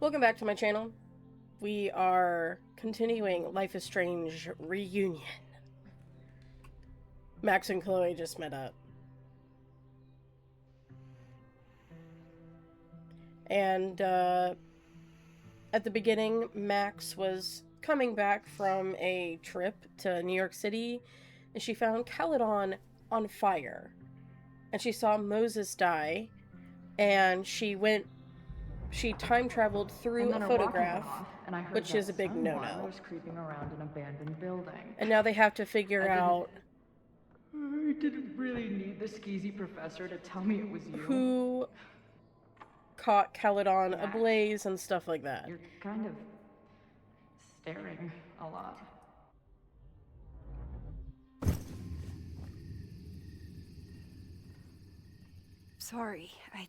Welcome back to my channel. We are continuing Life is Strange reunion. Max and Chloe just met up. And at the beginning, Max was coming back from a trip to New York City, and she found Caledon on fire. And she saw Moses die, and she time traveled through a photograph, which is a big no-no. Was creeping around an abandoned building. And now they have to figure out I didn't really need the skeezy professor to tell me it was you. who caught Caledon Max, ablaze and stuff like that. You're kind of staring a lot. Sorry, I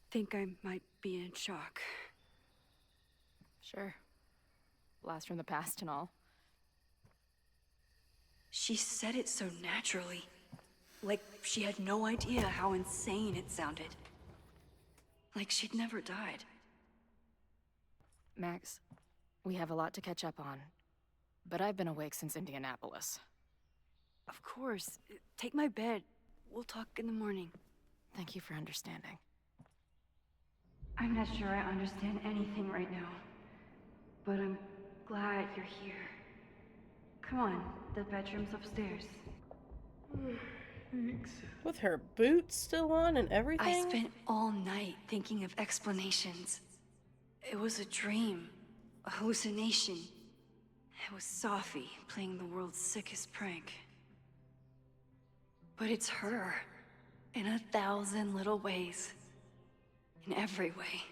think I might be in shock. Sure. Blast from the past and all. She said it so naturally. Like she had no idea how insane it sounded. Like she'd never died. Max, we have a lot to catch up on. But I've been awake since Indianapolis. Of course. Take my bed. We'll talk in the morning. Thank you for understanding. I'm not sure I understand anything right now. But I'm glad you're here. Come on, the bedroom's upstairs. Thanks. With her boots still on and everything? I spent all night thinking of explanations. It was a dream, a hallucination. It was Sophie playing the world's sickest prank. But it's her, in 1,000 little ways. In every way.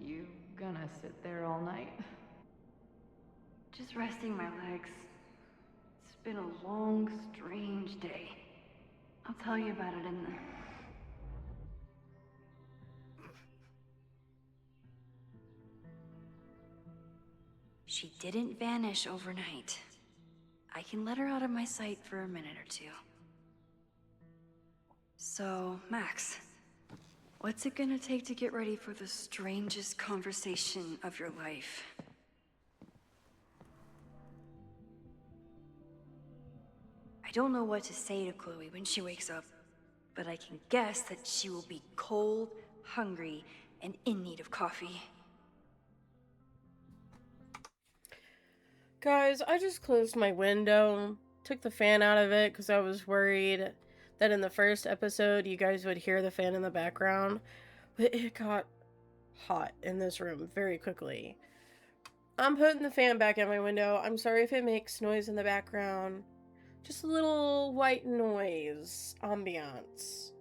You gonna sit there all night? Just resting my legs. It's been a long, strange day. I'll tell you about it in the... She didn't vanish overnight. I can let her out of my sight for a minute or two. So, Max, what's it gonna take to get ready for the strangest conversation of your life? I don't know what to say to Chloe when she wakes up, but I can guess that she will be cold, hungry, and in need of coffee. Guys, I just closed my window, took the fan out of it because I was worried that in the first episode you guys would hear the fan in the background, but it got hot in this room very quickly. I'm putting the fan back at my window. I'm sorry if it makes noise in the background. Just a little white noise ambiance.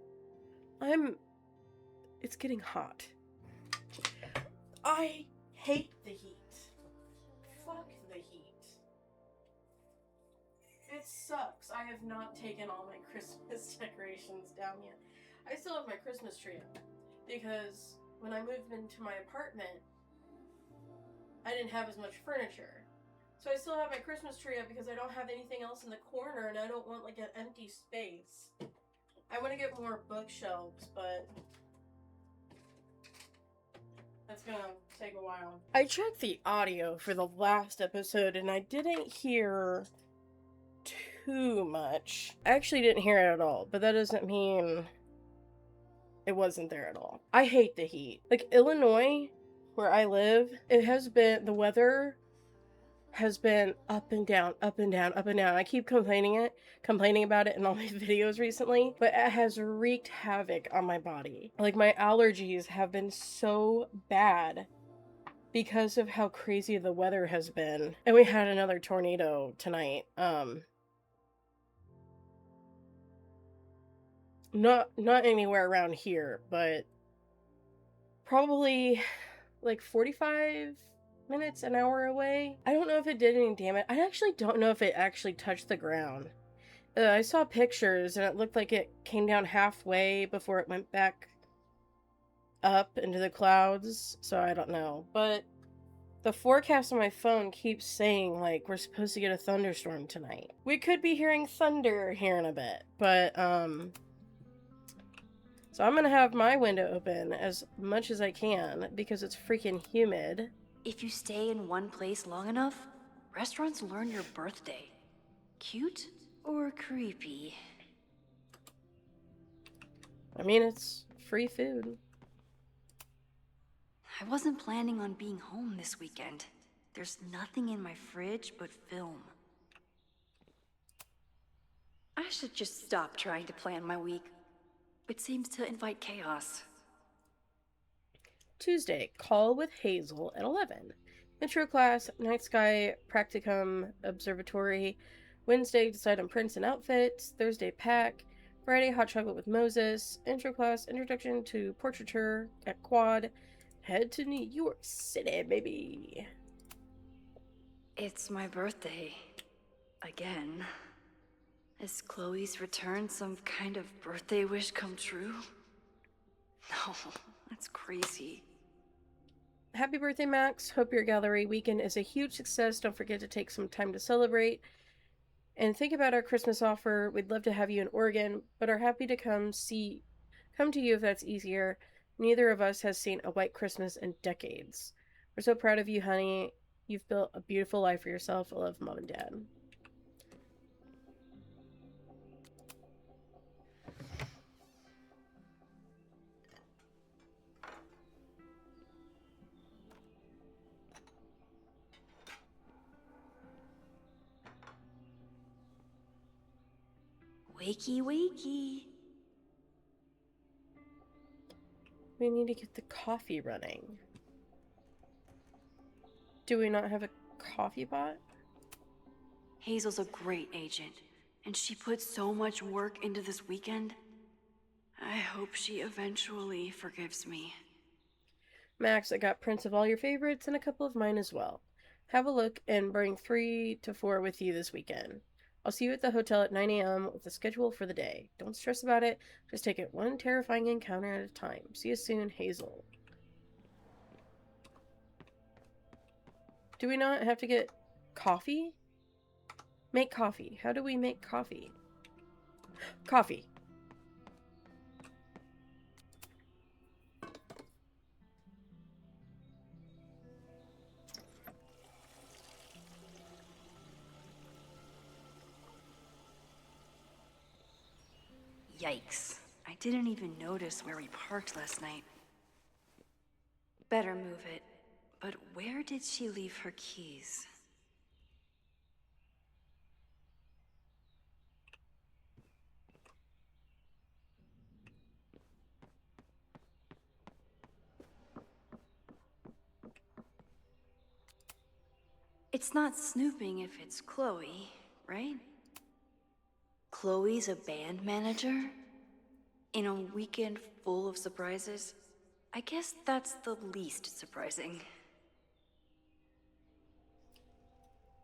It's getting hot. I hate the heat. Fuck the heat. It sucks. I have not taken all my Christmas decorations down yet. I still have my Christmas tree up because when I moved into my apartment, I didn't have as much furniture. So I still have my Christmas tree up because I don't have anything else in the corner and I don't want like an empty space. I want to get more bookshelves, but that's gonna take a while. I checked the audio for the last episode and I didn't hear too much. I actually didn't hear it at all, but that doesn't mean it wasn't there at all. I hate the heat. Like Illinois, where I live, the weather has been up and down, up and down, up and down. I keep complaining about it in all my videos recently, but it has wreaked havoc on my body. Like my allergies have been so bad because of how crazy the weather has been. And we had another tornado tonight. Not anywhere around here, but probably like 45 minutes, an hour away. I don't know if it did any damage. I actually don't know if it actually touched the ground. I saw pictures and it looked like it came down halfway before it went back up into the clouds, so I don't know. But The forecast on my phone keeps saying, like, we're supposed to get a thunderstorm tonight. We could be hearing thunder here in a bit, but, so I'm gonna have my window open as much as I can because it's freaking humid. If you stay in one place long enough, restaurants learn your birthday. Cute or creepy? I mean, it's free food. I wasn't planning on being home this weekend. There's nothing in my fridge but film. I should just stop trying to plan my week. It seems to invite chaos. Tuesday, call with Hazel at 11. Intro class, night sky, practicum, observatory. Wednesday, decide on prints and outfits. Thursday, pack. Friday, hot chocolate with Moses. Intro class, introduction to portraiture at Quad. Head to New York City, baby. It's my birthday. Again. Is Chloe's return some kind of birthday wish come true? No, that's crazy. Happy birthday, Max. Hope your gallery weekend is a huge success. Don't forget to take some time to celebrate. And think about our Christmas offer. We'd love to have you in Oregon, but are happy to come to you if that's easier. Neither of us has seen a white Christmas in decades. We're so proud of you, honey. You've built a beautiful life for yourself. I love, Mom and Dad. Wakey, wakey. We need to get the coffee running. Do we not have a coffee pot? Hazel's a great agent, and she put so much work into this weekend. I hope she eventually forgives me. Max, I got prints of all your favorites and a couple of mine as well. Have a look and bring 3 to 4 with you this weekend. I'll see you at the hotel at 9 a.m. with the schedule for the day. Don't stress about it. Just take it one terrifying encounter at a time. See you soon, Hazel. Do we not have to get coffee? Make coffee. How do we make coffee? Coffee. Yikes. I didn't even notice where we parked last night. Better move it. But where did she leave her keys? It's not snooping if it's Chloe, right? Chloe's a band manager? In a weekend full of surprises? I guess that's the least surprising.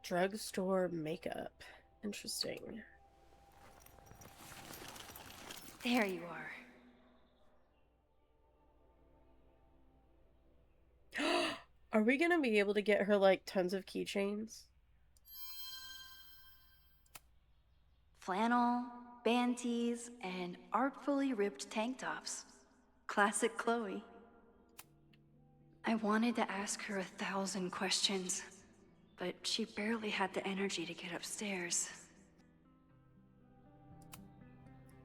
Drugstore makeup. Interesting. There you are. Are we gonna be able to get her, like, tons of keychains? Flannel, band tees, and artfully ripped tank tops. Classic Chloe. I wanted to ask her 1,000 questions, but she barely had the energy to get upstairs.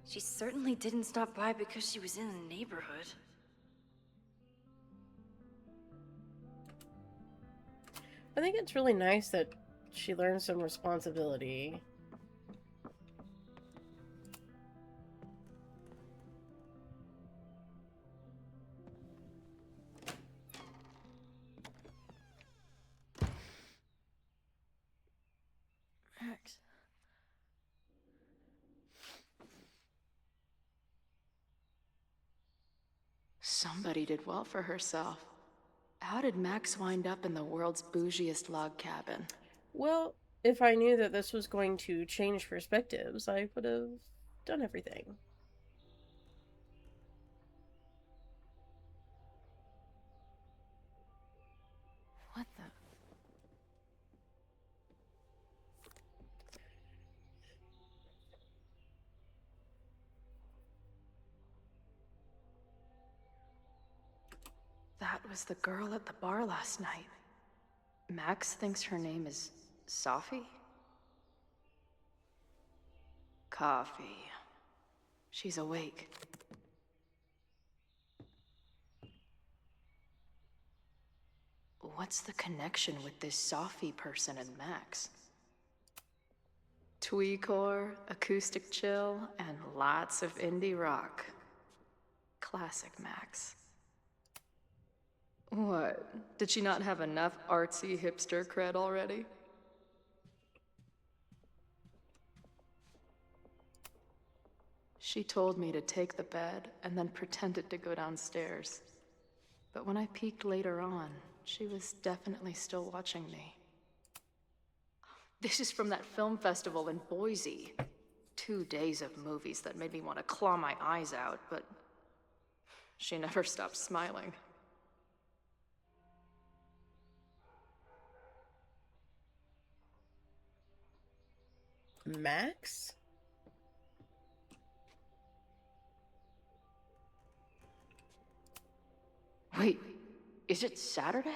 She certainly didn't stop by because she was in the neighborhood. I think it's really nice that she learns some responsibility. Max. Somebody did well for herself. How did Max wind up in the world's bougiest log cabin? Well, if I knew that this was going to change perspectives, I would have done everything. What the? was the girl at the bar last night. Max thinks her name is Sophie? Coffee. She's awake. What's the connection with this Sophie person and Max? Tweecore, acoustic chill, and lots of indie rock. Classic Max. What? Did she not have enough artsy hipster cred already? She told me to take the bed and then pretended to go downstairs. But when I peeked later on, she was definitely still watching me. This is from that film festival in Boise. 2 days of movies that made me want to claw my eyes out, but she never stopped smiling. Max? Wait, is it Saturday?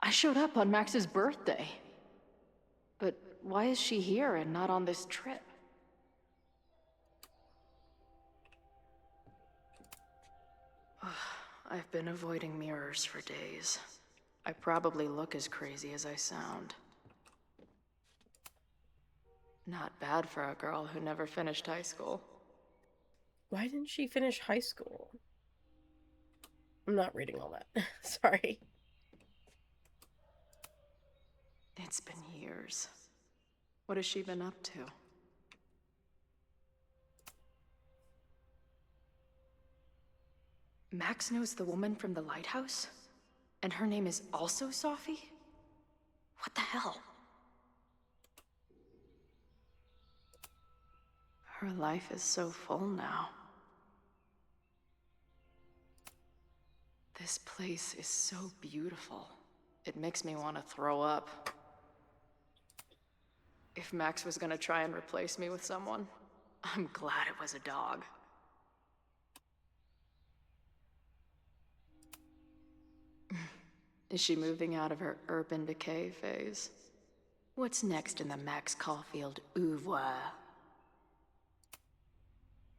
I showed up on Max's birthday. But why is she here and not on this trip? I've been avoiding mirrors for days. I probably look as crazy as I sound. Not bad for a girl who never finished high school. Why didn't she finish high school? I'm not reading all that. Sorry. It's been years. What has she been up to? Max knows the woman from the lighthouse? And her name is also Sophie? What the hell? Her life is so full now. This place is so beautiful. It makes me want to throw up. If Max was gonna try and replace me with someone, I'm glad it was a dog. Is she moving out of her urban decay phase? What's next in the Max Caulfield oeuvre?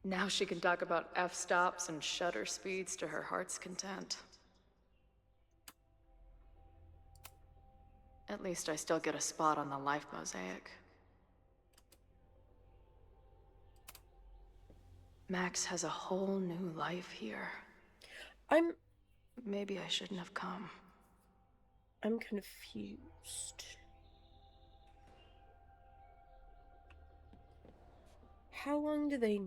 Now she can talk about f-stops and shutter speeds to her heart's content. At least I still get a spot on the life mosaic. Max has a whole new life here. Maybe I shouldn't have come. I'm confused. How long do they...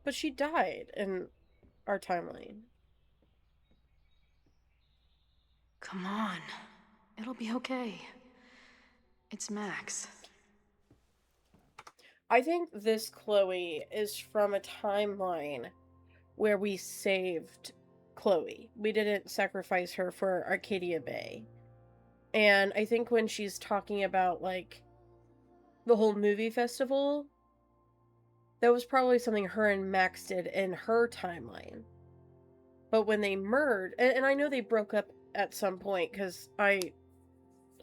But she died in our timeline. Come on. It'll be okay. It's Max. I think this Chloe is from a timeline where we saved Chloe. We didn't sacrifice her for Arcadia Bay. And I think when she's talking about, like, the whole movie festival, that was probably something her and Max did in her timeline. But when they merged, and I know they broke up at some point, because I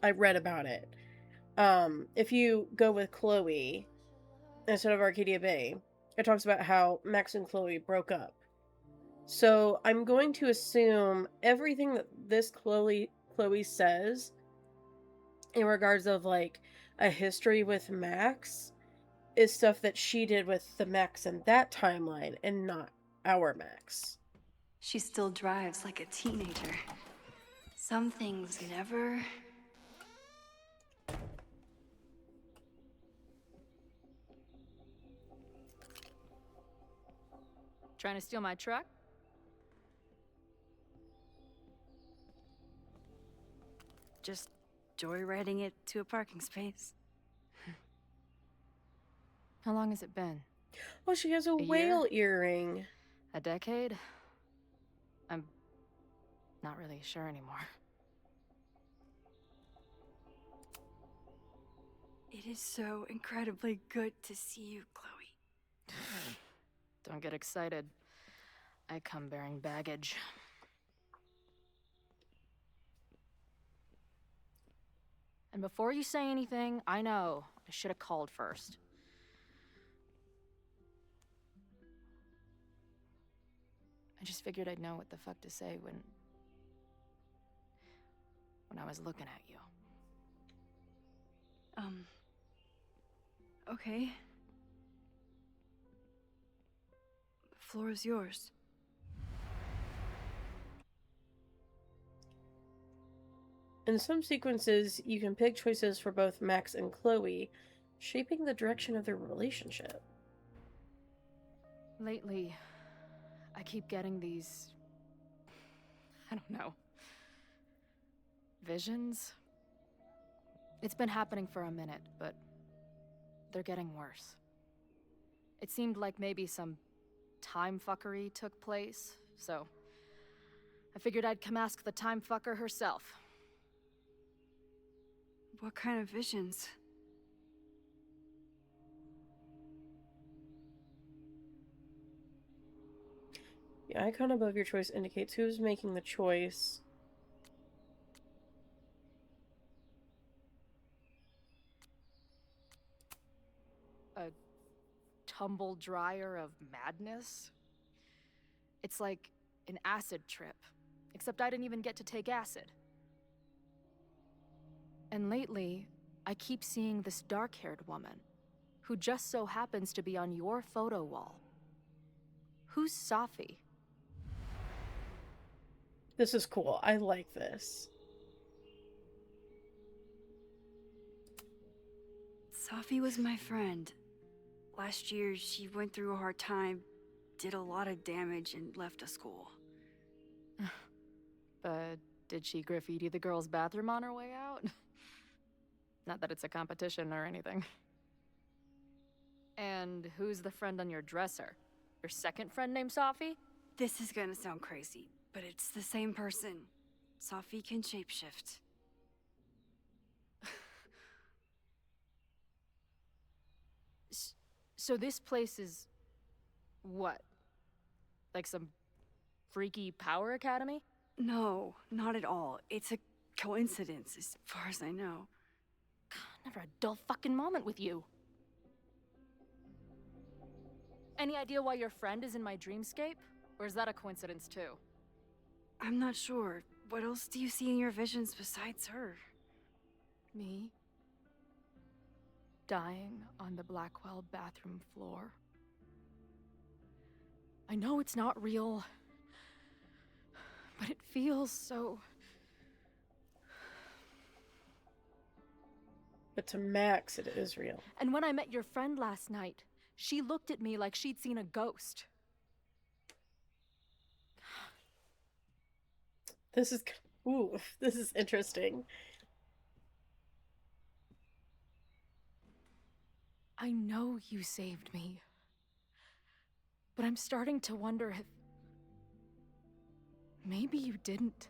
read about it. If you go with Chloe instead of Arcadia Bay, it talks about how Max and Chloe broke up. So I'm going to assume everything that this Chloe says in regards of, like, a history with Max is stuff that she did with the Max in that timeline and not our Max. She still drives like a teenager. Some things never... Trying to steal my truck? just joyriding it to a parking space. How long has it been? Oh, she has a year? whale earring. A decade? I'm not really sure anymore. It is so incredibly good to see you, Chloe. Don't get excited. I come bearing baggage. And before you say anything, I know I should have called first. I just figured I'd know what the fuck to say when I was looking at you. Okay. The floor is yours. In some sequences, you can pick choices for both Max and Chloe, shaping the direction of their relationship. Lately, I keep getting these... I don't know... visions? It's been happening for a minute, but they're getting worse. It seemed like maybe some time fuckery took place, so I figured I'd come ask the time fucker herself. What kind of visions? The icon above your choice indicates who is making the choice. A tumble dryer of madness? It's like an acid trip, except I didn't even get to take acid. And lately, I keep seeing this dark-haired woman, who just so happens to be on your photo wall. Who's Safi? This is cool. I like this. Safi was my friend. Last year, she went through a hard time, did a lot of damage, and left the school. But did she graffiti the girls' bathroom on her way out? Not that it's a competition or anything. And who's the friend on your dresser? Your second friend named Safi? This is gonna sound crazy, but it's the same person. Safi can shapeshift. So this place is... what? Like some freaky power academy? No, not at all. It's a coincidence, as far as I know. Never a dull fucking moment with you. Any idea why your friend is in my dreamscape? Or is that a coincidence too? I'm not sure. What else do you see in your visions besides her? Me? Dying on the Blackwell bathroom floor. I know it's not real, but it feels so... But to Max, it is real. And when I met your friend last night, she looked at me like she'd seen a ghost. This is... Ooh, this is interesting. I know you saved me. But I'm starting to wonder if... maybe you didn't.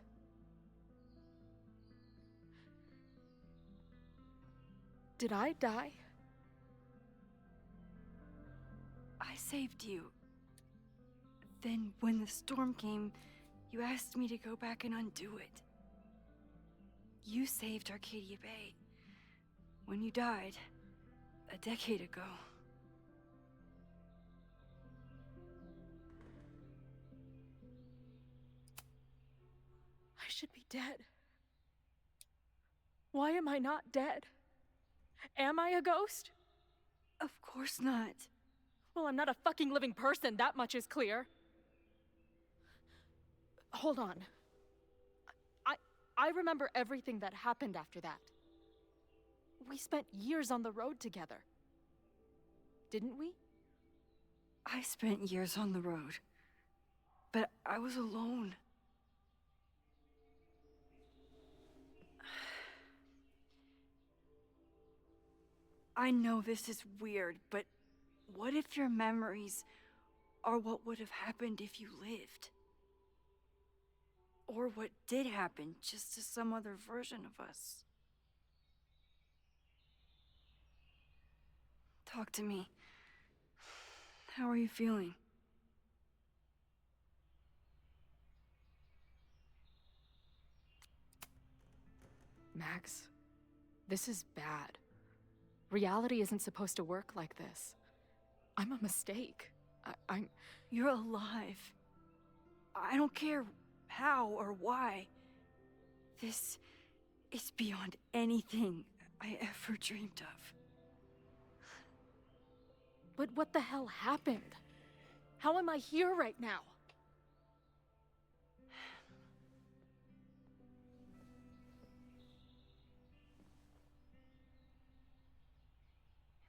Did I die? I saved you. Then, when the storm came, you asked me to go back and undo it. You saved Arcadia Bay. When you died, a decade ago. I should be dead. Why am I not dead? Am I a ghost? Of course not. Well, I'm not a fucking living person, that much is clear. Hold on. I remember everything that happened after that. We spent years on the road together. Didn't we? I spent years on the road. But I was alone. I know this is weird, but what if your memories are what would have happened if you lived? Or what did happen, just to some other version of us? Talk to me. How are you feeling? Max, This is bad. Reality isn't supposed to work like this. I'm a mistake. I'm... You're alive. I don't care how or why. This is beyond anything I ever dreamed of. But what the hell happened? How am I here right now?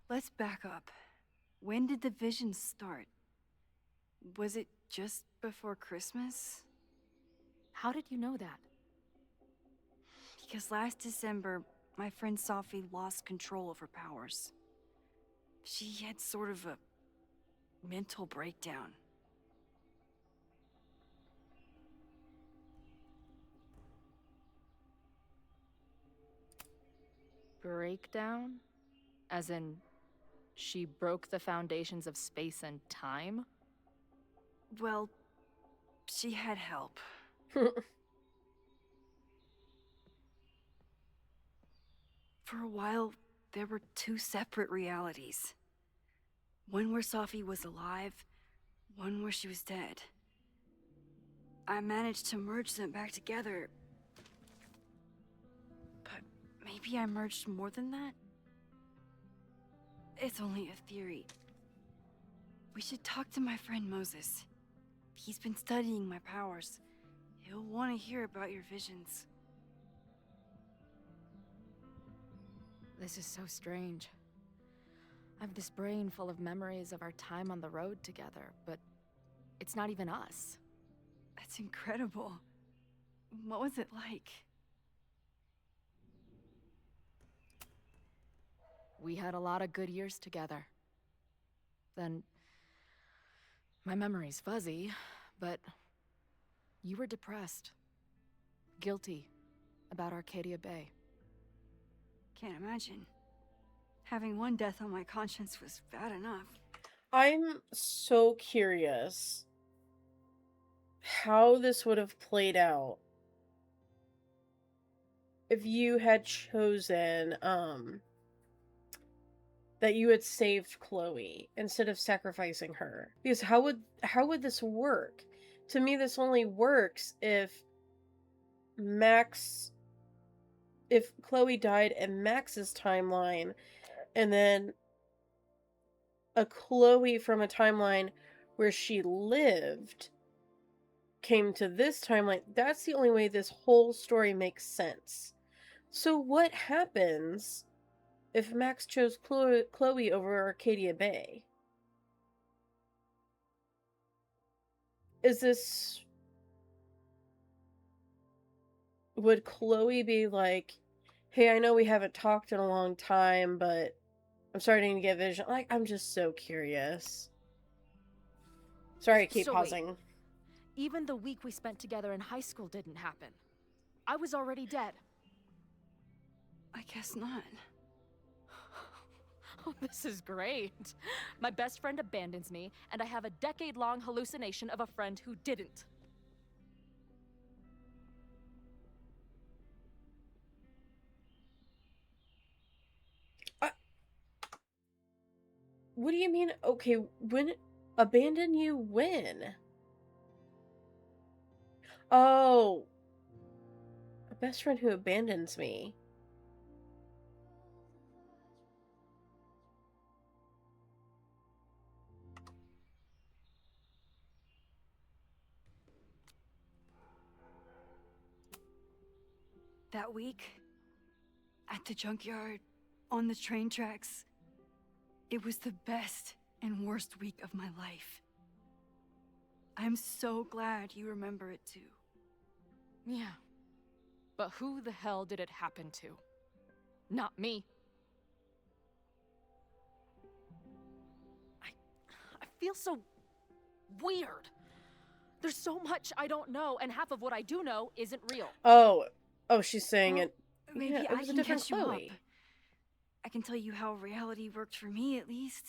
Let's back up. When did the visions start? Was it just before Christmas? How did you know that? Because last December, my friend Sophie lost control of her powers. She had sort of a mental breakdown. Breakdown? As in, she broke the foundations of space and time? Well, she had help. For a while, there were two separate realities. One where Sophie was alive, one where she was dead. I managed to merge them back together. But maybe I merged more than that? It's only a theory. We should talk to my friend Moses. He's been studying my powers. He'll want to hear about your visions. This is so strange. I have this brain full of memories of our time on the road together, but it's not even us. That's incredible. What was it like? We had a lot of good years together. Then... my memory's fuzzy, but... you were depressed. Guilty about Arcadia Bay. Can't imagine. Having one death on my conscience was bad enough. I'm so curious how this would have played out if you had chosen, that you had saved Chloe instead of sacrificing her. Because how would this work? To me, this only works if Chloe died in Max's timeline, and then a Chloe from a timeline where she lived came to this timeline. That's the only way this whole story makes sense. So what happens if Max chose Chloe over Arcadia Bay? Would Chloe be like, hey, I know we haven't talked in a long time, but I'm starting to get vision. Like, I'm just so curious. Sorry, I keep pausing. Wait. Even the week we spent together in high school didn't happen. I was already dead. I guess not. Oh, this is great. My best friend abandons me, and I have a decade-long hallucination of a friend who didn't. What do you mean? Okay, when abandon you when? Oh, a best friend who abandons me. That week, at the junkyard, on the train tracks, it was the best and worst week of my life. I'm so glad you remember it too. Yeah. But who the hell did it happen to? Not me. I feel so weird. There's so much I don't know, and half of what I do know isn't real. Oh, she's saying Well, it. Maybe Yeah, it I was a can different catch you up. Chloe. I can tell you how reality worked for me, at least.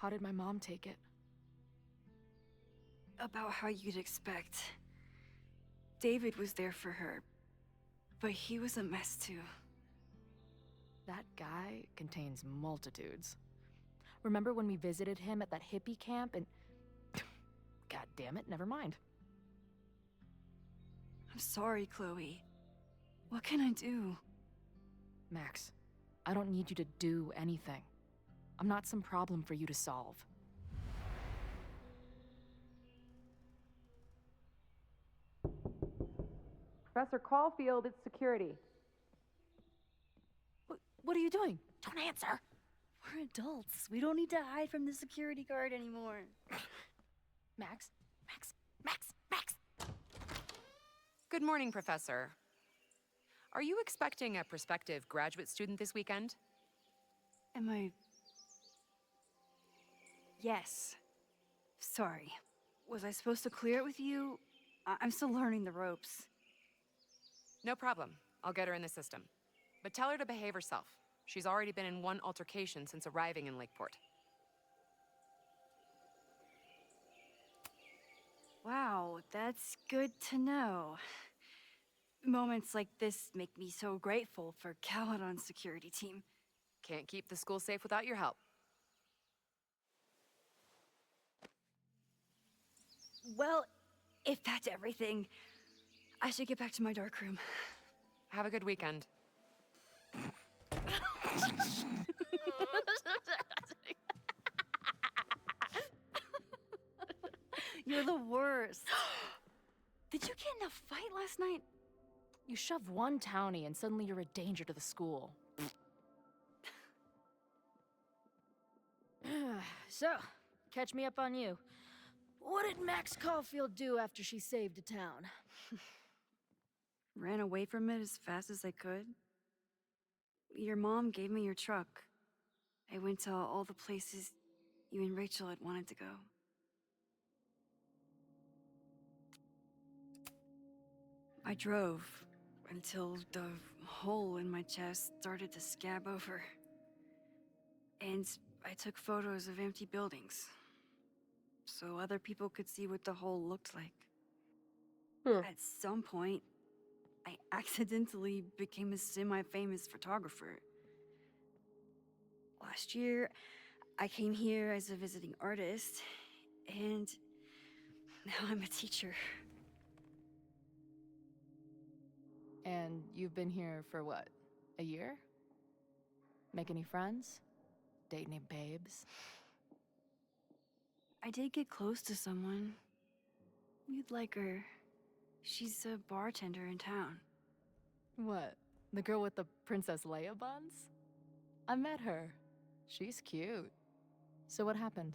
How did my mom take it? About how you'd expect. David was there for her, but he was a mess too. That guy contains multitudes. Remember when we visited him at that hippie camp and... God damn it, never mind. I'm sorry, Chloe. What can I do? Max, I don't need you to do anything. I'm not some problem for you to solve. Professor Caulfield, it's security. What are you doing? Don't answer! We're adults. We don't need to hide from the security guard anymore. Max? Good morning, Professor. Are you expecting a prospective graduate student this weekend? Am I... Yes. Sorry. Was I supposed to clear it with you? I'm still learning the ropes. No problem. I'll get her in the system. But tell her to behave herself. She's already been in one altercation since arriving in Lakeport. Wow, that's good to know. Moments like this make me so grateful for Caledon's security team. Can't keep the school safe without your help. Well, if that's everything, I should get back to my dark room. Have a good weekend. You're the worst. Did you get in a fight last night? You shove one townie and suddenly you're a danger to the school. So, catch me up on you. What did Max Caulfield do after she saved a town? Ran away from it as fast as I could. Your mom gave me your truck. I went to all the places you and Rachel had wanted to go. I drove until the hole in my chest started to scab over. And I took photos of empty buildings, so other people could see what the hole looked like. At some point, I accidentally became a semi-famous photographer. Last year, I came here as a visiting artist, and now I'm a teacher. And you've been here for what? A year? Make any friends? Date any babes? I did get close to someone. You'd like her. She's a bartender in town. What? The girl with the Princess Leia buns? I met her. She's cute. So what happened?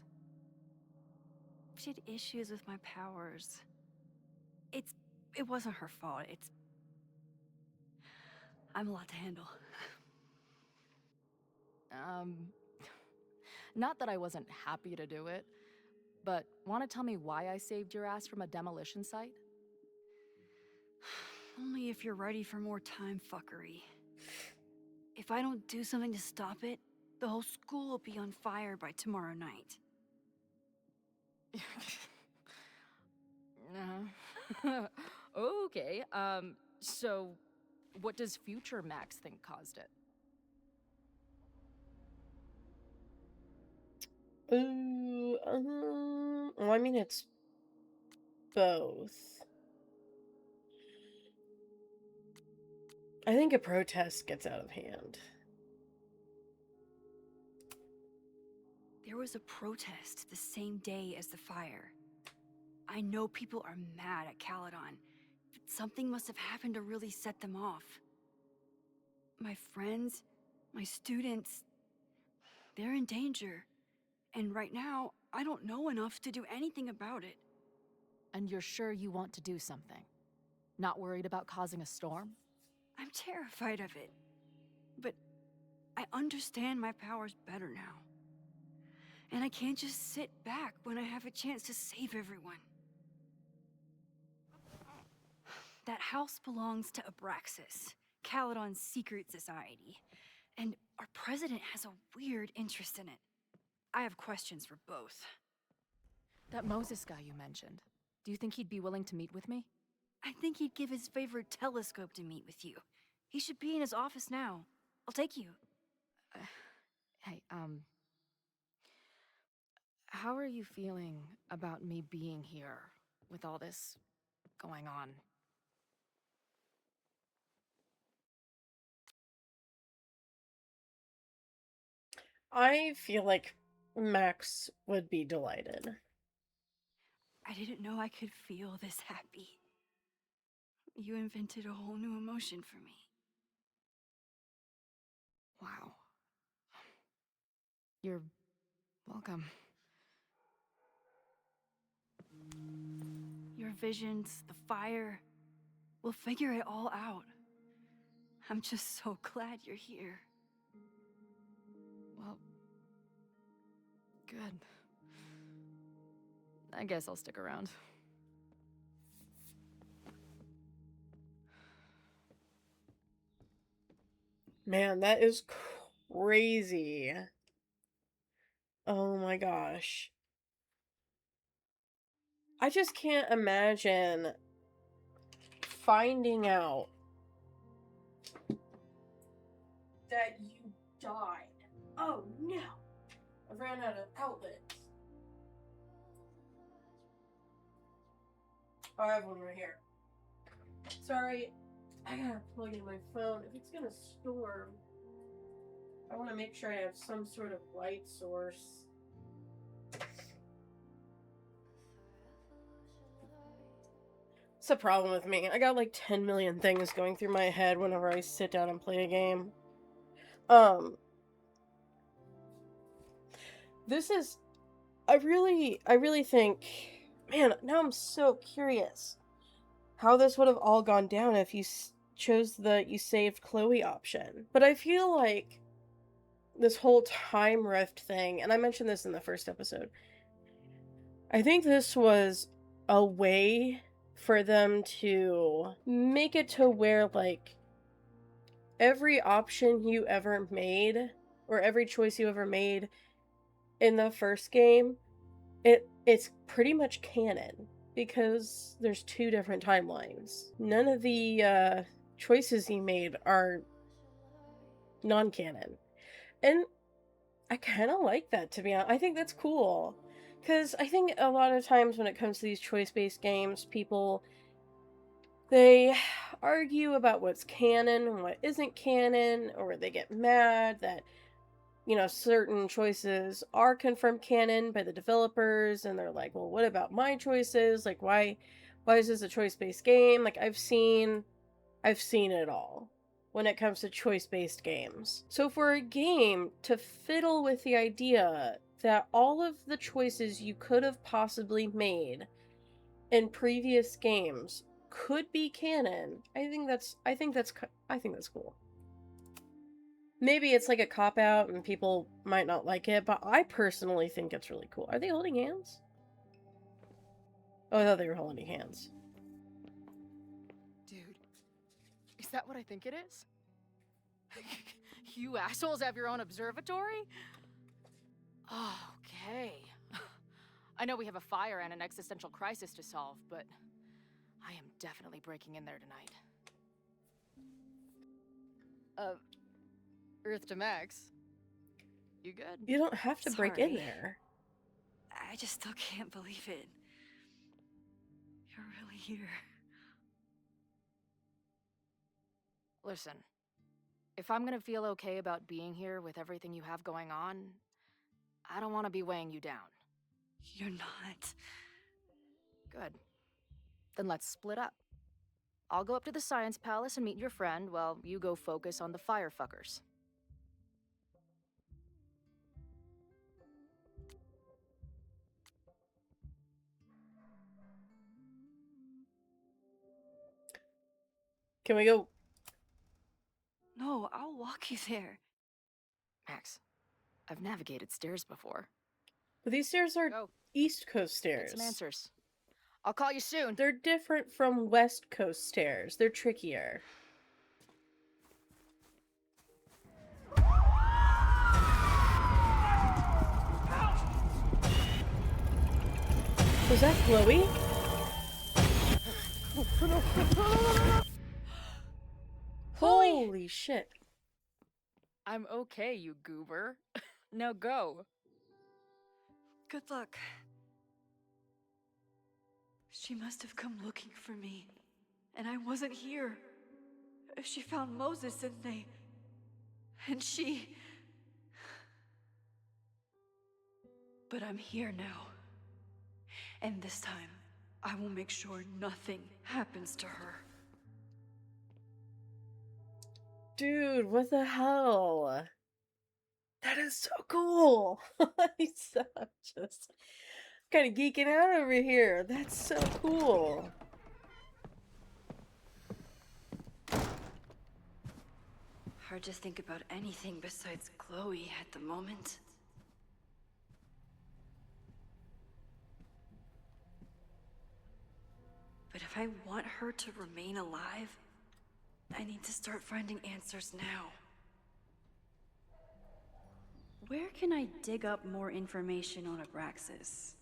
She had issues with my powers. It wasn't her fault. I'm a lot to handle. Not that I wasn't happy to do it, but want to tell me why I saved your ass from a demolition site? Only if you're ready for more time fuckery. If I don't do something to stop it, the whole school will be on fire by tomorrow night. Okay, so what does future Max think caused it? Well, I mean, it's both. I think a protest gets out of hand. There was a protest the same day as the fire. I know people are mad at Caledon, but something must have happened to really set them off. My friends, my students, they're in danger. And right now, I don't know enough to do anything about it. And you're sure you want to do something? Not worried about causing a storm? I'm terrified of it. But I understand my powers better now. And I can't just sit back when I have a chance to save everyone. That house belongs to Abraxas, Caledon's secret society. And our president has a weird interest in it. I have questions for both. That Moses guy you mentioned, do you think he'd be willing to meet with me? I think he'd give his favorite telescope to meet with you. He should be in his office now. I'll take you. Hey, how are you feeling about me being here with all this going on? I feel like Max would be delighted. I didn't know I could feel this happy. You invented a whole new emotion for me. Wow. You're welcome. Your visions, the fire, we'll figure it all out. I'm just so glad you're here. Well, good. I guess I'll stick around. Man, that is crazy. Oh my gosh. I just can't imagine finding out that you died. Oh no! I ran out of outlets. Oh, I have one right here. Sorry, I gotta plug in my phone. If it's gonna storm, I want to make sure I have some sort of light source. It's a problem with me. I got like 10 million things going through my head whenever I sit down and play a game. This is... I really think... Man, now I'm so curious how this would have all gone down if you chose the you saved Chloe option. But I feel like this whole time rift thing, and I mentioned this in the first episode, I think this was a way for them to make it to where, like, every option you ever made, or every choice you ever made in the first game, it's pretty much canon, because there's 2 different timelines. None of the choices you made are non-canon. And I kind of like that, to be honest. I think that's cool. Because I think a lot of times when it comes to these choice-based games, people, they argue about what's canon and what isn't canon, or they get mad that, you know, certain choices are confirmed canon by the developers, and they're like, well, what about my choices? Like, why is this a choice-based game? Like, I've seen it all when it comes to choice-based games. So for a game to fiddle with the idea that all of the choices you could have possibly made in previous games could be canon, I think that's cool. Maybe it's like a cop-out and people might not like it, but I personally think it's really cool. Are they holding hands? Oh, I thought they were holding hands. Dude, is that what I think it is? You assholes have your own observatory? Okay. I know we have a fire and an existential crisis to solve, but I am definitely breaking in there tonight. Earth to Max. You good? You don't have to break in Sorry. there. I just still can't believe it. You're really here. Listen, if I'm gonna feel okay about being here with everything you have going on, I don't want to be weighing you down. You're not. Good. Then let's split up. I'll go up to the Science Palace and meet your friend while you go focus on the firefuckers. Can we go? No, I'll walk you there. Max, I've navigated stairs before. But these stairs are Go. East Coast stairs. Get some answers. I'll call you soon. They're different from West Coast stairs. They're trickier. Help! Was that Chloe? Holy shit. I'm okay, you goober. Now go. Good luck. She must have come looking for me, and I wasn't here. She found Moses and she... But I'm here now. And this time, I will make sure nothing happens to her. Dude, what the hell? That is so cool. I'm just kind of geeking out over here. That's so cool. Hard to think about anything besides Chloe at the moment. But if I want her to remain alive, I need to start finding answers now. Where can I dig up more information on Abraxas?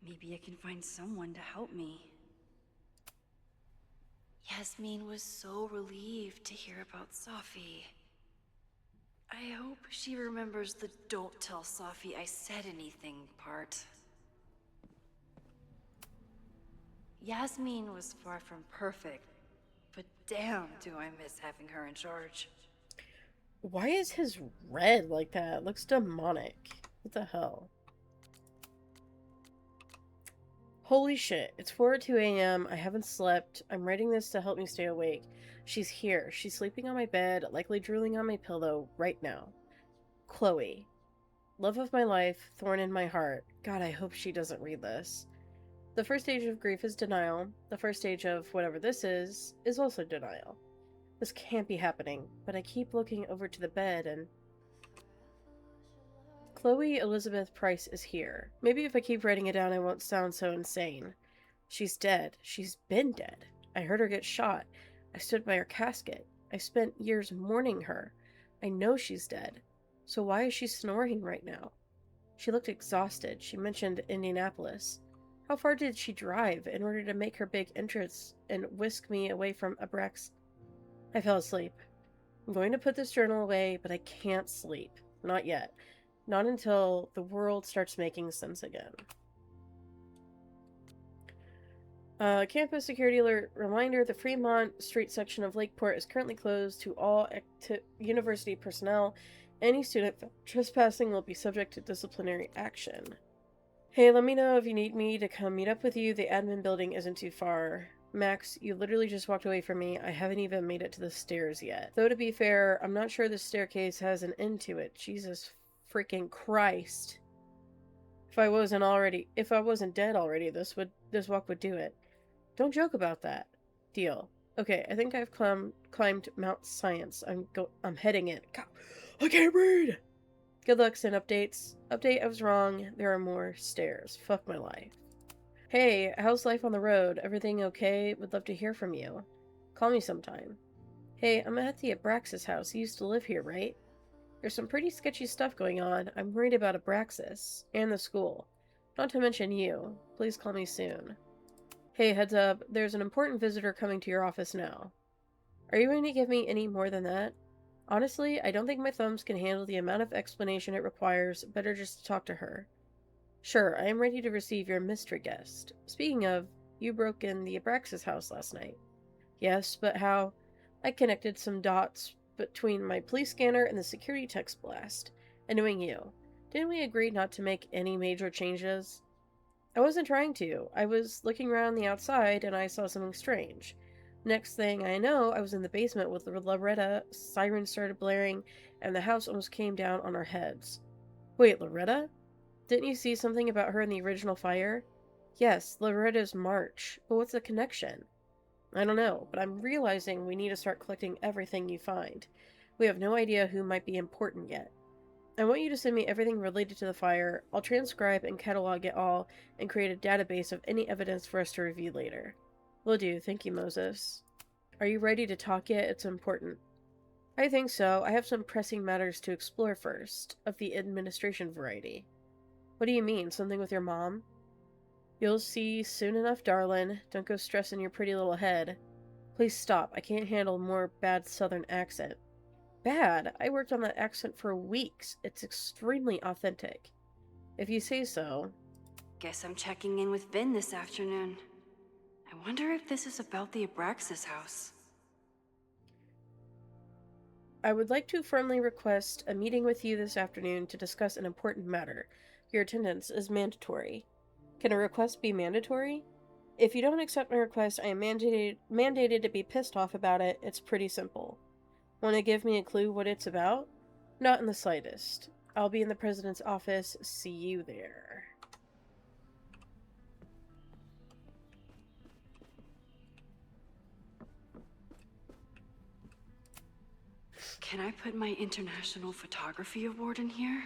Maybe I can find someone to help me. Yasmin was so relieved to hear about Safi. I hope she remembers the "don't tell Safi I said anything" part. Yasmin was far from perfect, but damn do I miss having her in charge. Why is his red like that? It looks demonic. What the hell? Holy shit. It's 4:02 a.m. I haven't slept. I'm writing this to help me stay awake. She's here. She's sleeping on my bed, likely drooling on my pillow right now. Chloe. Love of my life, thorn in my heart. God, I hope she doesn't read this. The first stage of grief is denial. The first stage of whatever this is also denial. This can't be happening, but I keep looking over to the bed and... Chloe Elizabeth Price is here. Maybe if I keep writing it down I won't sound so insane. She's dead. She's been dead. I heard her get shot. I stood by her casket. I spent years mourning her. I know she's dead. So why is she snoring right now? She looked exhausted. She mentioned Indianapolis. How far did she drive in order to make her big entrance and whisk me away from Abrax? I fell asleep. I'm going to put this journal away, but I can't sleep. Not yet. Not until the world starts making sense again. Campus security alert. Reminder, the Fremont Street section of Lakeport is currently closed to all university personnel. Any student trespassing will be subject to disciplinary action. Hey, let me know if you need me to come meet up with you. The admin building isn't too far. Max, you literally just walked away from me. I haven't even made it to the stairs yet. Though to be fair, I'm not sure this staircase has an end to it. Jesus freaking Christ. If I wasn't dead already, this walk would do it. Don't joke about that. Deal. Okay, I think I've climbed Mount Science. I'm heading in. God, I can't read! Good luck, send updates. Update, I was wrong. There are more stairs. Fuck my life. Hey, how's life on the road? Everything okay? Would love to hear from you. Call me sometime. Hey, I'm at the Abraxas house. You used to live here, right? There's some pretty sketchy stuff going on. I'm worried about Abraxas. And the school. Not to mention you. Please call me soon. Hey, heads up. There's an important visitor coming to your office now. Are you going to give me any more than that? Honestly, I don't think my thumbs can handle the amount of explanation it requires. Better just talk to her. Sure, I am ready to receive your mystery guest. Speaking of, you broke in the Abraxas house last night. Yes, but how? I connected some dots between my police scanner and the security text blast. And knowing you. Didn't we agree not to make any major changes? I wasn't trying to. I was looking around the outside and I saw something strange. Next thing I know, I was in the basement with Loretta, sirens started blaring, and the house almost came down on our heads. Wait, Loretta? Didn't you see something about her in the original fire? Yes, Loretta's March, but what's the connection? I don't know, but I'm realizing we need to start collecting everything you find. We have no idea who might be important yet. I want you to send me everything related to the fire. I'll transcribe and catalog it all and create a database of any evidence for us to review later. Will do. Thank you, Moses. Are you ready to talk yet? It's important. I think so. I have some pressing matters to explore first, of the administration variety. What do you mean? Something with your mom? You'll see soon enough, darlin'. Don't go stressing your pretty little head. Please stop. I can't handle more bad southern accent. Bad? I worked on that accent for weeks. It's extremely authentic. If you say so. Guess I'm checking in with Vin this afternoon. I wonder if this is about the Abraxas house. I would like to formally request a meeting with you this afternoon to discuss an important matter. Your attendance is mandatory. Can a request be mandatory? If you don't accept my request, I am mandated to be pissed off about it. It's pretty simple. Want to give me a clue what it's about? Not in the slightest. I'll be in the president's office. See you there. Can I put my International Photography Award in here?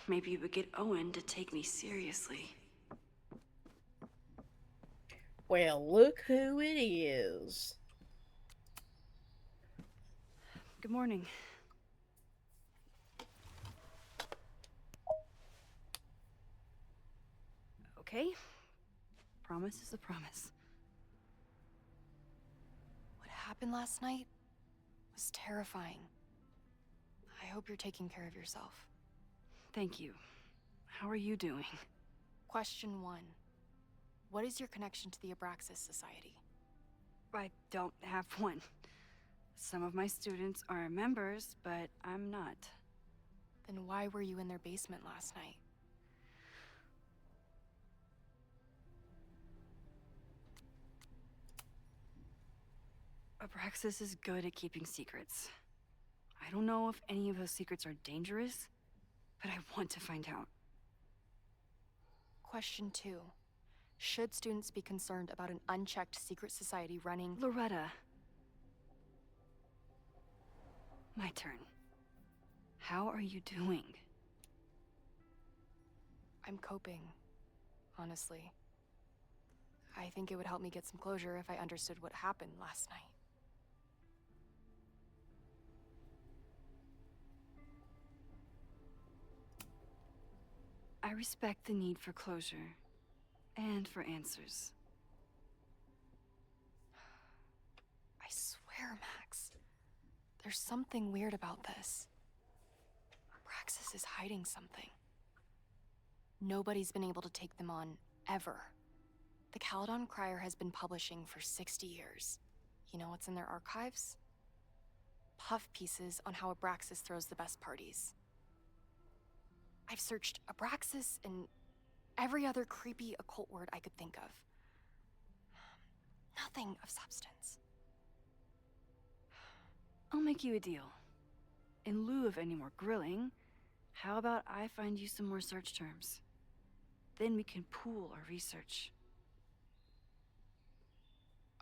Maybe we get Owen to take me seriously. Well, look who it is. Good morning. Okay. Promise is a promise. What happened last night was terrifying. I hope you're taking care of yourself. Thank you. How are you doing? Question 1. What is your connection to the Abraxas Society? I don't have one. Some of my students are members, but I'm not. Then why were you in their basement last night? Abraxas is good at keeping secrets. I don't know if any of those secrets are dangerous, but I want to find out. Question 2. Should students be concerned about an unchecked secret society running... Loretta. My turn. How are you doing? I'm coping, honestly. I think it would help me get some closure if I understood what happened last night. I respect the need for closure, and for answers. I swear, Max, there's something weird about this. Abraxas is hiding something. Nobody's been able to take them on, ever. The Caledon Crier has been publishing for 60 years. You know what's in their archives? Puff pieces on how Abraxas throws the best parties. I've searched Abraxas and every other creepy occult word I could think of. Nothing of substance. I'll make you a deal. In lieu of any more grilling, how about I find you some more search terms? Then we can pool our research.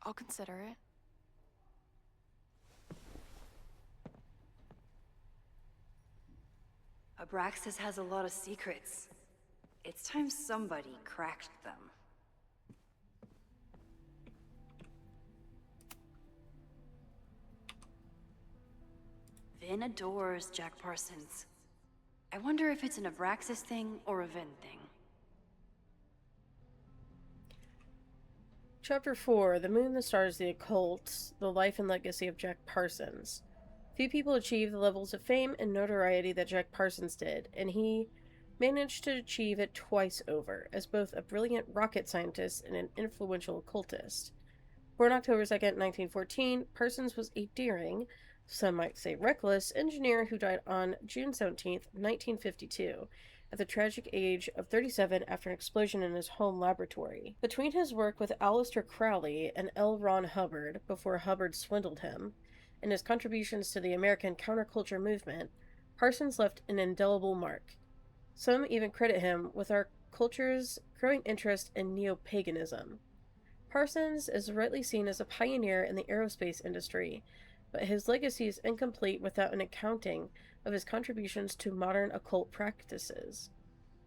I'll consider it. Abraxas has a lot of secrets. It's time somebody cracked them. Vin adores Jack Parsons. I wonder if it's an Abraxas thing or a Vin thing. Chapter 4, The Moon, the Stars, the Occult, The Life and Legacy of Jack Parsons. Few people achieve the levels of fame and notoriety that Jack Parsons did, and he managed to achieve it twice over, as both a brilliant rocket scientist and an influential occultist. Born October 2nd, 1914, Parsons was a daring, some might say reckless, engineer who died on June 17th, 1952, at the tragic age of 37 after an explosion in his home laboratory. Between his work with Aleister Crowley and L. Ron Hubbard, before Hubbard swindled him, and his contributions to the American counterculture movement, Parsons left an indelible mark. Some even credit him with our culture's growing interest in neo-paganism. Parsons is rightly seen as a pioneer in the aerospace industry, but his legacy is incomplete without an accounting of his contributions to modern occult practices.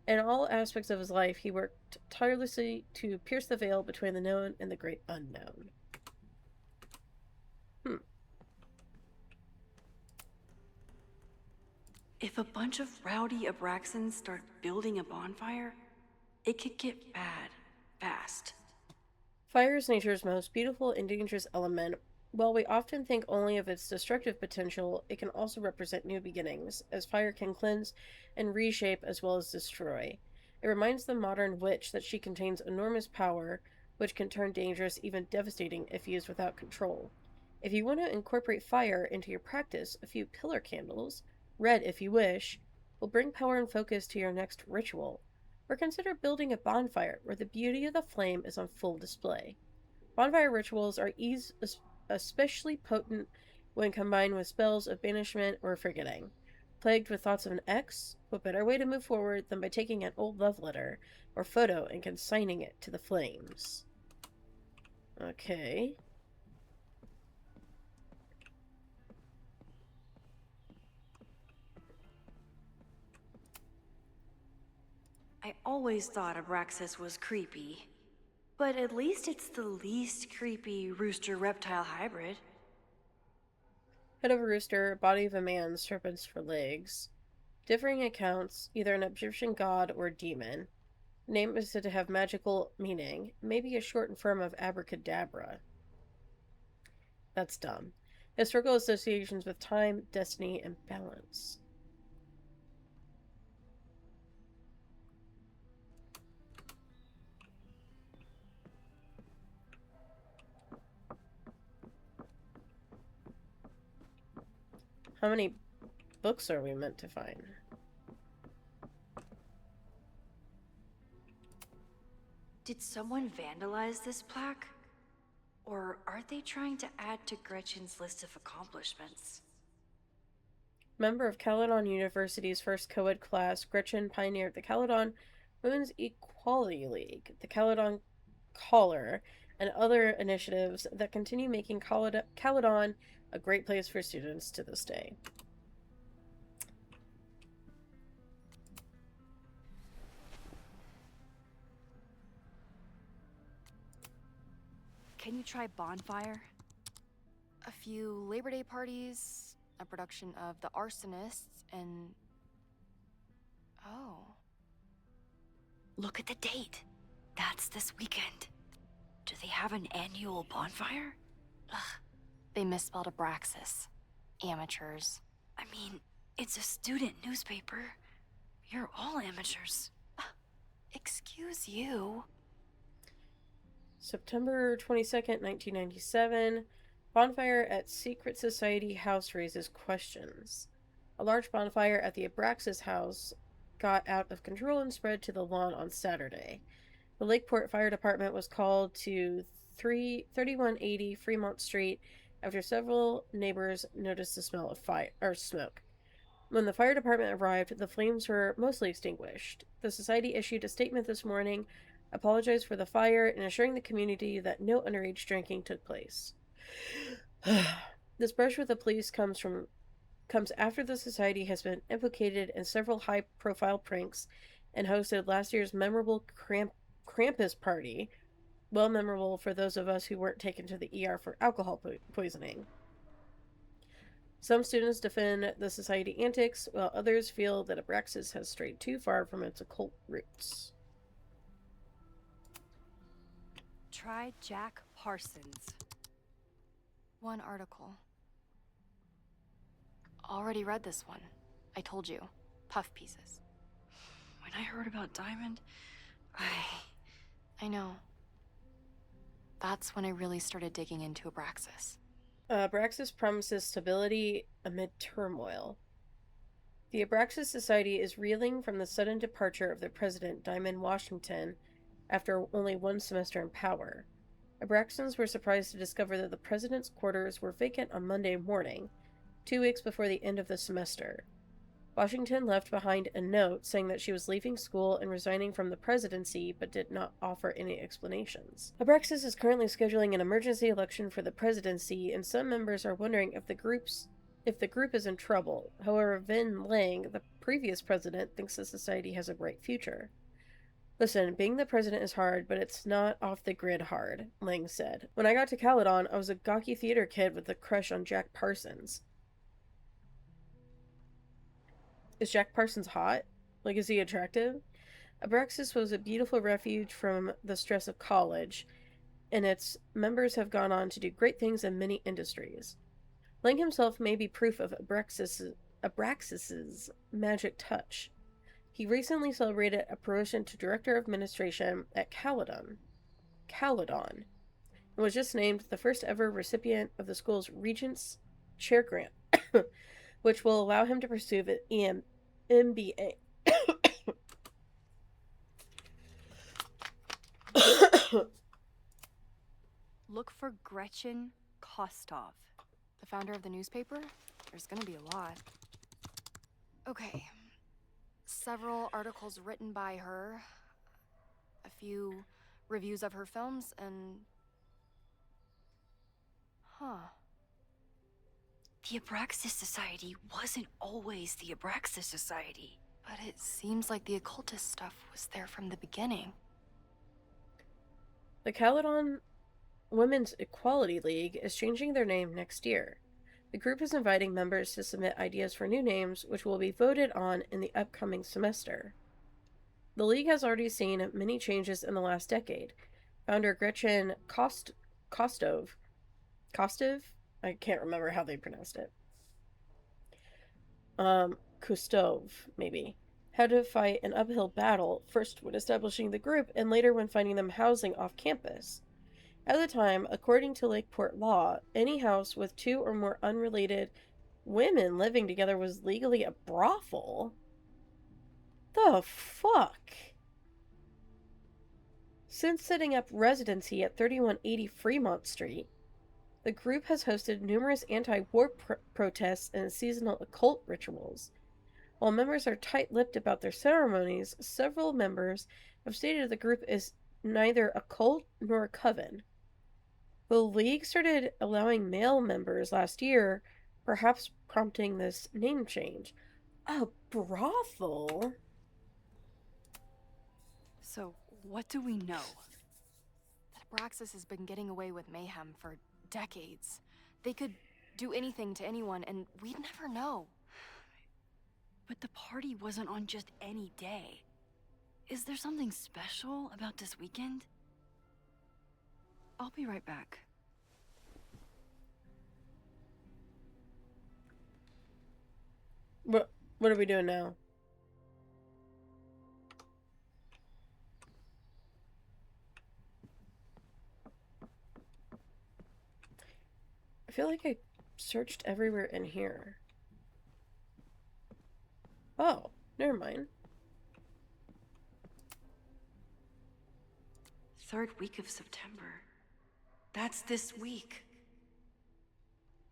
In all aspects of his life, he worked tirelessly to pierce the veil between the known and the great unknown. If a bunch of rowdy Abraxans start building a bonfire, it could get bad. fast. Fire is nature's most beautiful and dangerous element. While we often think only of its destructive potential, it can also represent new beginnings, as fire can cleanse and reshape as well as destroy. It reminds the modern witch that she contains enormous power, which can turn dangerous, even devastating, if used without control. If you want to incorporate fire into your practice, a few pillar candles, red if you wish, will bring power and focus to your next ritual. Or consider building a bonfire where the beauty of the flame is on full display. Bonfire rituals are especially potent when combined with spells of banishment or forgetting. Plagued with thoughts of an ex, what better way to move forward than by taking an old love letter or photo and consigning it to the flames? Okay. I always thought Abraxas was creepy. But at least it's the least creepy rooster reptile hybrid. Head of a rooster, body of a man, serpents for legs. Differing accounts, either an Egyptian god or demon. Name is said to have magical meaning, maybe a shortened form of abracadabra. That's dumb. Historical associations with time, destiny, and balance. How many books are we meant to find? Did someone vandalize this plaque? Or are they trying to add to Gretchen's list of accomplishments? Member of Caledon University's first co-ed class, Gretchen pioneered the Caledon Women's Equality League, the Caledon Collar, and other initiatives that continue making Caledon a great place for students to this day. Can you try Bonfire? A few Labor Day parties, a production of The Arsonists, and... Oh. Look at the date. That's this weekend. Do they have an annual bonfire? Ugh. They misspelled Abraxas. Amateurs. I mean, it's a student newspaper. You're all amateurs. Excuse you. September 22nd, 1997. Bonfire at Secret Society House raises questions. A large bonfire at the Abraxas house got out of control and spread to the lawn on Saturday. The Lakeport Fire Department was called to 3180 Fremont Street after several neighbors noticed the smell of fire or smoke. When the fire department arrived, the flames were mostly extinguished. The society issued a statement this morning, apologized for the fire, and assuring the community that no underage drinking took place. This brush with the police comes after the society has been implicated in several high-profile pranks and hosted last year's memorable Krampus party, well memorable for those of us who weren't taken to the ER for alcohol poisoning. Some students defend the society antics, while others feel that Abraxas has strayed too far from its occult roots. Try Jack Parsons. One article. Already read this one. I told you. Puff pieces. When I heard about Diamond, I know. That's when I really started digging into Abraxas. Abraxas promises stability amid turmoil. The Abraxas Society is reeling from the sudden departure of their president, Diamond Washington, after only one semester in power. Abraxans were surprised to discover that the president's quarters were vacant on Monday morning, 2 weeks before the end of the semester. Washington left behind a note saying that she was leaving school and resigning from the presidency, but did not offer any explanations. Abraxas is currently scheduling an emergency election for the presidency, and some members are wondering if the group is in trouble. However, Vin Lang, the previous president, thinks the society has a bright future. Listen, being the president is hard, but it's not off the grid hard, Lang said. When I got to Caledon, I was a gawky theater kid with a crush on Jack Parsons. Is Jack Parsons hot? Like, is he attractive? Abraxas was a beautiful refuge from the stress of college, and its members have gone on to do great things in many industries. Lang himself may be proof of Abraxas's magic touch. He recently celebrated a promotion to Director of Administration at Caledon, and was just named the first ever recipient of the school's Regents Chair Grant, which will allow him to pursue an MBA. Look for Gretchen Kostov. The founder of the newspaper? There's gonna be a lot. Okay. Several articles written by her, a few reviews of her films, and... Huh. The Abraxas Society wasn't always the Abraxas Society. But it seems like the occultist stuff was there from the beginning. The Caledon Women's Equality League is changing their name next year. The group is inviting members to submit ideas for new names, which will be voted on in the upcoming semester. The league has already seen many changes in the last decade. Founder Gretchen Kostov? I can't remember how they pronounced it. Kustov, maybe, had to fight an uphill battle, first when establishing the group and later when finding them housing off campus. At the time, according to Lakeport law, any house with 2 or more unrelated women living together was legally a brothel. The fuck? Since setting up residency at 3180 Fremont Street, the group has hosted numerous anti-war protests and seasonal occult rituals. While members are tight-lipped about their ceremonies, several members have stated the group is neither a cult nor a coven. The league started allowing male members last year, perhaps prompting this name change. A brothel? So, what do we know? That Abraxas has been getting away with mayhem for decades. They could do anything to anyone, and we'd never know. But the party wasn't on just any day. Is there something special about this weekend? I'll be right back. What are we doing now? I feel like I searched everywhere in here. Oh, never mind. 3rd week of September. That's this week.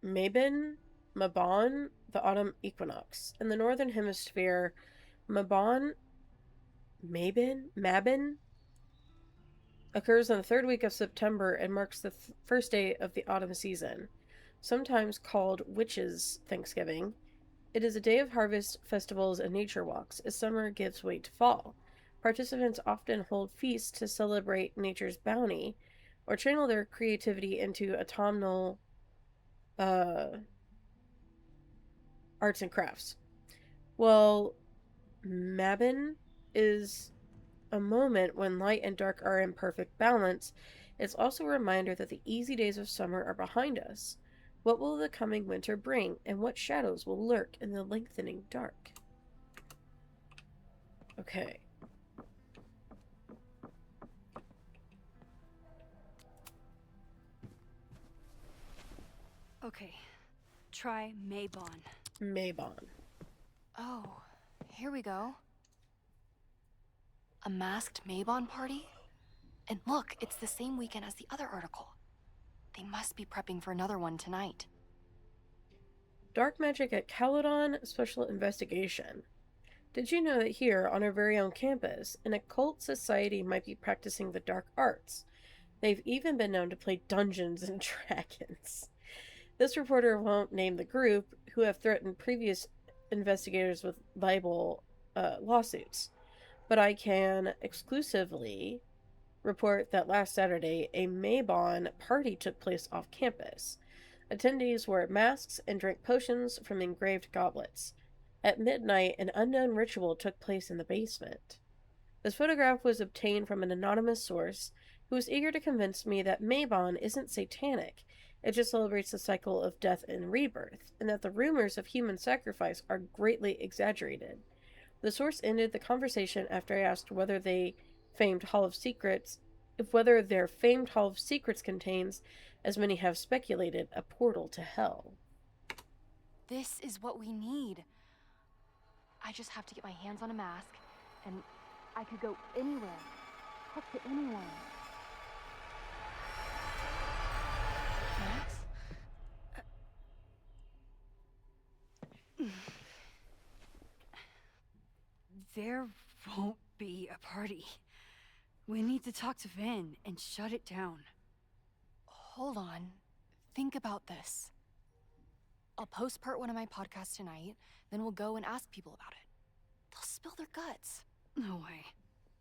Mabon, the autumn equinox. In the northern hemisphere, Mabon occurs on the 3rd week of September and marks the first day of the autumn season, sometimes called Witches' Thanksgiving. It is a day of harvest, festivals, and nature walks, as summer gives way to fall. Participants often hold feasts to celebrate nature's bounty, or channel their creativity into autumnal arts and crafts. Well, Mabon is a moment when light and dark are in perfect balance. It's also a reminder that the easy days of summer are behind us. What will the coming winter bring, and what shadows will lurk in the lengthening dark? Okay. Okay, try Mabon. Mabon. Oh, here we go. A masked Mabon party? And look, it's the same weekend as the other article. They must be prepping for another one tonight. Dark magic at Caledon Special Investigation. Did you know that here, on our very own campus, an occult society might be practicing the dark arts? They've even been known to play Dungeons and Dragons. This reporter won't name the group, who have threatened previous investigators with libel lawsuits. But I can exclusively report that last Saturday, a Mabon party took place off campus. Attendees wore masks and drank potions from engraved goblets. At midnight, an unknown ritual took place in the basement. This photograph was obtained from an anonymous source who was eager to convince me that Mabon isn't satanic. It just celebrates the cycle of death and rebirth, and that the rumors of human sacrifice are greatly exaggerated. The source ended the conversation after I asked whether whether their famed Hall of Secrets contains, as many have speculated, a portal to hell. This is what we need. I just have to get my hands on a mask, and I could go anywhere, talk to anyone. Max? There won't be a party. We need to talk to Vin and shut it down. Hold on. Think about this. I'll post part 1 of my podcast tonight, then we'll go and ask people about it. They'll spill their guts. No way.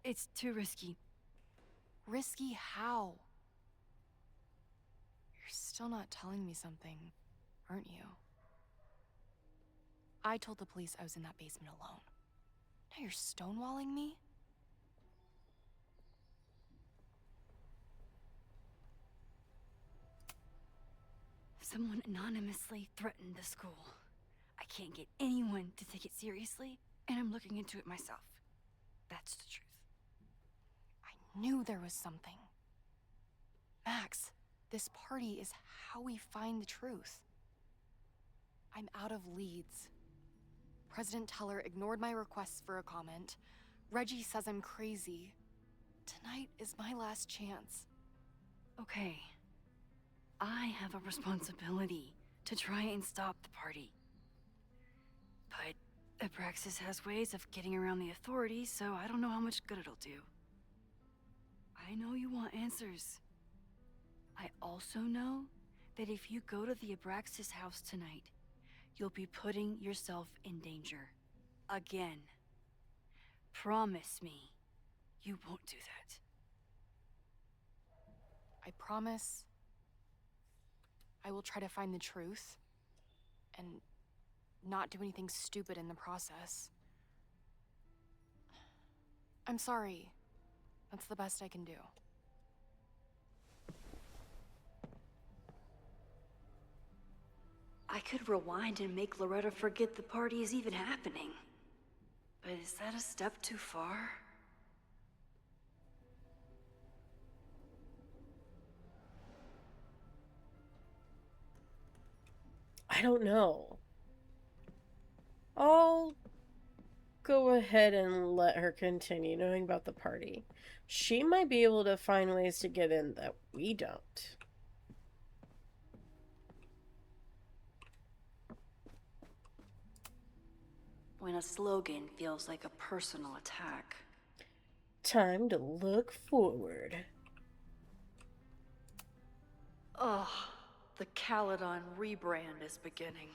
It's too risky. Risky how? You're still not telling me something, aren't you? I told the police I was in that basement alone. Now you're stonewalling me? Someone anonymously threatened the school. I can't get anyone to take it seriously, and I'm looking into it myself. That's the truth. I knew there was something. Max, this party is how we find the truth. I'm out of leads. President Teller ignored my requests for a comment. Reggie says I'm crazy. Tonight is my last chance. Okay. I have a responsibility to try and stop the party. But Abraxas has ways of getting around the authorities, so I don't know how much good it'll do. I know you want answers. I also know that if you go to the Abraxas house tonight, you'll be putting yourself in danger. Again. Promise me you won't do that. I promise I will try to find the truth and not do anything stupid in the process. I'm sorry. That's the best I can do. I could rewind and make Loretta forget the party is even happening. But is that a step too far? I don't know. I'll go ahead and let her continue knowing about the party. She might be able to find ways to get in that we don't. When a slogan feels like a personal attack. Time to look forward. Ugh, the Caledon rebrand is beginning.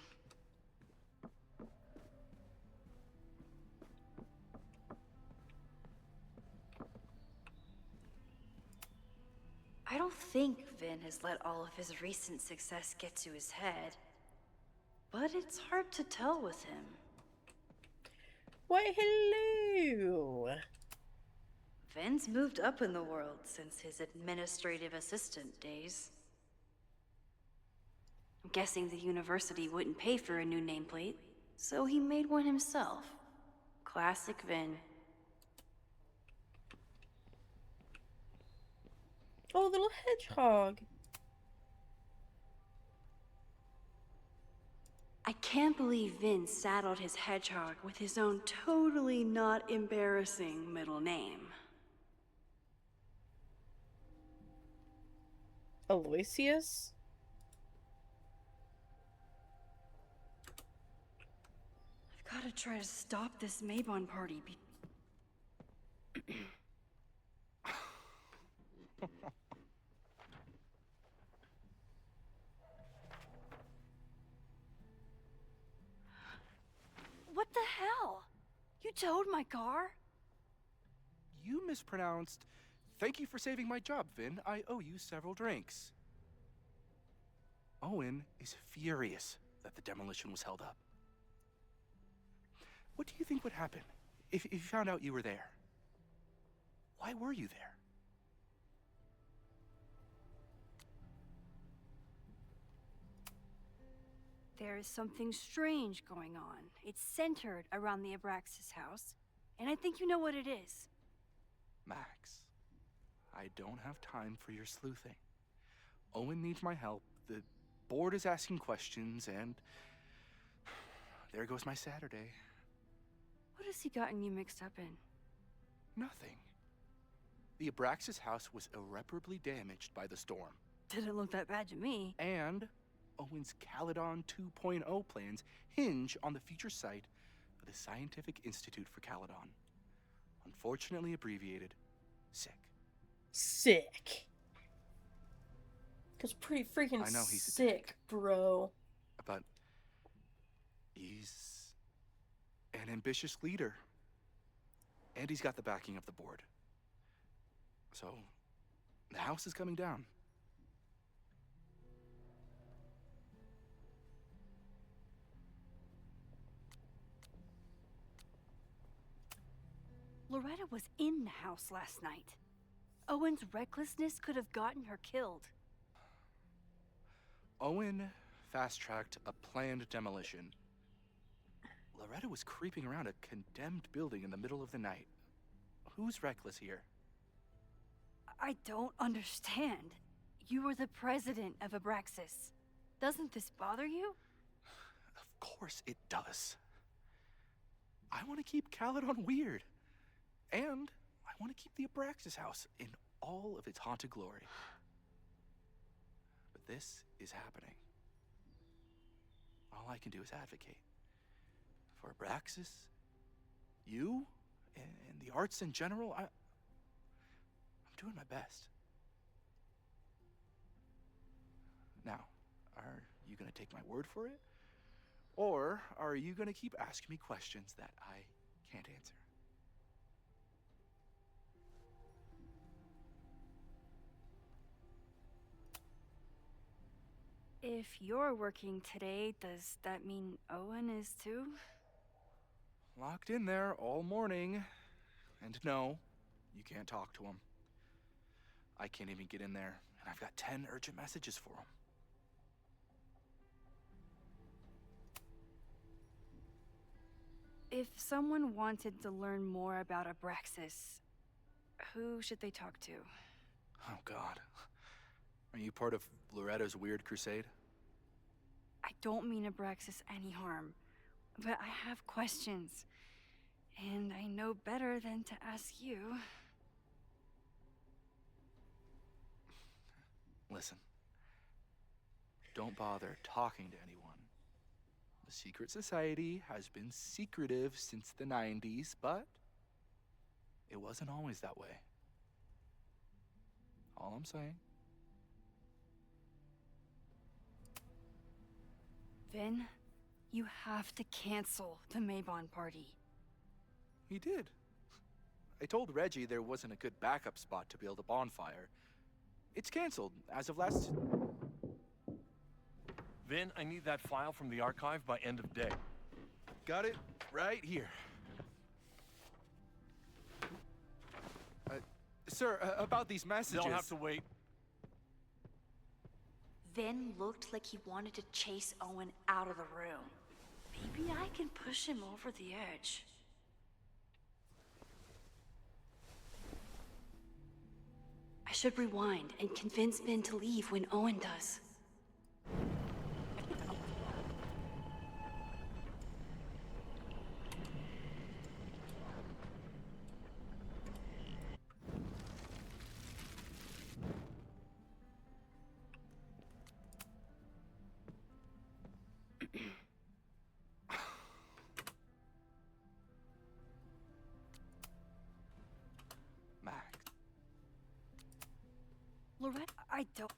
I don't think Vin has let all of his recent success get to his head. But it's hard to tell with him. Why, hello! Vin's moved up in the world since his administrative assistant days. I'm guessing the university wouldn't pay for a new nameplate, so he made one himself. Classic Vin. Oh, little hedgehog. I can't believe Vin saddled his hedgehog with his own totally not embarrassing middle name. Aloysius? I've got to try to stop this Mabon party. What the hell? You towed my car? You mispronounced. Thank you for saving my job, Vin. I owe you several drinks. Owen is furious that the demolition was held up. What do you think would happen if he found out you were there? Why were you there? There is something strange going on. It's centered around the Abraxas house, and I think you know what it is. Max, I don't have time for your sleuthing. Owen needs my help, the board is asking questions, and there goes my Saturday. What has he gotten you mixed up in? Nothing. The Abraxas house was irreparably damaged by the storm. Didn't look that bad to me. And Owen's Caledon 2.0 plans hinge on the future site of the Scientific Institute for Caledon. Unfortunately abbreviated, SICK. Sick. Cause pretty freaking I know he's a sick, bro. But he's an ambitious leader. And he's got the backing of the board. So, the house is coming down. Loretta was in the house last night. Owen's recklessness could have gotten her killed. Owen fast-tracked a planned demolition. Loretta was creeping around a condemned building in the middle of the night. Who's reckless here? I don't understand. You were the president of Abraxas. Doesn't this bother you? Of course it does. I want to keep Caledon weird. And I want to keep the Abraxas house in all of its haunted glory. But this is happening. All I can do is advocate. For Abraxas, you, and the arts in general, I'm doing my best. Now, are you gonna take my word for it? Or are you gonna keep asking me questions that I can't answer? If you're working today, does that mean Owen is too? Locked in there all morning. And no, you can't talk to him. I can't even get in there, and I've got 10 urgent messages for him. If someone wanted to learn more about Abraxas, who should they talk to? Oh, God. Are you part of Loretta's weird crusade? I don't mean Abraxas any harm, but I have questions. And I know better than to ask you. Listen. Don't bother talking to anyone. The secret society has been secretive since the 90s, but it wasn't always that way. All I'm saying. Vin, you have to cancel the Maybon party. He did. I told Reggie there wasn't a good backup spot to build a bonfire. It's canceled as of last... Vin, I need that file from the archive by end of day. Got it right here. Sir, about these messages... They'll have to wait. Vin looked like he wanted to chase Owen out of the room. Maybe I can push him over the edge. I should rewind and convince Vin to leave when Owen does. Max. Loretta, I don't...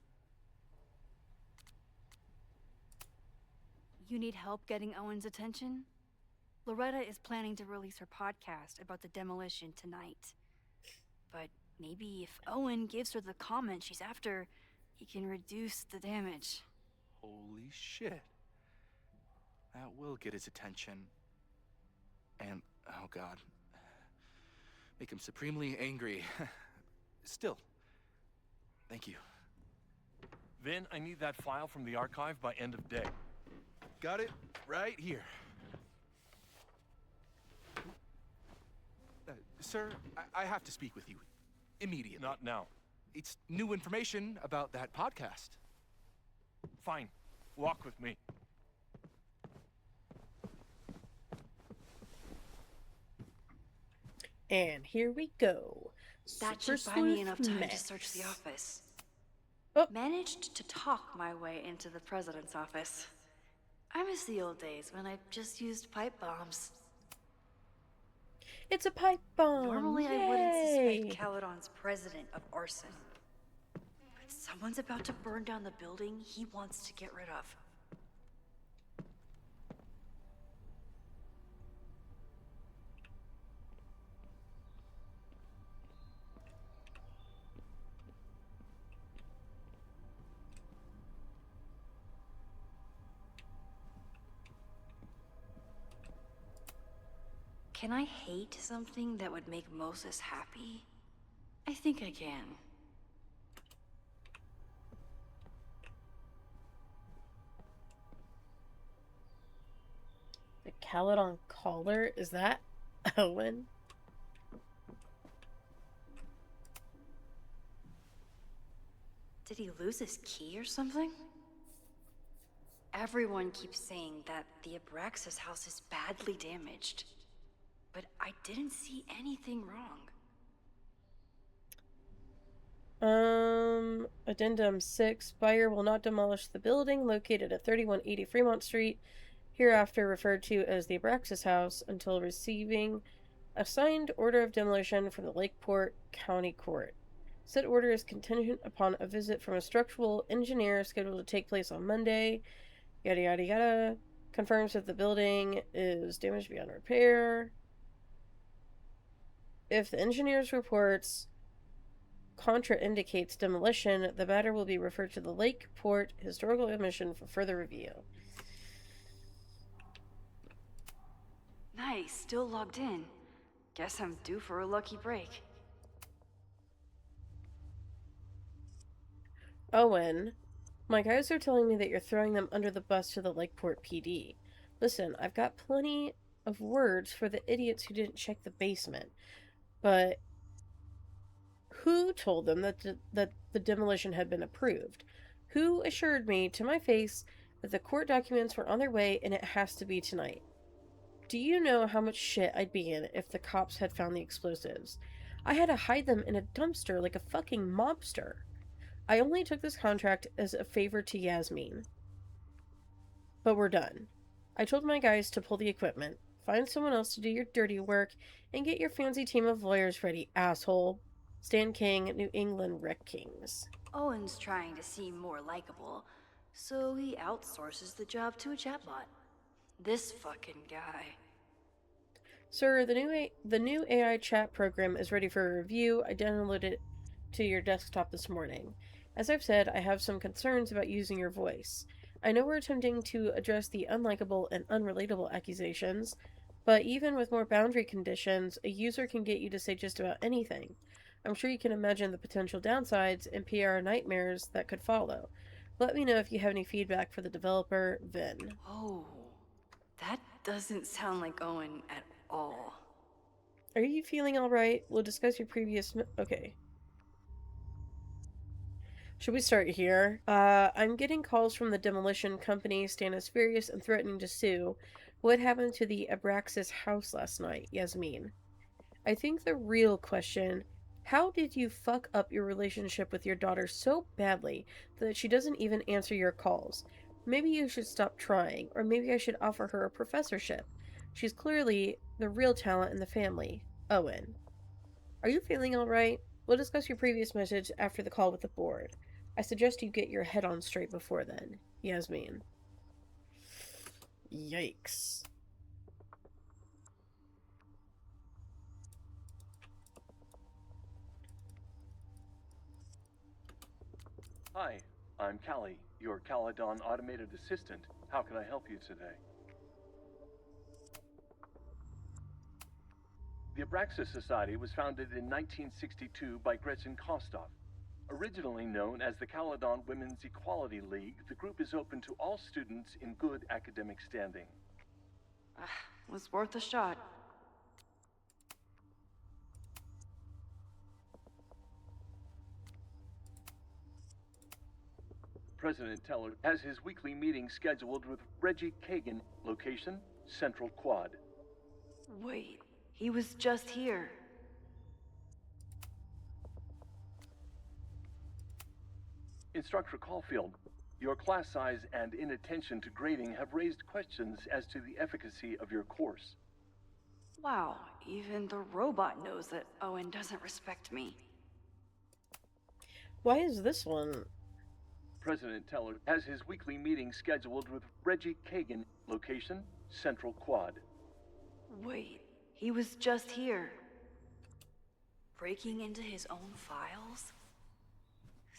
You need help getting Owen's attention? Loretta is planning to release her podcast about the demolition tonight. But maybe if Owen gives her the comment she's after, he can reduce the damage. Holy shit. That will get his attention. And, oh God. make him supremely angry. Still, thank you. Vin, I need that file from the archive by end of day. Got it right here. Sir, I have to speak with you immediately. Not now. It's new information about that podcast. Fine. Walk with me. And here we go. That Super should buy me Sleuth enough time Max. to search the office. Oh. Managed to talk my way into the president's office. I miss the old days when I just used pipe bombs. It's a pipe bomb. Normally Yay. I wouldn't suspect Caledon's president of arson. But someone's about to burn down the building he wants to get rid of. Can I hate something that would make Moses happy? I think I can. The Caledon Caller? Is that Owen? Did he lose his key or something? Everyone keeps saying that the Abraxas house is badly damaged. But I didn't see anything wrong. Addendum 6. Buyer will not demolish the building located at 3180 Fremont Street, hereafter referred to as the Abraxas House, until receiving a signed order of demolition from the Lakeport County Court. Said order is contingent upon a visit from a structural engineer scheduled to take place on Monday. Yada yada yada. Confirms that the building is damaged beyond repair. If the engineer's reports contraindicates demolition, the matter will be referred to the Lakeport Historical Commission for further review. Nice, still logged in. Guess I'm due for a lucky break. Owen, my guys are telling me that you're throwing them under the bus to the Lakeport PD. Listen, I've got plenty of words for the idiots who didn't check the basement. But who told them that the demolition had been approved? Who assured me to my face that the court documents were on their way and it has to be tonight? Do you know how much shit I'd be in if the cops had found the explosives? I had to hide them in a dumpster like a fucking mobster. I only took this contract as a favor to Yasmin. But we're done. I told my guys to pull the equipment, find someone else to do your dirty work, and get your fancy team of lawyers ready, asshole. Stan King, New England Wreck Kings. Owen's trying to seem more likable, so he outsources the job to a chatbot. This fucking guy. Sir, the new AI chat program is ready for review. I downloaded it to your desktop this morning. As I've said, I have some concerns about using your voice. I know we're attempting to address the unlikable and unrelatable accusations, but even with more boundary conditions, a user can get you to say just about anything. I'm sure you can imagine the potential downsides and PR nightmares that could follow. Let me know if you have any feedback for the developer, Vin. Oh, that doesn't sound like Owen at all. Are you feeling alright? We'll discuss your previous... Okay. Should we start here? I'm getting calls from the demolition company. Stan is furious and threatening to sue. What happened to the Abraxas house last night, Yasmin? I think the real question, how did you fuck up your relationship with your daughter so badly that she doesn't even answer your calls? Maybe you should stop trying, or maybe I should offer her a professorship. She's clearly the real talent in the family. Owen. Are you feeling alright? We'll discuss your previous message after the call with the board. I suggest you get your head on straight before then. Yasmin. Yikes. Hi, I'm Callie, your Caledon automated assistant. How can I help you today? The Abraxas Society was founded in 1962 by Gretchen Kostov. Originally known as the Caledon Women's Equality League, the group is open to all students in good academic standing. Was worth a shot. President Teller has his weekly meeting scheduled with Reggie Kagan, location, Central Quad. Wait, he was just here. Instructor Caulfield, your class size and inattention to grading have raised questions as to the efficacy of your course. Wow, even the robot knows that Owen doesn't respect me. Why is this one? President Teller has his weekly meeting scheduled with Reggie Kagan, location, Central Quad. Wait, he was just here. Breaking into his own files?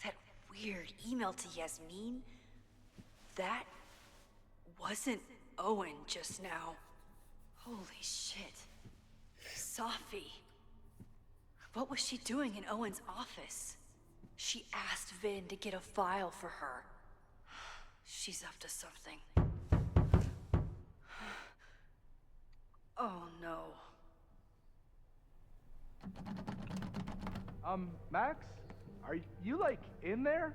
That weird email to Yasmin? That wasn't Owen just now. Holy shit. Safi. What was she doing in Owen's office? She asked Vin to get a file for her. She's up to something. Oh no. Max? Are you, like, in there?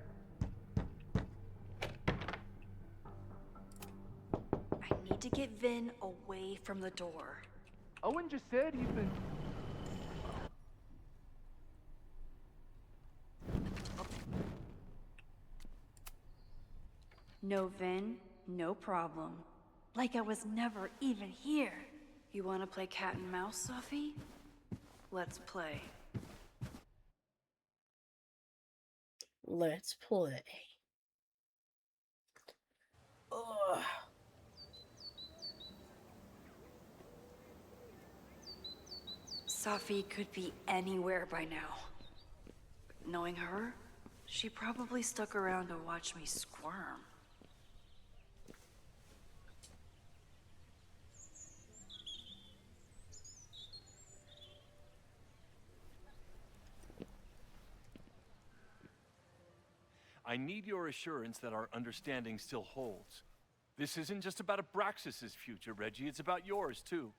I need to get Vin away from the door. Owen just said he's been... No Vin, no problem. Like I was never even here. You wanna play cat and mouse, Sophie? Let's play. Let's play. Ugh. Sophie could be anywhere by now. Knowing her, she probably stuck around to watch me squirm. I need your assurance that our understanding still holds. This isn't just about Abraxas' future, Reggie. It's about yours, too.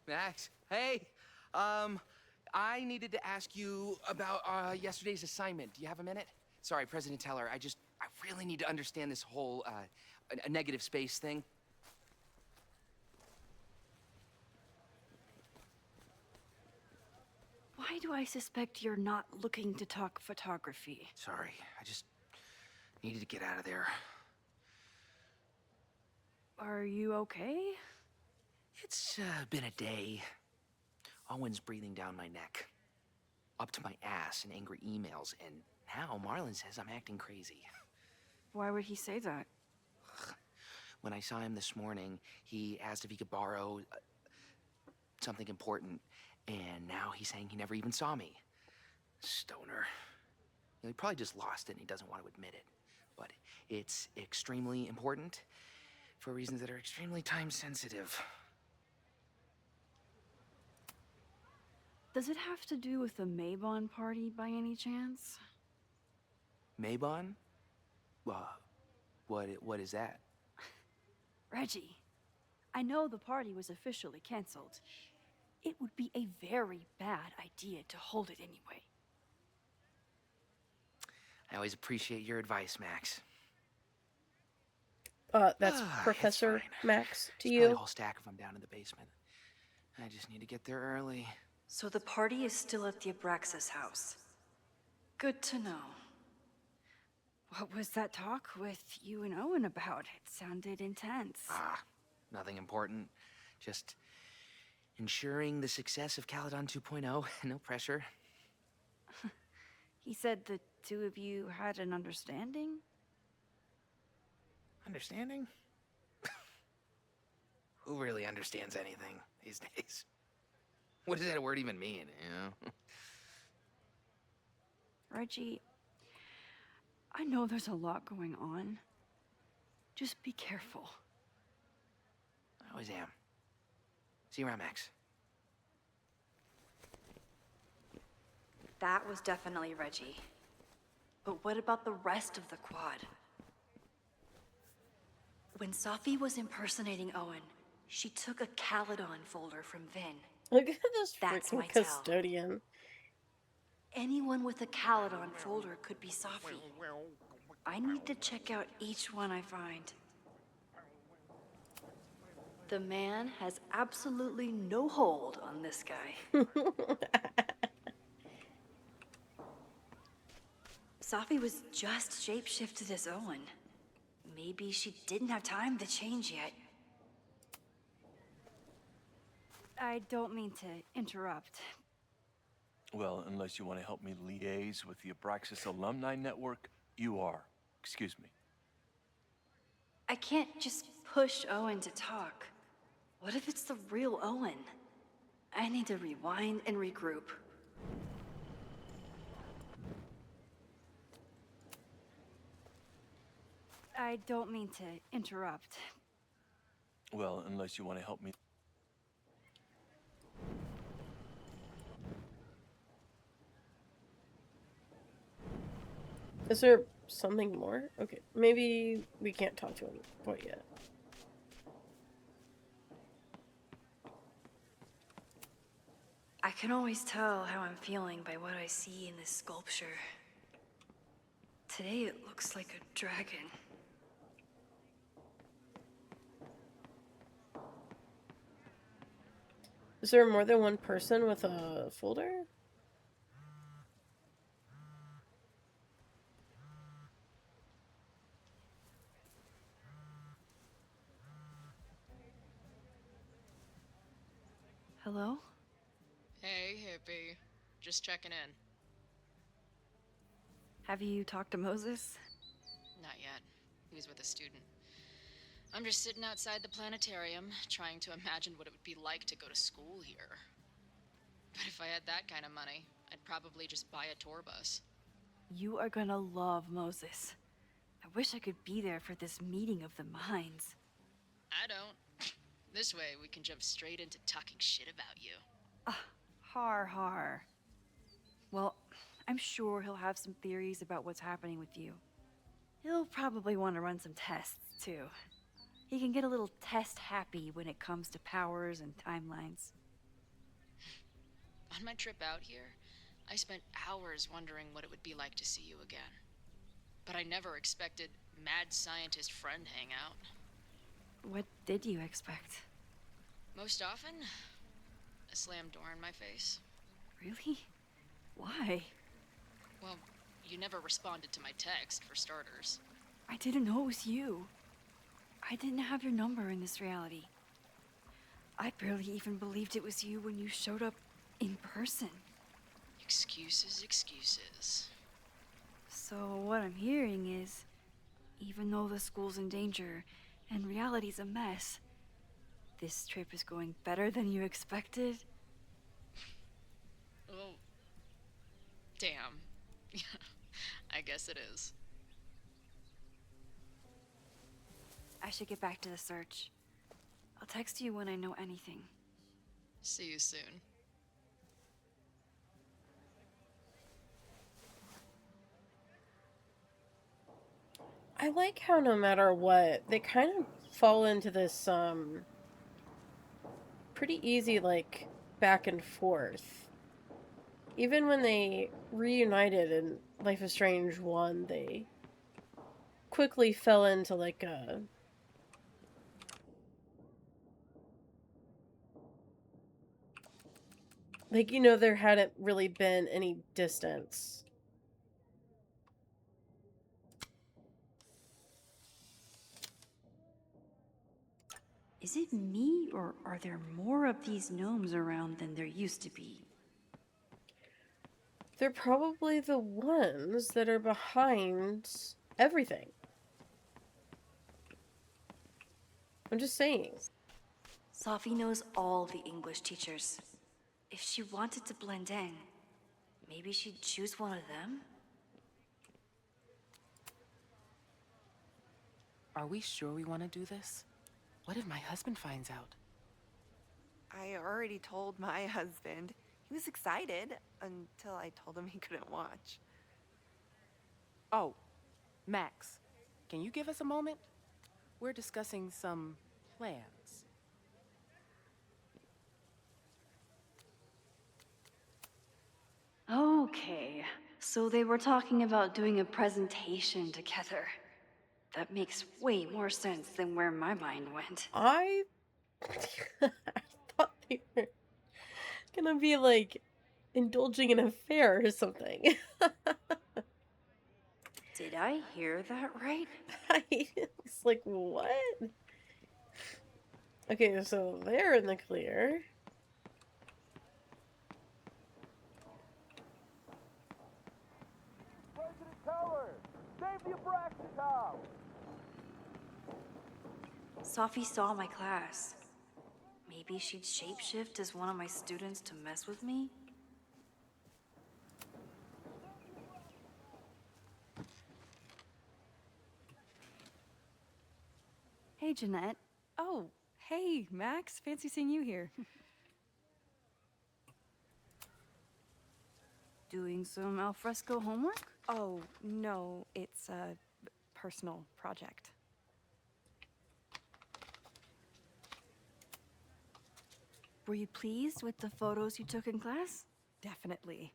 Max, hey, I needed to ask you about yesterday's assignment. Do you have a minute? Sorry, President Teller, I really need to understand this whole, a negative space thing. Why do I suspect you're not looking to talk photography? Sorry, I just needed to get out of there. Are you okay? It's been a day. Owen's breathing down my neck, up to my ass in angry emails, and now Marlon says I'm acting crazy. Why would he say that? When I saw him this morning, he asked if he could borrow something important, and now he's saying he never even saw me. Stoner. You know, he probably just lost it and he doesn't want to admit it. But it's extremely important for reasons that are extremely time sensitive. Does it have to do with the Maybon party by any chance? Maybon? What is that? Reggie, I know the party was officially canceled. It would be a very bad idea to hold it anyway. I always appreciate your advice, Max. That's Professor Max to There's you. probably a whole stack of them down in the basement. I just need to get there early. So the party is still at the Abraxas house. Good to know. What was that talk with you and Owen about? It sounded intense. Nothing important. Just ensuring the success of Caledon 2.0. No pressure. He said the two of you had an understanding? Understanding? Who really understands anything these days? What does that word even mean, you know? Reggie, I know there's a lot going on. Just be careful. I always am. See you around, Max. That was definitely Reggie. But what about the rest of the quad? When Safi was impersonating Owen, she took a Caledon folder from Vin. Look at this That's freaking my tell. custodian. Anyone with a Caledon folder could be Safi. I need to check out each one I find. The man has absolutely no hold on this guy. Safi was just shapeshifted as Owen. Maybe she didn't have time to change yet. I don't mean to interrupt. Well, unless you want to help me liaise with the Abraxas Alumni Network, you are. Excuse me. I can't just push Owen to talk. What if it's the real Owen? I need to rewind and regroup. I don't mean to interrupt. Well, unless you want to help me. Is there something more? Okay, maybe we can't talk to him quite yet. I can always tell how I'm feeling by what I see in this sculpture. Today it looks like a dragon. Is there more than one person with a folder? Hello? Hey, hippie. Just checking in. Have you talked to Moses? Not yet. He was with a student. I'm just sitting outside the planetarium, trying to imagine what it would be like to go to school here. But if I had that kind of money, I'd probably just buy a tour bus. You are gonna love Moses. I wish I could be there for this meeting of the minds. I don't. This way, we can jump straight into talking shit about you. Har. Well, I'm sure he'll have some theories about what's happening with you. He'll probably want to run some tests, too. He can get a little test-happy when it comes to powers and timelines. On my trip out here, I spent hours wondering what it would be like to see you again. But I never expected mad scientist friend hangout. What did you expect? Most often, a slammed door in my face. Really? Why? Well, you never responded to my text, for starters. I didn't know it was you. I didn't have your number in this reality. I barely even believed it was you when you showed up in person. Excuses. So what I'm hearing is, even though the school's in danger and reality's a mess, this trip is going better than you expected? Oh. Damn. I guess it is. I should get back to the search. I'll text you when I know anything. See you soon. I like how no matter what, they kind of fall into this, pretty easy, like, back and forth. Even when they reunited in Life is Strange 1, they quickly fell into, like, a... Like, you know, there hadn't really been any distance. Is it me, or are there more of these gnomes around than there used to be? They're probably the ones that are behind everything. I'm just saying. Safi knows all the English teachers. If she wanted to blend in, maybe she'd choose one of them? Are we sure we want to do this? What if my husband finds out? I already told my husband. He was excited until I told him he couldn't watch. Oh, Max, can you give us a moment? We're discussing some plans. Okay, so they were talking about doing a presentation together. That makes way more sense than where my mind went. I thought they were gonna be like indulging in an affair or something. Did I hear that right? It's like, what? Okay, so they're in the clear. President Teller! Save the Abraxas house! Sophie saw my class. Maybe she'd shapeshift as one of my students to mess with me? Hey, Jeanette. Oh, hey, Max. Fancy seeing you here. Doing some alfresco homework? Oh, no, it's a personal project. Were you pleased with the photos you took in class? Definitely.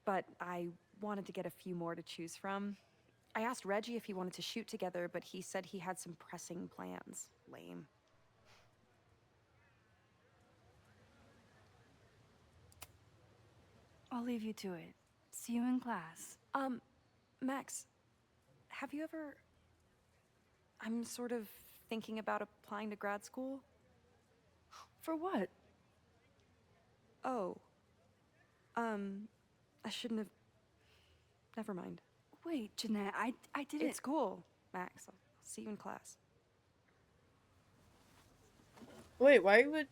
But I wanted to get a few more to choose from. I asked Reggie if he wanted to shoot together, but he said he had some pressing plans. Lame. I'll leave you to it. See you in class. Max, have you ever... I'm sort of thinking about applying to grad school. For what? Oh. I shouldn't have... Never mind. Wait, Jeanette, I didn't... It's cool, Max. I'll see you in class. Wait, why would...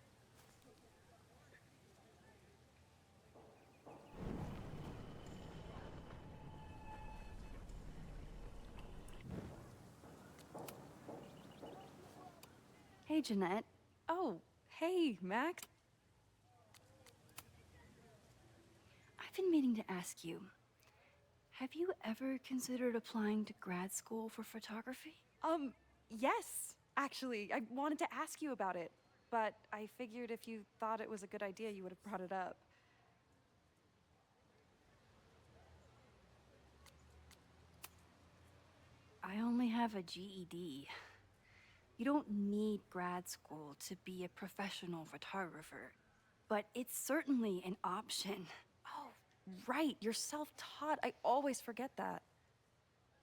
Hey, Jeanette. Oh, hey, Max. I've been meaning to ask you. Have you ever considered applying to grad school for photography? Yes, actually. I wanted to ask you about it, but I figured if you thought it was a good idea, you would have brought it up. I only have a GED. You don't need grad school to be a professional photographer, but it's certainly an option. Oh, right, you're self-taught. I always forget that.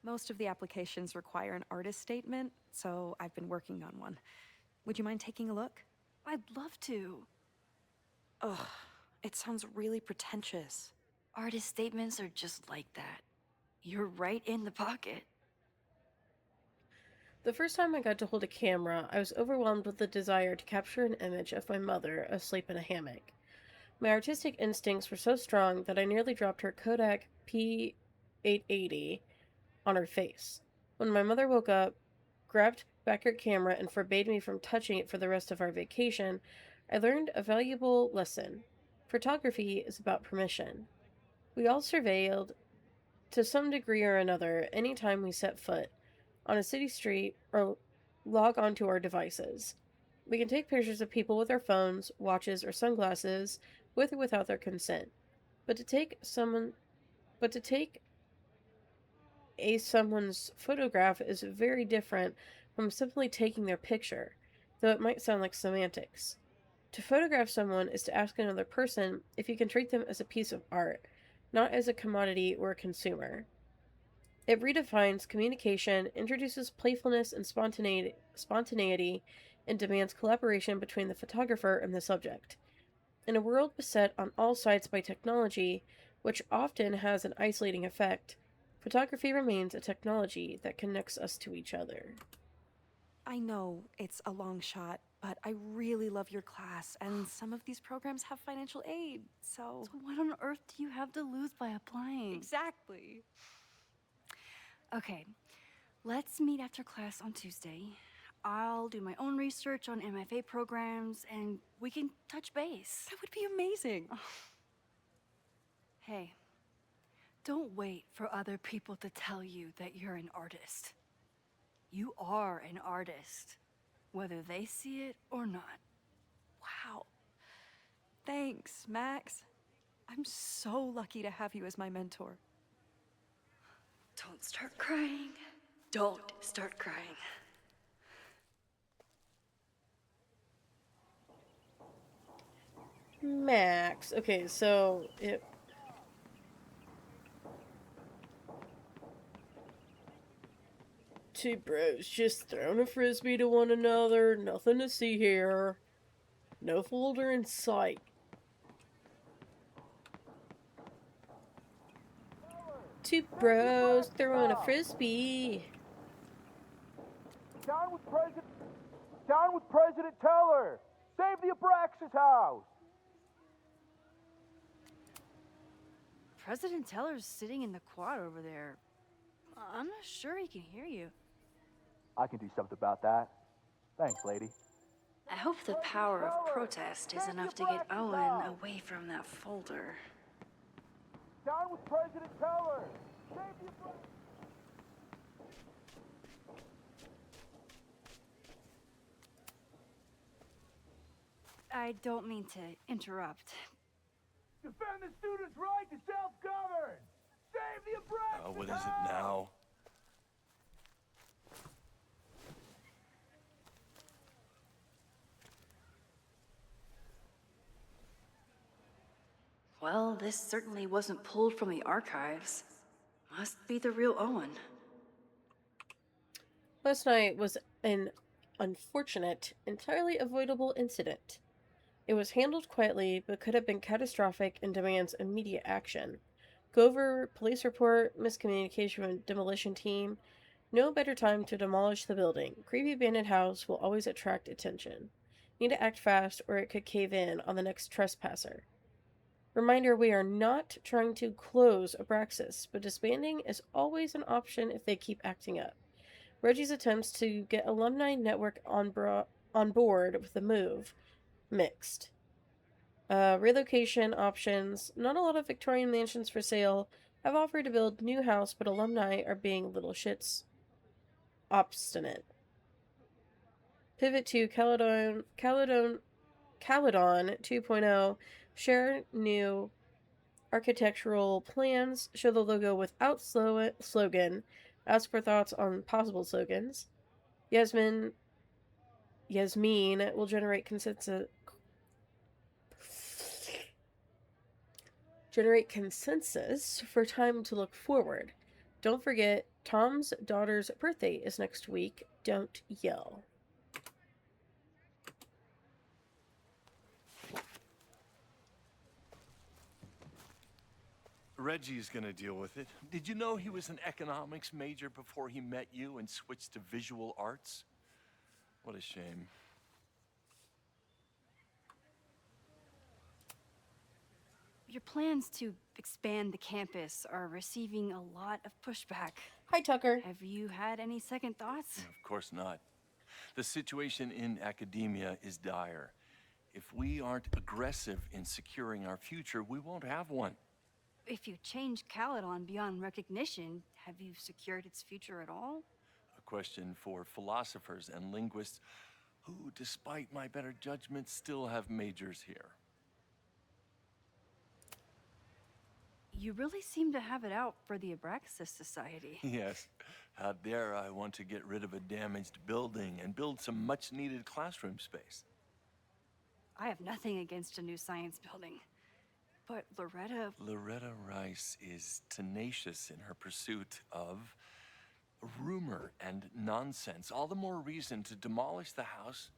Most of the applications require an artist statement, so I've been working on one. Would you mind taking a look? I'd love to. Ugh, it sounds really pretentious. Artist statements are just like that. You're right in the pocket. The first time I got to hold a camera, I was overwhelmed with the desire to capture an image of my mother asleep in a hammock. My artistic instincts were so strong that I nearly dropped her Kodak P880 on her face. When my mother woke up, grabbed back her camera, and forbade me from touching it for the rest of our vacation, I learned a valuable lesson. Photography is about permission. We all surveilled, to some degree or another, any time we set foot on a city street or log onto our devices. We can take pictures of people with our phones, watches, or sunglasses, with or without their consent. But to take someone's photograph is very different from simply taking their picture, though it might sound like semantics. To photograph someone is to ask another person if you can treat them as a piece of art, not as a commodity or a consumer. It redefines communication, introduces playfulness and spontaneity, and demands collaboration between the photographer and the subject. In a world beset on all sides by technology, which often has an isolating effect, photography remains a technology that connects us to each other. I know it's a long shot, but I really love your class, and some of these programs have financial aid, so... So what on earth do you have to lose by applying? Exactly. Okay, let's meet after class on Tuesday. I'll do my own research on MFA programs, and we can touch base. That would be amazing. Hey, don't wait for other people to tell you that you're an artist. You are an artist, whether they see it or not. Wow. Thanks, Max. I'm so lucky to have you as my mentor. Don't start crying. Don't start crying. Max. Okay, so it. Two bros just throwing a frisbee to one another. Nothing to see here. No folder in sight. Two bros throwing a frisbee. Down with President Teller! Save the Abraxas house! President Teller's sitting in the quad over there. I'm not sure he can hear you. I can do something about that. Thanks, lady. I hope the power of protest is enough to get Owen away from that folder. Down with President Teller! Save the Abraxas! I don't mean to interrupt. Defend the students' right to self-govern! Save the Abraxas What is it now? Well, this certainly wasn't pulled from the archives. Must be the real Owen. Last night was an unfortunate, entirely avoidable incident. It was handled quietly, but could have been catastrophic and demands immediate action. Go over police report, miscommunication with demolition team. No better time to demolish the building. Creepy abandoned house will always attract attention. Need to act fast or it could cave in on the next trespasser. Reminder, we are not trying to close Abraxas, but disbanding is always an option if they keep acting up. Reggie's attempts to get alumni network on board with the move. Mixed. Relocation options. Not a lot of Victorian mansions for sale. Have offered to build new house, but alumni are being little shits obstinate. Pivot to Caledon 2.0. Share new architectural plans. Show the logo without slogan. Ask for thoughts on possible slogans. Yasmin will generate consensus for time to look forward. Don't forget, Tom's daughter's birthday is next week. Don't yell. Reggie's gonna deal with it. Did you know he was an economics major before he met you and switched to visual arts? What a shame. Your plans to expand the campus are receiving a lot of pushback. Hi, Tucker. Have you had any second thoughts? Of course not. The situation in academia is dire. If we aren't aggressive in securing our future, we won't have one. If you change Caledon beyond recognition, have you secured its future at all? A question for philosophers and linguists who, despite my better judgment, still have majors here. You really seem to have it out for the Abraxas Society. Yes. How dare I want to get rid of a damaged building and build some much-needed classroom space. I have nothing against a new science building. But Loretta Rice is tenacious in her pursuit of rumor and nonsense. All the more reason to demolish the house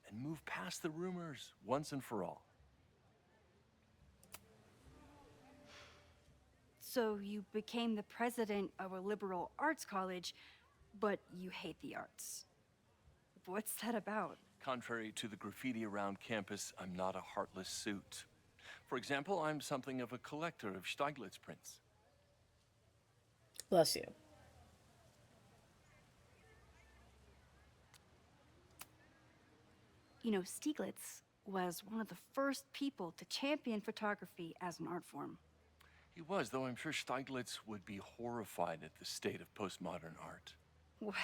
and move past the rumors once and for all. So you became the president of a liberal arts college, but you hate the arts. What's that about? Contrary to the graffiti around campus, I'm not a heartless suit. For example, I'm something of a collector of Stieglitz prints. Bless you. You know, Stieglitz was one of the first people to champion photography as an art form. He was, though I'm sure Stieglitz would be horrified at the state of postmodern art. Well,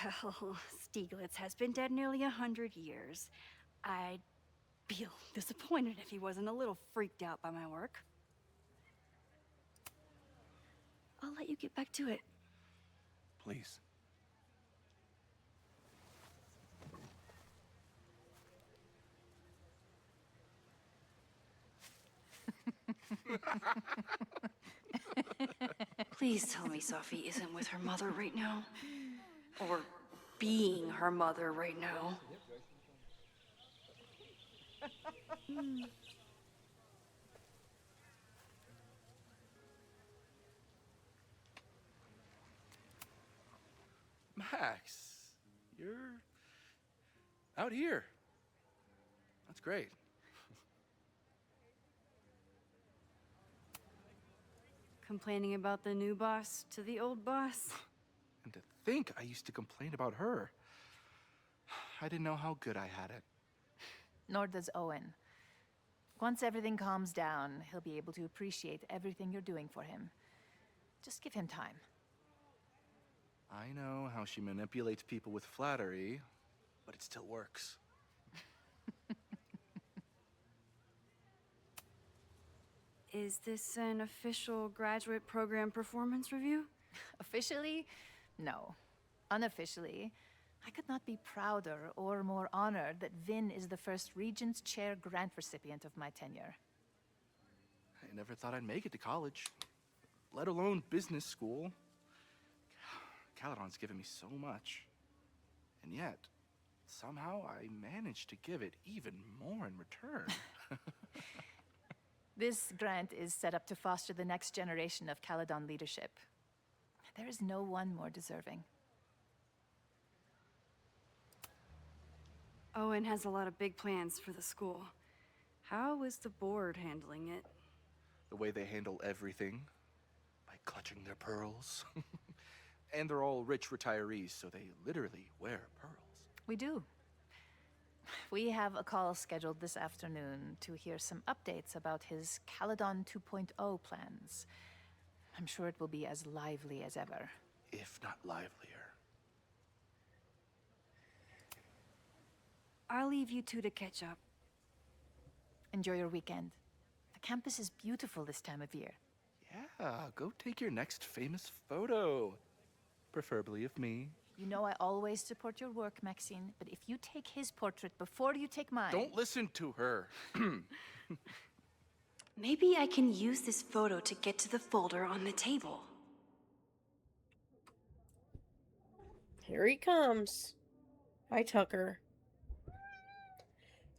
Stieglitz has been dead nearly 100 years. I'd feel disappointed if he wasn't a little freaked out by my work. I'll let you get back to it. Please. Please tell me Sophie isn't with her mother right now. Or being her mother right now. Max, you're out here. That's great. Complaining about the new boss to the old boss? And to think I used to complain about her. I didn't know how good I had it. Nor does Owen. Once everything calms down, he'll be able to appreciate everything you're doing for him. Just give him time. I know how she manipulates people with flattery, but it still works. Is this an official graduate program performance review? Officially? No. Unofficially, I could not be prouder or more honored that Vin is the first Regent's Chair grant recipient of my tenure. I never thought I'd make it to college, let alone business school. Caledon's given me so much. And yet, somehow I managed to give it even more in return. This grant is set up to foster the next generation of Caledon leadership. There is no one more deserving. Owen has a lot of big plans for the school. How is the board handling it? The way they handle everything, by clutching their pearls. And they're all rich retirees, so they literally wear pearls. We do. We have a call scheduled this afternoon to hear some updates about his Caledon 2.0 plans. I'm sure it will be as lively as ever. If not livelier. I'll leave you two to catch up. Enjoy your weekend. The campus is beautiful this time of year. Yeah, go take your next famous photo. Preferably of me. You know I always support your work, Maxine, but if you take his portrait before you take mine... Don't listen to her. Maybe I can use this photo to get to the folder on the table. Here he comes. Hi, Tucker.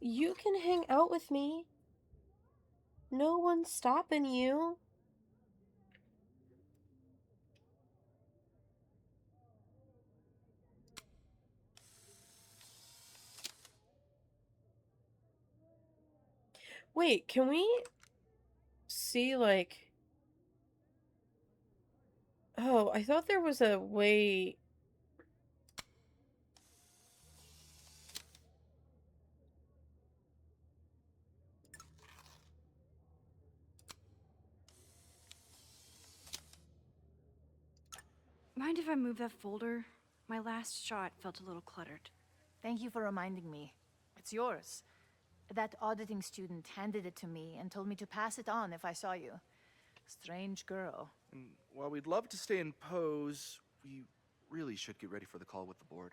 You can hang out with me. No one's stopping you. Wait, can we see, like... Oh, I thought there was a way... Mind if I move that folder? My last shot felt a little cluttered. Thank you for reminding me. It's yours. That auditing student handed it to me and told me to pass it on if I saw you. Strange girl. And while we'd love to stay in pose, we really should get ready for the call with the board.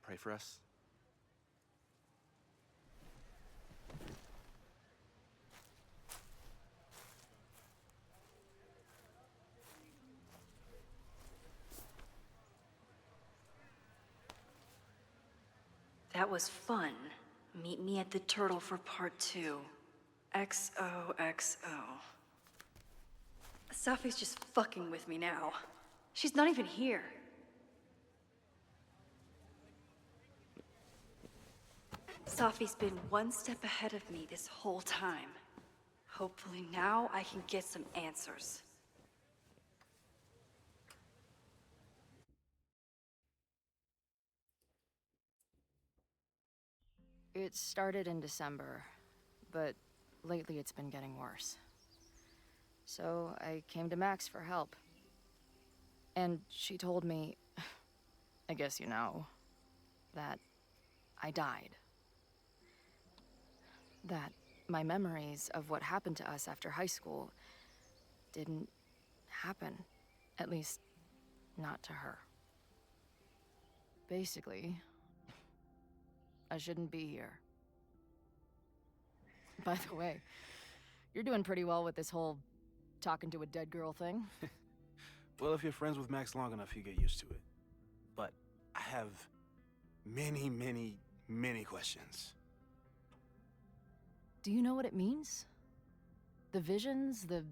Pray for us. That was fun. Meet me at the Turtle for part 2. XOXO. Sophie's just fucking with me now. She's not even here. Sophie's been one step ahead of me this whole time. Hopefully now I can get some answers. It started in December, but lately it's been getting worse. So I came to Max for help. And she told me, I guess you know, that I died. That my memories of what happened to us after high school didn't happen. At least, not to her. Basically, I shouldn't be here. By the way, you're doing pretty well with this whole talking to a dead girl thing. Well, if you're friends with Max long enough, you get used to it. But I have many, many, many questions. Do you know what it means? The visions, the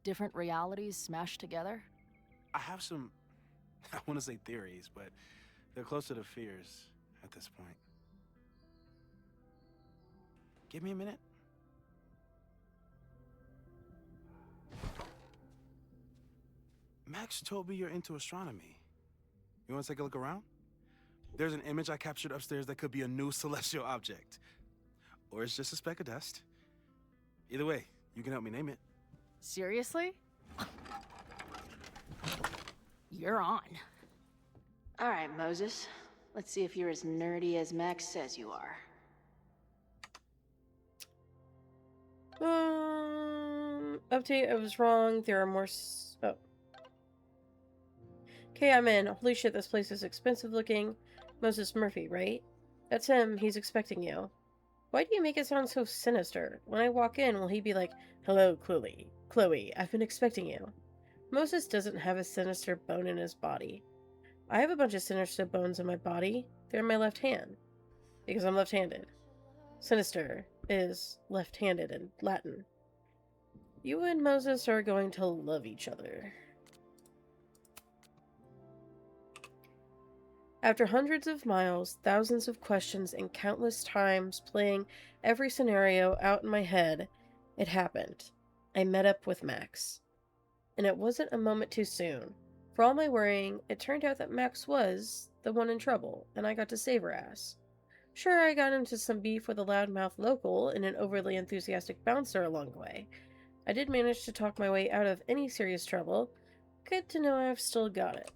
different realities smashed together? I have some, I want to say theories, but they're closer to fears at this point. Give me a minute. Max told me you're into astronomy. You want to take a look around? There's an image I captured upstairs that could be a new celestial object. Or it's just a speck of dust. Either way, you can help me name it. Seriously? You're on. All right, Moses. Let's see if you're as nerdy as Max says you are. Update, I was wrong. There are more oh. Okay, I'm in. Holy shit, this place is expensive looking. Moses Murphy, right? That's him. He's expecting you. Why do you make it sound so sinister? When I walk in, will he be like, "Hello, Chloe. Chloe, I've been expecting you." Moses doesn't have a sinister bone in his body. I have a bunch of sinister bones in my body. They're in my left hand. Because I'm left-handed. Sinister is left-handed in Latin. You and Moses are going to love each other. After hundreds of miles, thousands of questions, and countless times playing every scenario out in my head, it happened. I met up with Max. And it wasn't a moment too soon. For all my worrying, it turned out that Max was the one in trouble, and I got to save her ass. Sure, I got into some beef with a loudmouth local and an overly enthusiastic bouncer along the way. I did manage to talk my way out of any serious trouble. Good to know I've still got it.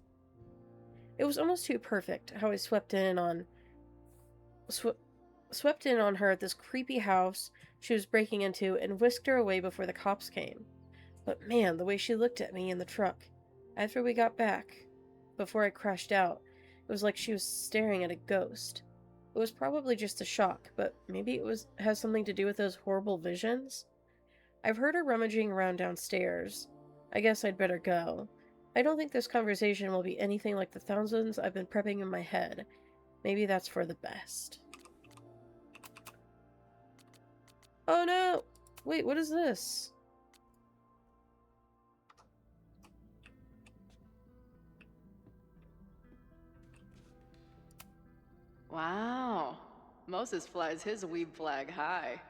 It was almost too perfect how I swept in on her at this creepy house she was breaking into and whisked her away before the cops came. But man, the way she looked at me in the truck after we got back, before I crashed out, it was like she was staring at a ghost. It was probably just a shock, but maybe it has something to do with those horrible visions? I've heard her rummaging around downstairs. I guess I'd better go. I don't think this conversation will be anything like the thousands I've been prepping in my head. Maybe that's for the best. Oh no! Wait, what is this? Wow. Moses flies his weeb flag high.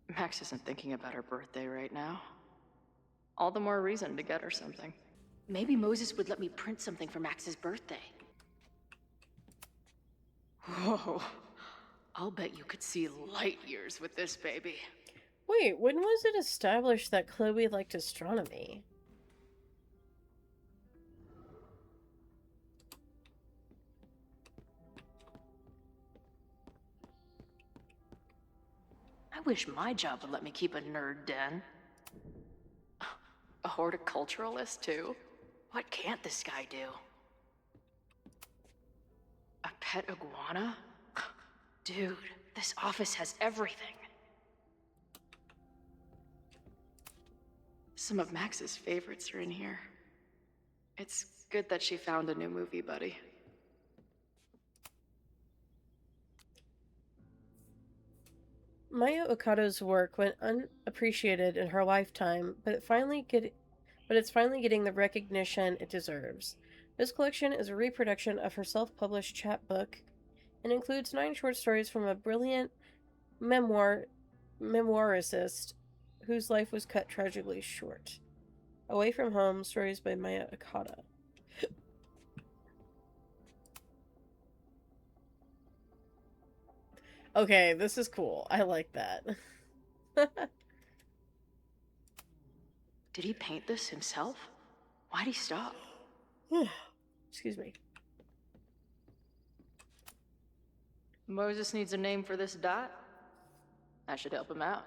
Max isn't thinking about her birthday right now. All the more reason to get her something. Maybe Moses would let me print something for Max's birthday. Whoa. I'll bet you could see light years with this baby. Wait, when was it established that Chloe liked astronomy? I wish my job would let me keep a nerd den. A horticulturalist, too? What can't this guy do? A pet iguana? Dude, this office has everything. Some of Max's favorites are in here. It's good that she found a new movie buddy. Maya Okado's work went unappreciated in her lifetime, but it's finally getting the recognition it deserves. This collection is a reproduction of her self-published chapbook and includes 9 short stories from a brilliant memoirist whose life was cut tragically short. Away from Home, stories by Maya Okada. Okay, this is cool. I like that. Did he paint this himself? Why'd he stop? Excuse me. Moses needs a name for this dot. I should help him out.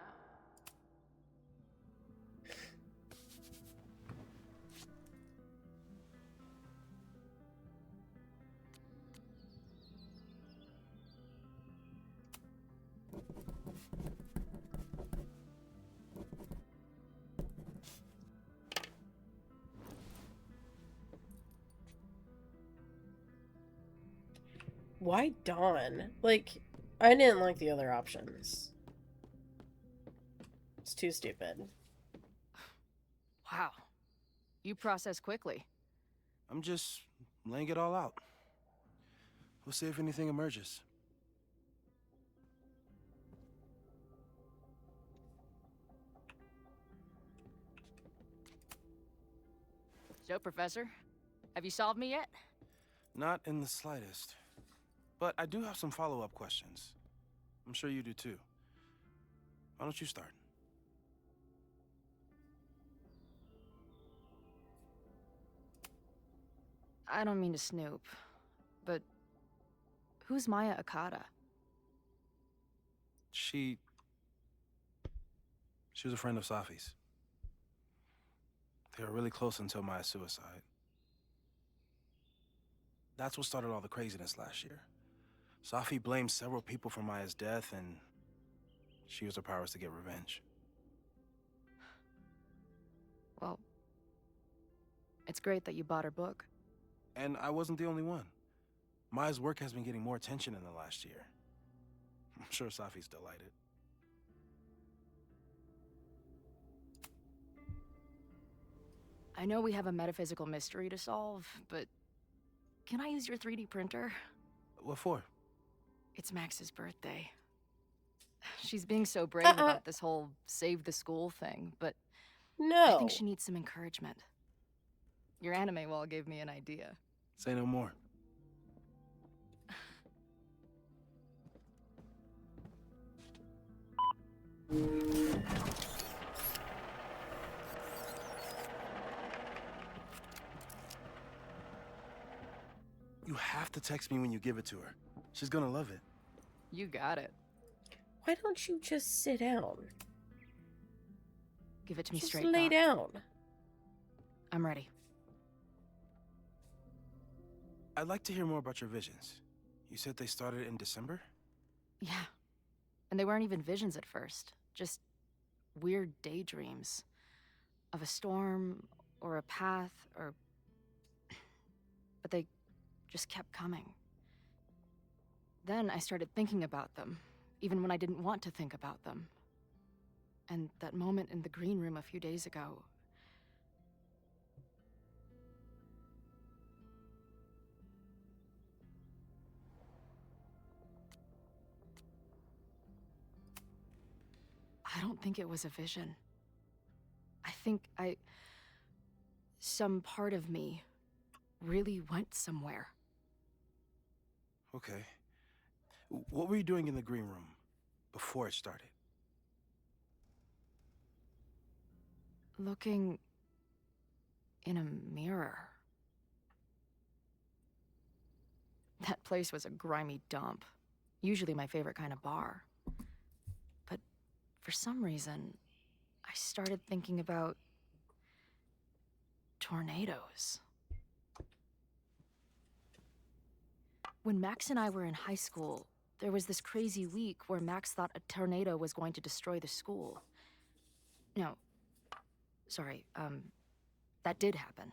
Why Dawn? Like, I didn't like the other options. It's too stupid. Wow. You process quickly. I'm just laying it all out. We'll see if anything emerges. So, Professor, have you solved me yet? Not in the slightest. But I do have some follow-up questions. I'm sure you do too. Why don't you start? I don't mean to snoop, but who's Maya Akata? She was a friend of Safi's. They were really close until Maya's suicide. That's what started all the craziness last year. Safi blamed several people for Maya's death, and she used her powers to get revenge. Well, it's great that you bought her book. And I wasn't the only one. Maya's work has been getting more attention in the last year. I'm sure Safi's delighted. I know we have a metaphysical mystery to solve, but can I use your 3D printer? What for? It's Max's birthday. She's being so brave about this whole save the school thing, but no. I think she needs some encouragement. Your anime wall gave me an idea. Say no more. You have to text me when you give it to her. She's gonna love it. You got it. Why don't you just sit down? Give it to me just straight. Lay down. I'm ready. I'd like to hear more about your visions. You said they started in December? Yeah. And they weren't even visions at first. Just weird daydreams. Of a storm, or a path, or... But they just kept coming. Then I started thinking about them, even when I didn't want to think about them. And that moment in the green room a few days ago... I don't think it was a vision. I think some part of me really went somewhere. Okay. What were you doing in the green room before it started? Looking in a mirror. That place was a grimy dump. Usually my favorite kind of bar. But for some reason, I started thinking about tornadoes. When Max and I were in high school, there was this crazy week where Max thought a tornado was going to destroy the school. No, sorry, that did happen.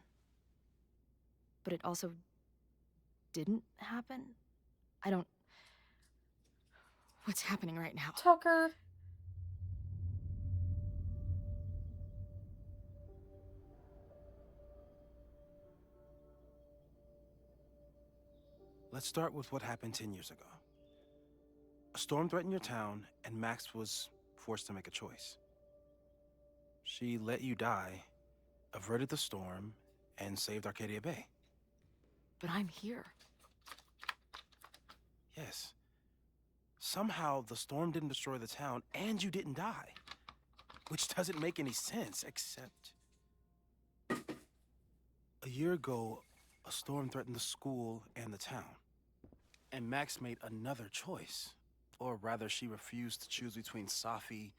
But it also didn't happen? I don't... What's happening right now? Tucker. Let's start with what happened 10 years ago. A storm threatened your town, and Max was forced to make a choice. She let you die, averted the storm, and saved Arcadia Bay. But I'm here. Yes. Somehow, the storm didn't destroy the town, and you didn't die. Which doesn't make any sense, except... A year ago, a storm threatened the school and the town. And Max made another choice. Or rather, she refused to choose between Safi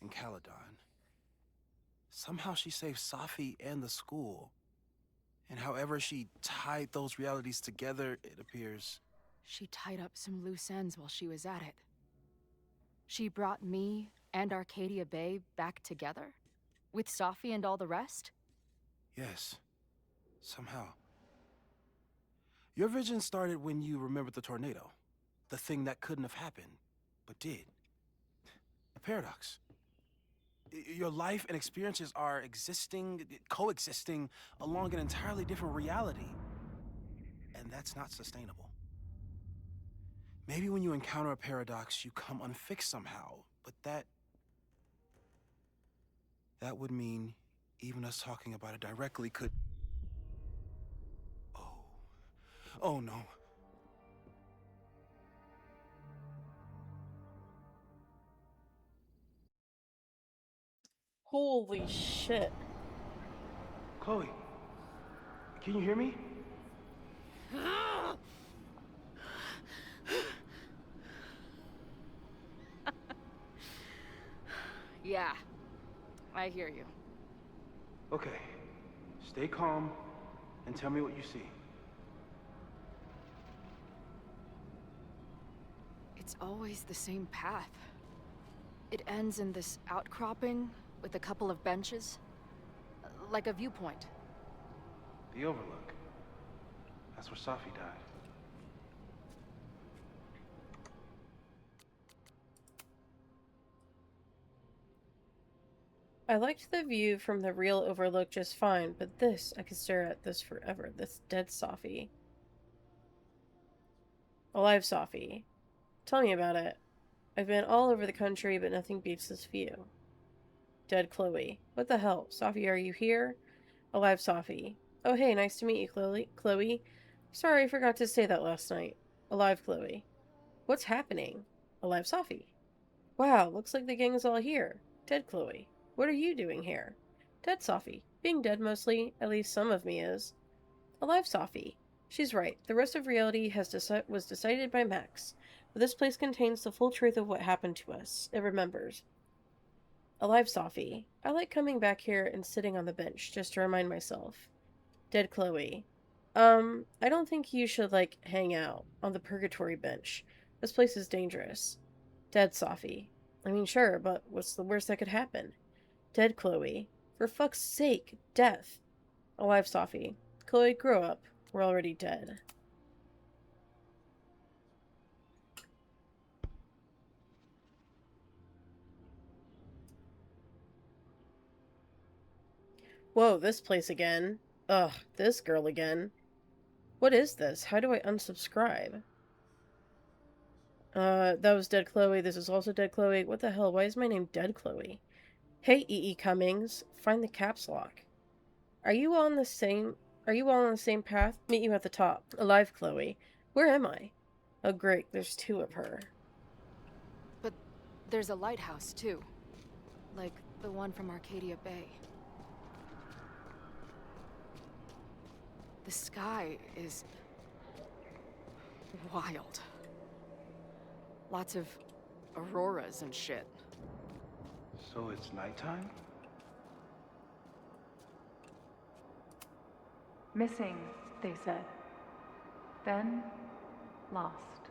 and Caledon. Somehow she saved Safi and the school. And however she tied those realities together, it appears... She tied up some loose ends while she was at it. She brought me and Arcadia Bay back together? With Safi and all the rest? Yes. Somehow. Your vision started when you remembered the tornado. The thing that couldn't have happened, but did. A paradox. Your life and experiences are coexisting along an entirely different reality. And that's not sustainable. Maybe when you encounter a paradox, you come unfixed somehow, but that would mean even us talking about it directly could... Oh no. Holy shit. Chloe, can you hear me? Yeah, I hear you. Okay, stay calm and tell me what you see. It's always the same path. It ends in this outcropping with a couple of benches. Like a viewpoint. The Overlook. That's where Safi died. I liked the view from the real Overlook just fine, but this, I could stare at this forever. This dead Safi. Alive Safi. Tell me about it. I've been all over the country, but nothing beats this view. Dead Chloe. What the hell? Safi, are you here? Alive Safi. Oh hey, nice to meet you, Chloe. Sorry, I forgot to say that last night. Alive Chloe. What's happening? Alive Safi. Wow, looks like the gang is all here. Dead Chloe. What are you doing here? Dead Safi. Being dead mostly, at least some of me is. Alive Safi. She's right. The rest of reality was decided by Max. But this place contains the full truth of what happened to us. It remembers. Alive Safi. I like coming back here and sitting on the bench just to remind myself. Dead Chloe. I don't think you should, hang out on the purgatory bench. This place is dangerous. Dead Safi. I mean, sure, but what's the worst that could happen? Dead Chloe. For fuck's sake, death. Alive Safi. Chloe, grow up. We're already dead. Whoa, this place again. Ugh, this girl again. What is this? How do I unsubscribe? That was Dead Chloe. This is also Dead Chloe. What the hell? Why is my name Dead Chloe? Hey, E.E. Cummings. Find the caps lock. Are you all on the same path? Meet you at the top. Alive Chloe. Where am I? Oh great, there's two of her. But there's a lighthouse, too. Like the one from Arcadia Bay. The sky is... wild. Lots of auroras and shit. So it's nighttime? Missing, they said. Then, lost.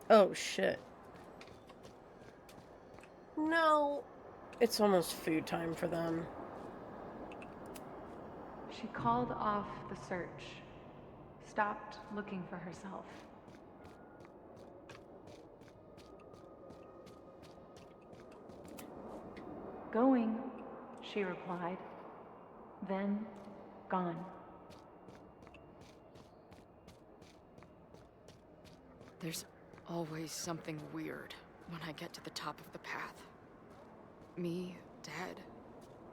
Oh shit. No. It's almost food time for them. She called off the search. Stopped looking for herself. Going, she replied. Then, gone. There's always something weird when I get to the top of the path. Me, dead.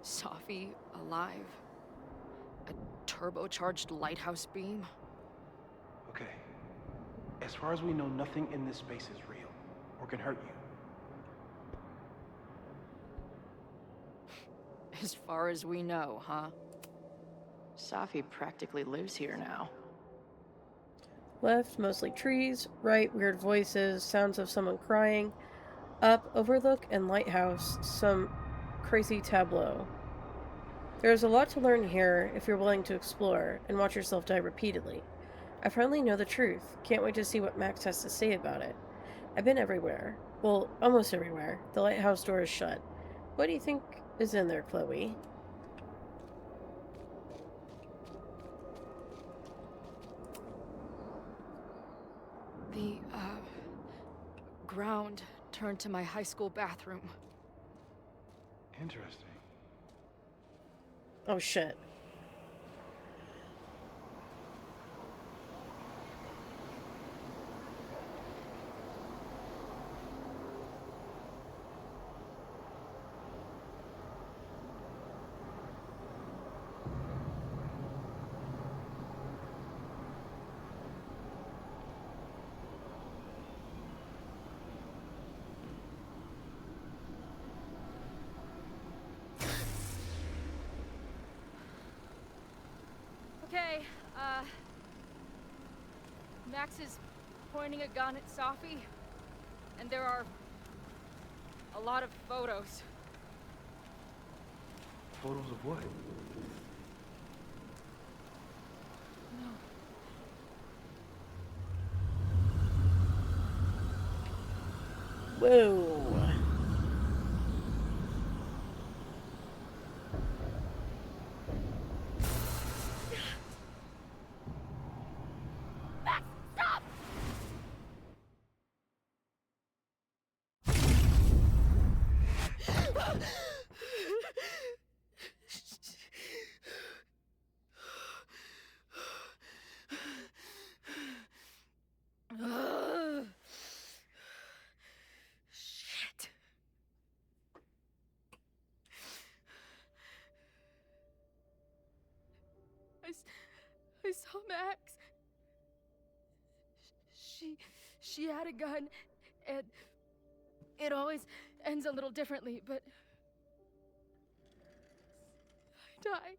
Safi, alive. A turbocharged lighthouse beam. Okay. As far as we know, nothing in this space is real. or can hurt you. As far as we know, huh? Safi practically lives here now. Left, mostly trees. Right, weird voices, sounds of someone crying. Up, overlook and lighthouse, some crazy tableau. There's a lot to learn here if you're willing to explore and watch yourself die repeatedly. I finally know the truth. Can't wait to see what Max has to say about it. I've been everywhere. Well, almost everywhere. The lighthouse door is shut. What do you think is in there, Chloe? The, ground turned to my high school bathroom. Interesting. Oh, shit. Okay, Max is pointing a gun at Safi, and there are a lot of photos. Photos of what? No. Whoa. Shit. I saw Max. She had a gun, and it always ends a little differently, but I died.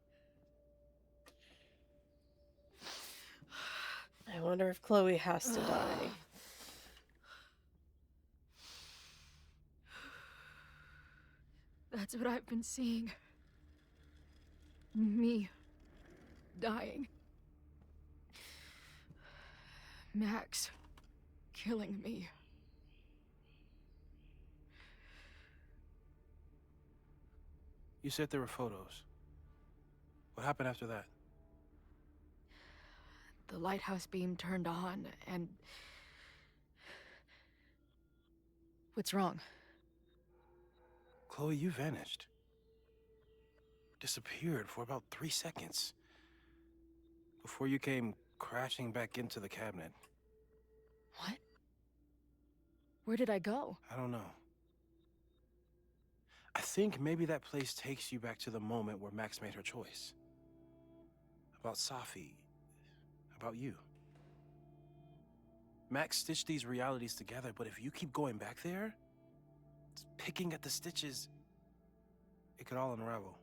I wonder if Chloe has to die. That's what I've been seeing. Me dying. Max killing me. You said there were photos. What happened after that? The lighthouse beam turned on, and... What's wrong? Chloe, you vanished. Disappeared for about 3 seconds. Before you came crashing back into the cabinet. What? Where did I go? I don't know. I think maybe that place takes you back to the moment where Max made her choice. About Safi. About you. Max stitched these realities together, but if you keep going back there, picking at the stitches, it could all unravel.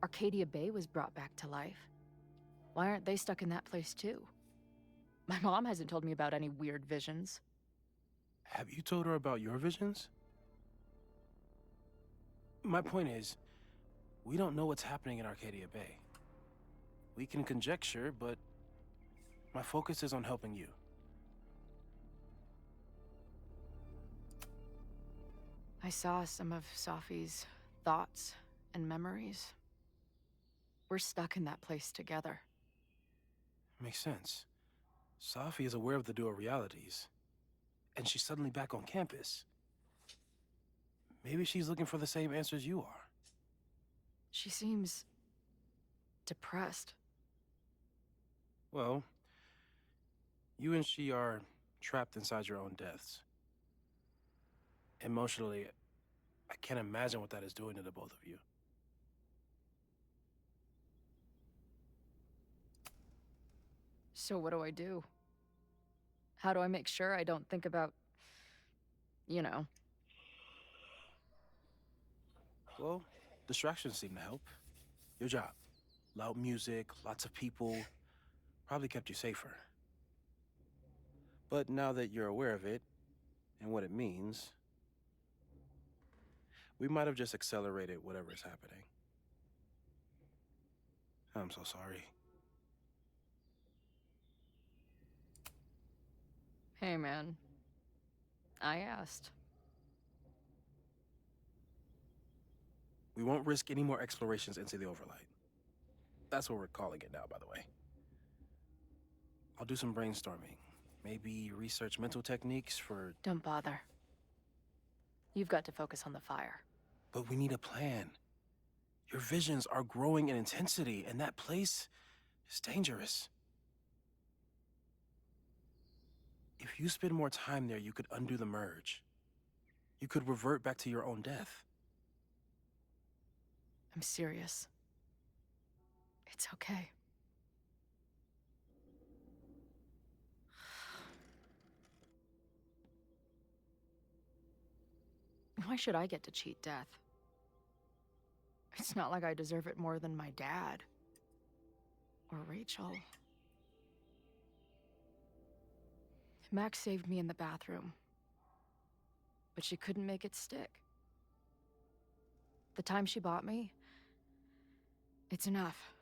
Arcadia Bay was brought back to life. Why aren't they stuck in that place too? My mom hasn't told me about any weird visions. Have you told her about your visions? My point is, we don't know what's happening in Arcadia Bay. We can conjecture, but my focus is on helping you. I saw some of Safi's thoughts and memories. We're stuck in that place together. Makes sense. Safi is aware of the dual realities, and she's suddenly back on campus. Maybe she's looking for the same answers you are. She seems... depressed. Well, you and she are trapped inside your own deaths. Emotionally, I can't imagine what that is doing to the both of you. So So what do I do? How do I make sure I don't think about, you know? Well, distractions seem to help. Your job. Loud music, lots of people, probably kept you safer. But now that you're aware of it, and what it means, we might have just accelerated whatever is happening. I'm so sorry. Hey, man. I asked. We won't risk any more explorations into the Overlight. That's what we're calling it now, by the way. I'll do some brainstorming. Maybe research mental techniques for... Don't bother. You've got to focus on the fire. But we need a plan. Your visions are growing in intensity, and that place is dangerous. If you spend more time there, you could undo the merge. You could revert back to your own death. I'm serious. It's okay. Why should I get to cheat death? It's not like I deserve it more than my dad. Or Rachel. Max saved me in the bathroom. But she couldn't make it stick. The time she bought me, it's enough.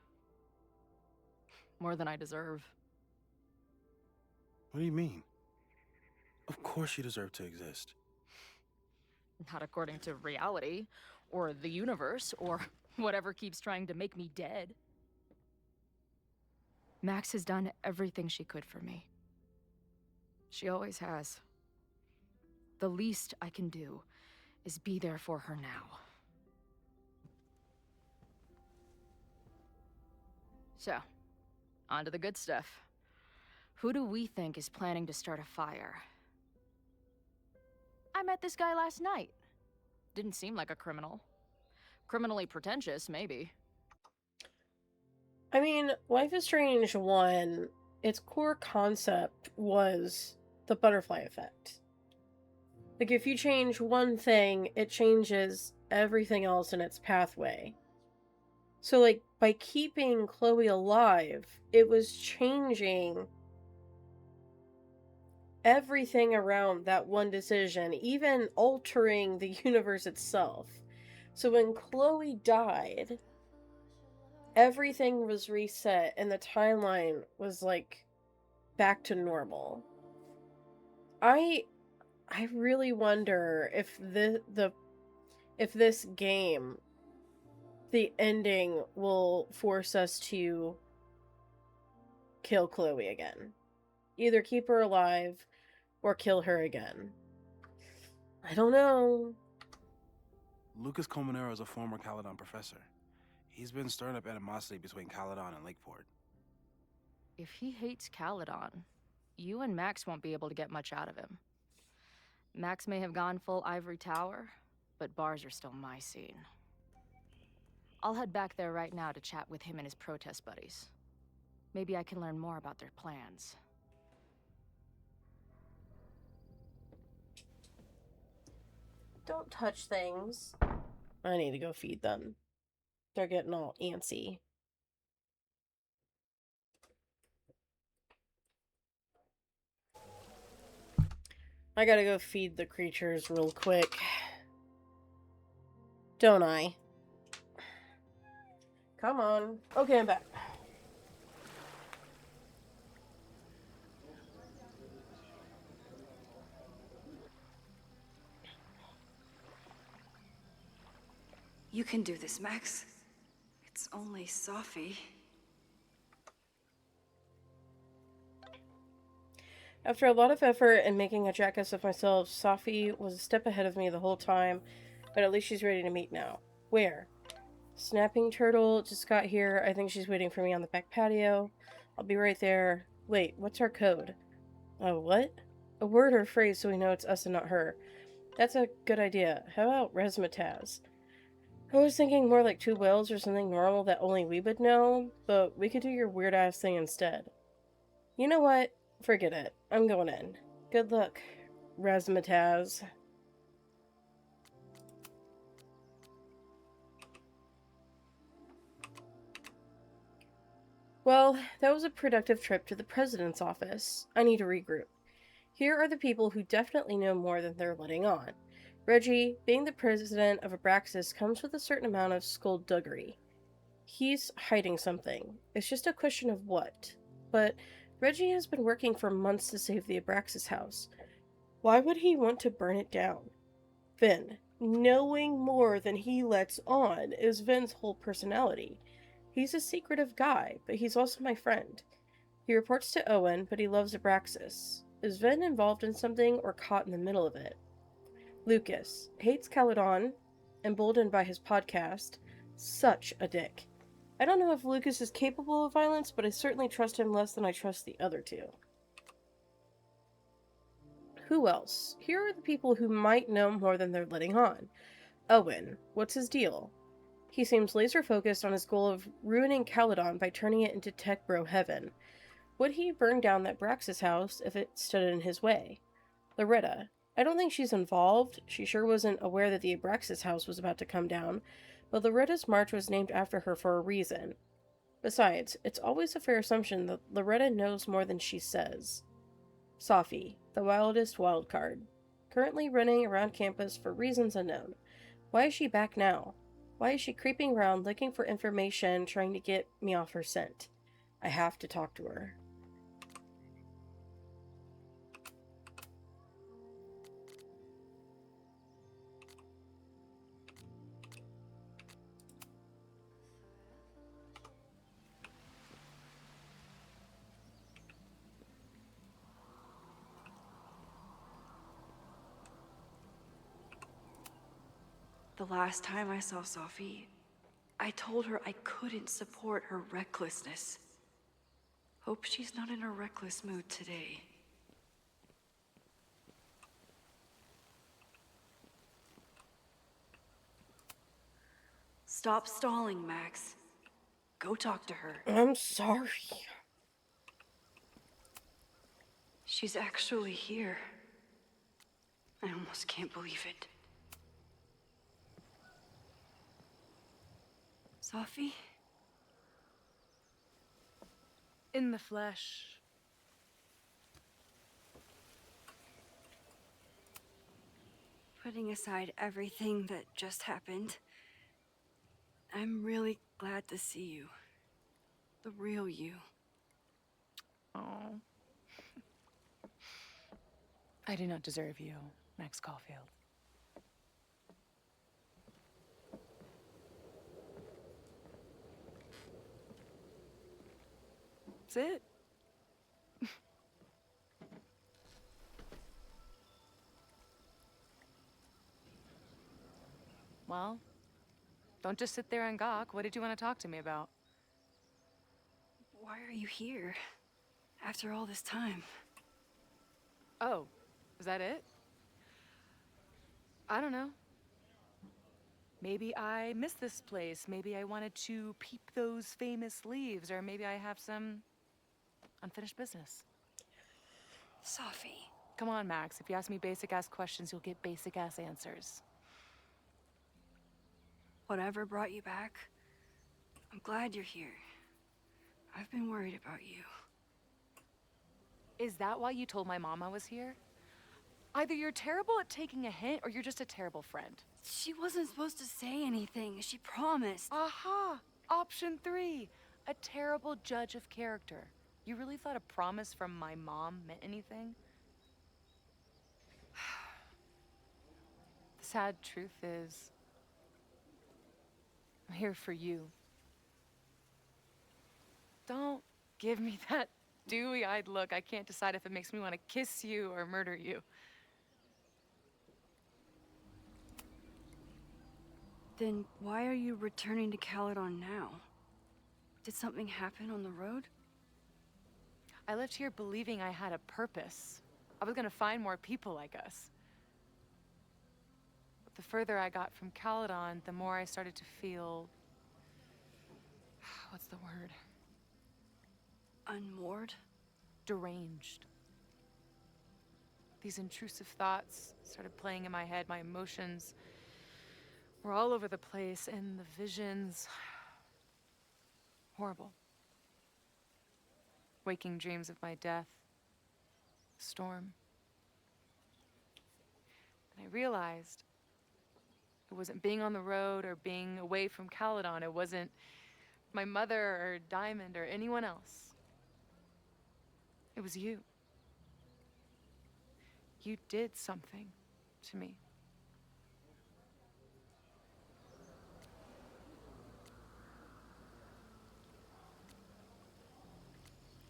More than I deserve. What do you mean? Of course you deserve to exist. Not according to reality, or the universe, or whatever keeps trying to make me dead. Max has done everything she could for me. She always has. The least I can do is be there for her now. So, on to the good stuff. Who do we think is planning to start a fire? I met this guy last night. Didn't seem like a criminal. Criminally pretentious, maybe. I mean, Life is Strange 1, its core concept was the butterfly effect. Like, if you change one thing, it changes everything else in its pathway. So, like, by keeping Chloe alive, it was changing everything around that one decision, even altering the universe itself. So when Chloe died, everything was reset and the timeline was like back to normal. I really wonder if if this game, the ending will force us to kill Chloe again. Either keep her alive or kill her again. I don't know. Lucas Colmenero is a former Caledon professor. He's been stirring up animosity between Caledon and Lakeport. If he hates Caledon, you and Max won't be able to get much out of him. Max may have gone full Ivory Tower, but bars are still my scene. I'll head back there right now to chat with him and his protest buddies. Maybe I can learn more about their plans. Don't touch things. I need to go feed them. They're getting all antsy. I gotta go feed the creatures real quick. Don't I? Come on. Okay, I'm back. You can do this, Max. It's only Sophie. After a lot of effort and making a jackass of myself, Sophie was a step ahead of me the whole time, but at least she's ready to meet now. Where? Snapping Turtle just got here. I think she's waiting for me on the back patio. I'll be right there. Wait, what's our code? Oh, what? A word or phrase so we know it's us and not her. That's a good idea. How about razzmatazz? I was thinking more like two whales or something normal that only we would know, but we could do your weird-ass thing instead. You know what? Forget it. I'm going in. Good luck, Razmataz. Well, that was a productive trip to the president's office. I need to regroup. Here are the people who definitely know more than they're letting on. Reggie, being the president of Abraxas, comes with a certain amount of skullduggery. He's hiding something. It's just a question of what. But Reggie has been working for months to save the Abraxas house. Why would he want to burn it down? Vin. Knowing more than he lets on is Vin's whole personality. He's a secretive guy, but he's also my friend. He reports to Owen, but he loves Abraxas. Is Vin involved in something or caught in the middle of it? Lucas. Hates Caledon, emboldened by his podcast. Such a dick. I don't know if Lucas is capable of violence, but I certainly trust him less than I trust the other two. Who else? Here are the people who might know more than they're letting on. Owen. What's his deal? He seems laser focused on his goal of ruining Caledon by turning it into tech bro heaven. Would he burn down that Braxis house if it stood in his way? Loretta. I don't think she's involved. She sure wasn't aware that the Abraxas house was about to come down, but Loretta's march was named after her for a reason. Besides, it's always a fair assumption that Loretta knows more than she says. Safi, the wildest wild card. Currently running around campus for reasons unknown. Why is she back now? Why is she creeping around looking for information, trying to get me off her scent? I have to talk to her. The last time I saw Sophie, I told her I couldn't support her recklessness. Hope she's not in a reckless mood today. Stop stalling, Max. Go talk to her. I'm sorry. She's actually here. I almost can't believe it. Sophie? In the flesh. Putting aside everything that just happened, I'm really glad to see you. The real you. Oh. I do not deserve you, Max Caulfield. That's it. Well, don't just sit there and gawk. What did you want to talk to me about? Why are you here? After all this time? Oh, is that it? I don't know. Maybe I miss this place. Maybe I wanted to peep those famous leaves, or maybe I have some unfinished business. Sophie. Come on, Max. If you ask me basic-ass questions, you'll get basic-ass answers. Whatever brought you back, I'm glad you're here. I've been worried about you. Is that why you told my mom I was here? Either you're terrible at taking a hint, or you're just a terrible friend. She wasn't supposed to say anything. She promised. Aha! Option 3. A terrible judge of character. You really thought a promise from my mom meant anything? The sad truth is, I'm here for you. Don't give me that dewy-eyed look. I can't decide if it makes me want to kiss you or murder you. Then why are you returning to Caledon now? Did something happen on the road? I left here believing I had a purpose. I was gonna find more people like us. But the further I got from Caledon, the more I started to feel... what's the word? Unmoored? deranged. These intrusive thoughts started playing in my head. My emotions were all over the place, and the visions... horrible. Waking dreams of my death. Storm. And I realized it wasn't being on the road or being away from Caledon. It wasn't my mother or Diamond or anyone else. It was you. You did something to me.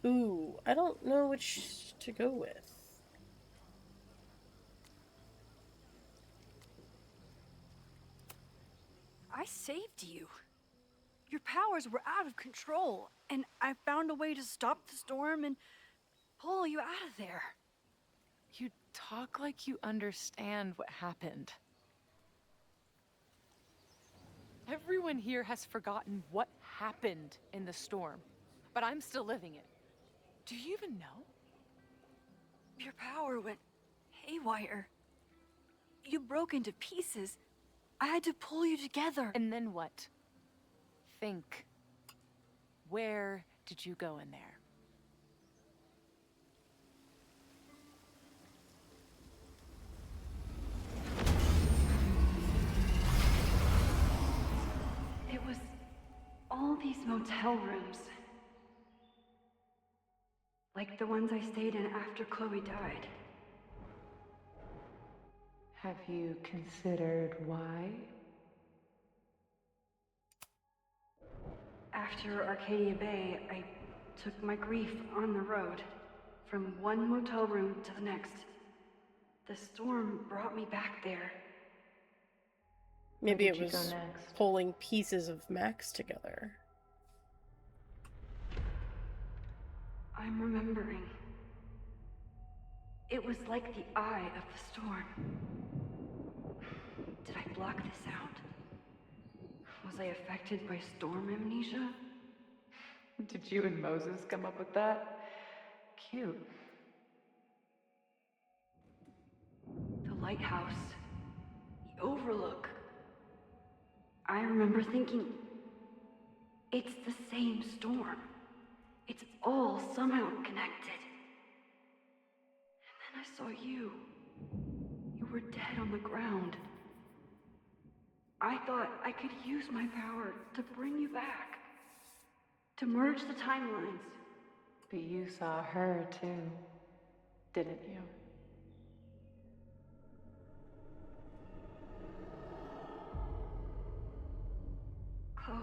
Ooh, I don't know which to go with. I saved you. Your powers were out of control, and I found a way to stop the storm and pull you out of there. You talk like you understand what happened. Everyone here has forgotten what happened in the storm, but I'm still living it. Do you even know? Your power went haywire. You broke into pieces. I had to pull you together. And then what? Think. Where did you go in there? It was all these motel rooms. Like the ones I stayed in after Chloe died. Have you considered why? After Arcadia Bay, I took my grief on the road, from one motel room to the next. The storm brought me back there. Maybe it was pulling pieces of Max together. I'm remembering. It was like the eye of the storm. Did I block this out? Was I affected by storm amnesia? Did you and Moses come up with that? Cute. The lighthouse. The overlook. I remember thinking, it's the same storm. It's all somehow connected. And then I saw you. You were dead on the ground. I thought I could use my power to bring you back. To merge the timelines. But you saw her too, didn't you? Chloe.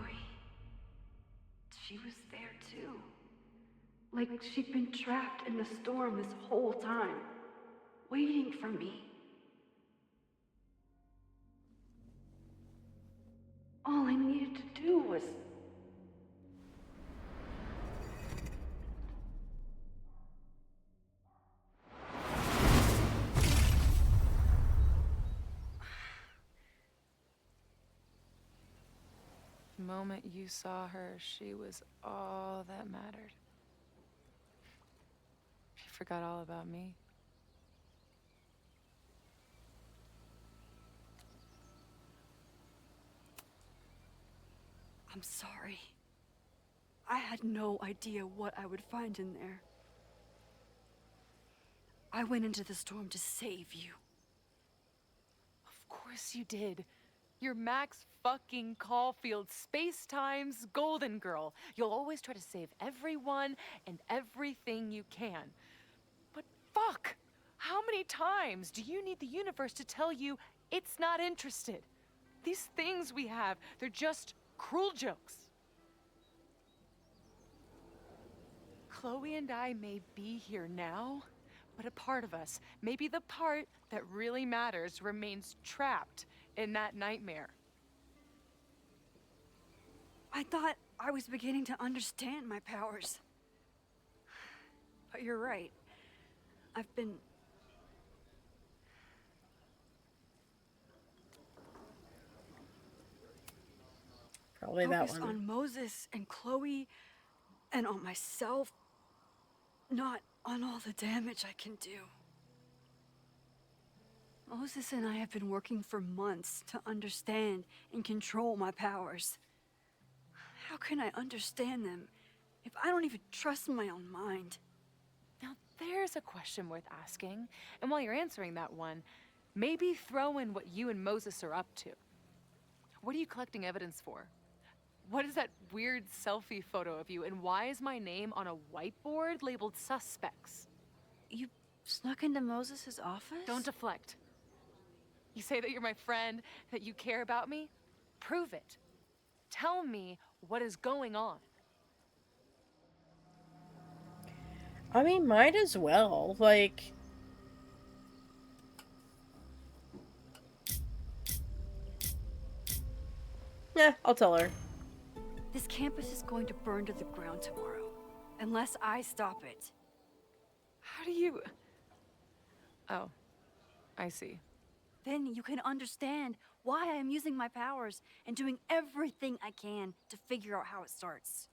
She was there too. Like she'd been trapped in the storm this whole time, waiting for me. All I needed to do was... The moment you saw her, she was all that mattered. She forgot all about me. I'm sorry. I had no idea what I would find in there. I went into the storm to save you. Of course you did. You're Max fucking Caulfield, Space-Time's golden girl. You'll always try to save everyone and everything you can. But fuck! How many times do you need the universe to tell you it's not interested? These things we have, they're just cruel jokes. Chloe and I may be here now, but a part of us, maybe the part that really matters, remains trapped in that nightmare. I thought I was beginning to understand my powers. But you're right. I've been... Probably that focused one. on Moses and Chloe and on myself, not on all the damage I can do. Moses and I have been working for months to understand and control my powers. How can I understand them if I don't even trust my own mind? Now, there's a question worth asking. And while you're answering that one, maybe throw in what you and Moses are up to. What are you collecting evidence for? What is that weird selfie photo of you? And why is my name on a whiteboard labeled suspects? You snuck into Moses' office? Don't deflect. You say that you're my friend, that you care about me? Prove it. Tell me what is going on. I mean, might as well. Like... Yeah, I'll tell her. This campus is going to burn to the ground tomorrow, unless I stop it. How do you... Oh, I see. Then you can understand why I am using my powers and doing everything I can to figure out how it starts.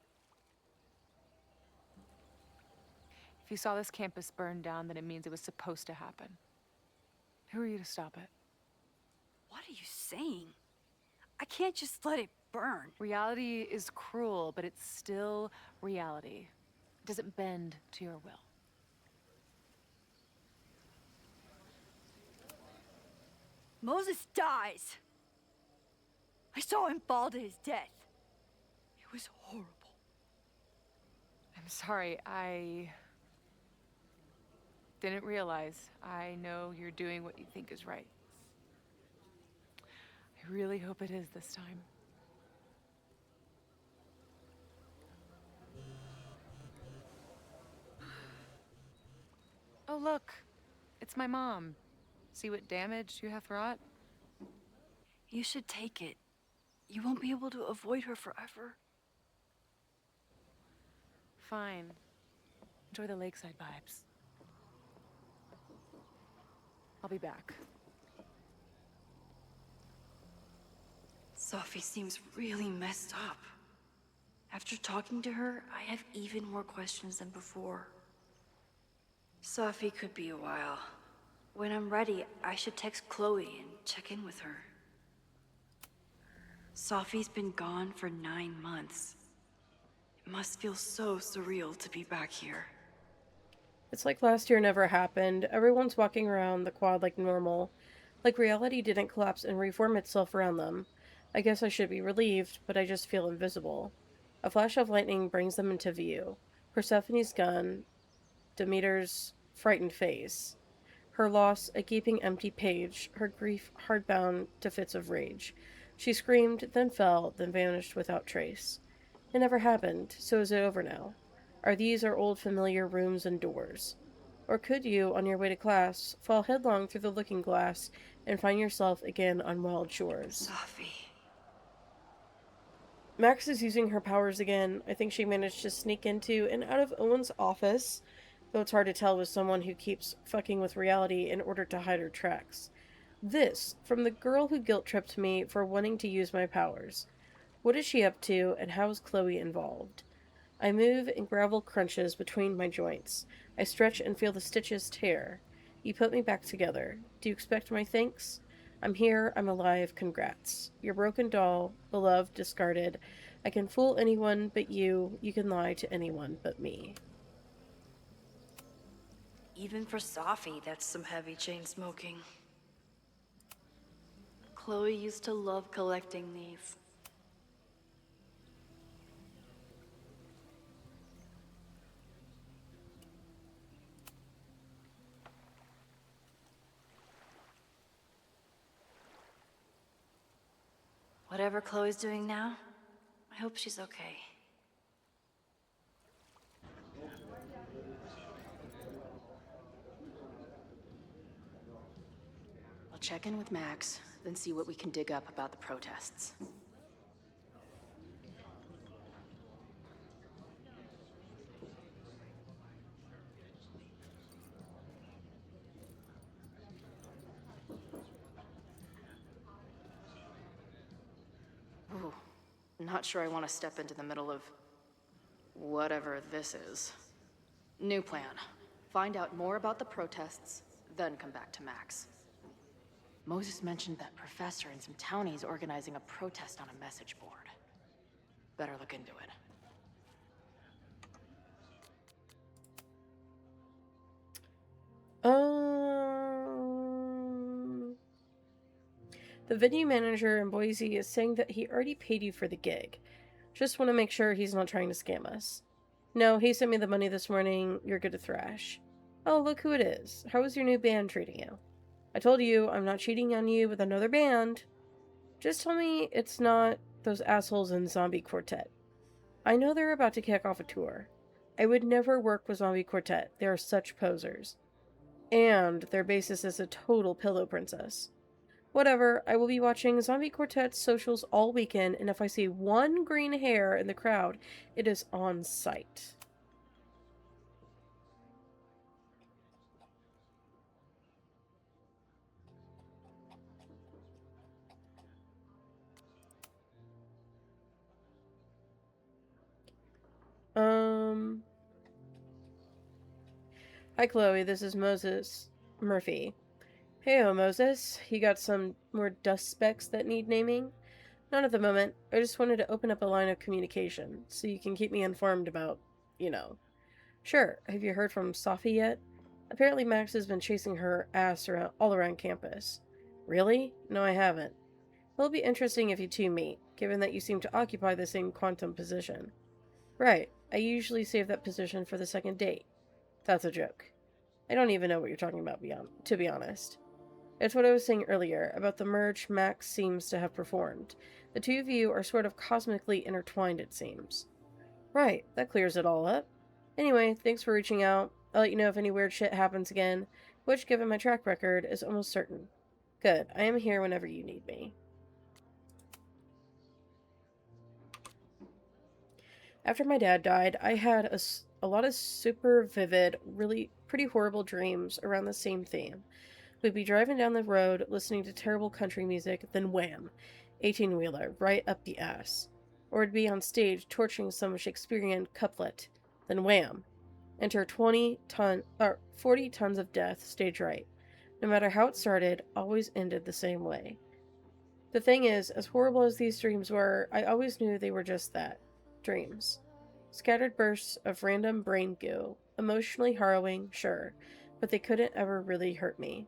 If you saw this campus burn down, then it means it was supposed to happen. Who are you to stop it? What are you saying? I can't just let it burn. Reality is cruel, but it's still reality. It doesn't bend to your will. Moses dies. I saw him fall to his death. It was horrible. I'm sorry, I didn't realize. I know you're doing what you think is right. I really hope it is this time. Oh, look. It's my mom. See what damage you have wrought? You should take it. You won't be able to avoid her forever. Fine. Enjoy the lakeside vibes. I'll be back. Sophie seems really messed up. After talking to her, I have even more questions than before. Sophie could be a while. When I'm ready, I should text Chloe and check in with her. Sophie's been gone for 9 months. It must feel so surreal to be back here. It's like last year never happened. Everyone's walking around the quad like normal. Like reality didn't collapse and reform itself around them. I guess I should be relieved, but I just feel invisible. A flash of lightning brings them into view. Persephone's gun, Demeter's frightened face. Her loss, a gaping empty page, her grief hardbound to fits of rage. She screamed, then fell, then vanished without trace. It never happened, so is it over now? Are these our old familiar rooms and doors? Or could you, on your way to class, fall headlong through the looking glass and find yourself again on wild shores? Sophie. Max is using her powers again. I think she managed to sneak into and out of Owen's office, though it's hard to tell with someone who keeps fucking with reality in order to hide her tracks. This, from the girl who guilt-tripped me for wanting to use my powers. What is she up to, and how is Chloe involved? I move and gravel crunches between my joints. I stretch and feel the stitches tear. You put me back together. Do you expect my thanks? I'm here, I'm alive, congrats. Your broken doll, beloved, discarded. I can fool anyone but you can lie to anyone but me. Even for Sophie, that's some heavy chain smoking. Chloe used to love collecting these. Whatever Chloe's doing now, I hope she's okay. I'll check in with Max, then see what we can dig up about the protests. Ooh, not sure I want to step into the middle of whatever this is. New plan. Find out more about the protests, then come back to Max. Moses mentioned that professor and some townies organizing a protest on a message board. Better look into it. The venue manager in Boise is saying that he already paid you for the gig. Just want to make sure he's not trying to scam us. No, he sent me the money this morning. You're good to thrash. Oh, look who it is. How is your new band treating you? I told you I'm not cheating on you with another band. Just tell me it's not those assholes in Zombie Quartet. I know they're about to kick off a tour. I would never work with Zombie Quartet. They are such posers. And their bassist is a total pillow princess. Whatever, I will be watching Zombie Quartet's socials all weekend, and if I see one green hair in the crowd, it is on sight. Hi Chloe, this is Moses Murphy. Heyo Moses, you got some more dust specks that need naming? Not at the moment. I just wanted to open up a line of communication, so you can keep me informed about, you know. Sure, have you heard from Safi yet? Apparently Max has been chasing her ass around all around campus. Really? No, I haven't. It'll be interesting if you two meet, given that you seem to occupy the same quantum position. Right, I usually save that position for the second date. That's a joke. I don't even know what you're talking about, to be honest. It's what I was saying earlier, about the merge Max seems to have performed. The two of you are sort of cosmically intertwined, it seems. Right, that clears it all up. Anyway, thanks for reaching out. I'll let you know if any weird shit happens again, which, given my track record, is almost certain. Good, I am here whenever you need me. After my dad died, I had a lot of super vivid, really pretty horrible dreams around the same theme. We'd be driving down the road, listening to terrible country music, then wham, 18-wheeler, right up the ass. Or we'd be on stage torturing some Shakespearean couplet, then wham, enter 40 tons of death, stage right. No matter how it started, always ended the same way. The thing is, as horrible as these dreams were, I always knew they were just that. Dreams. Scattered bursts of random brain goo. Emotionally harrowing, sure, but they couldn't ever really hurt me.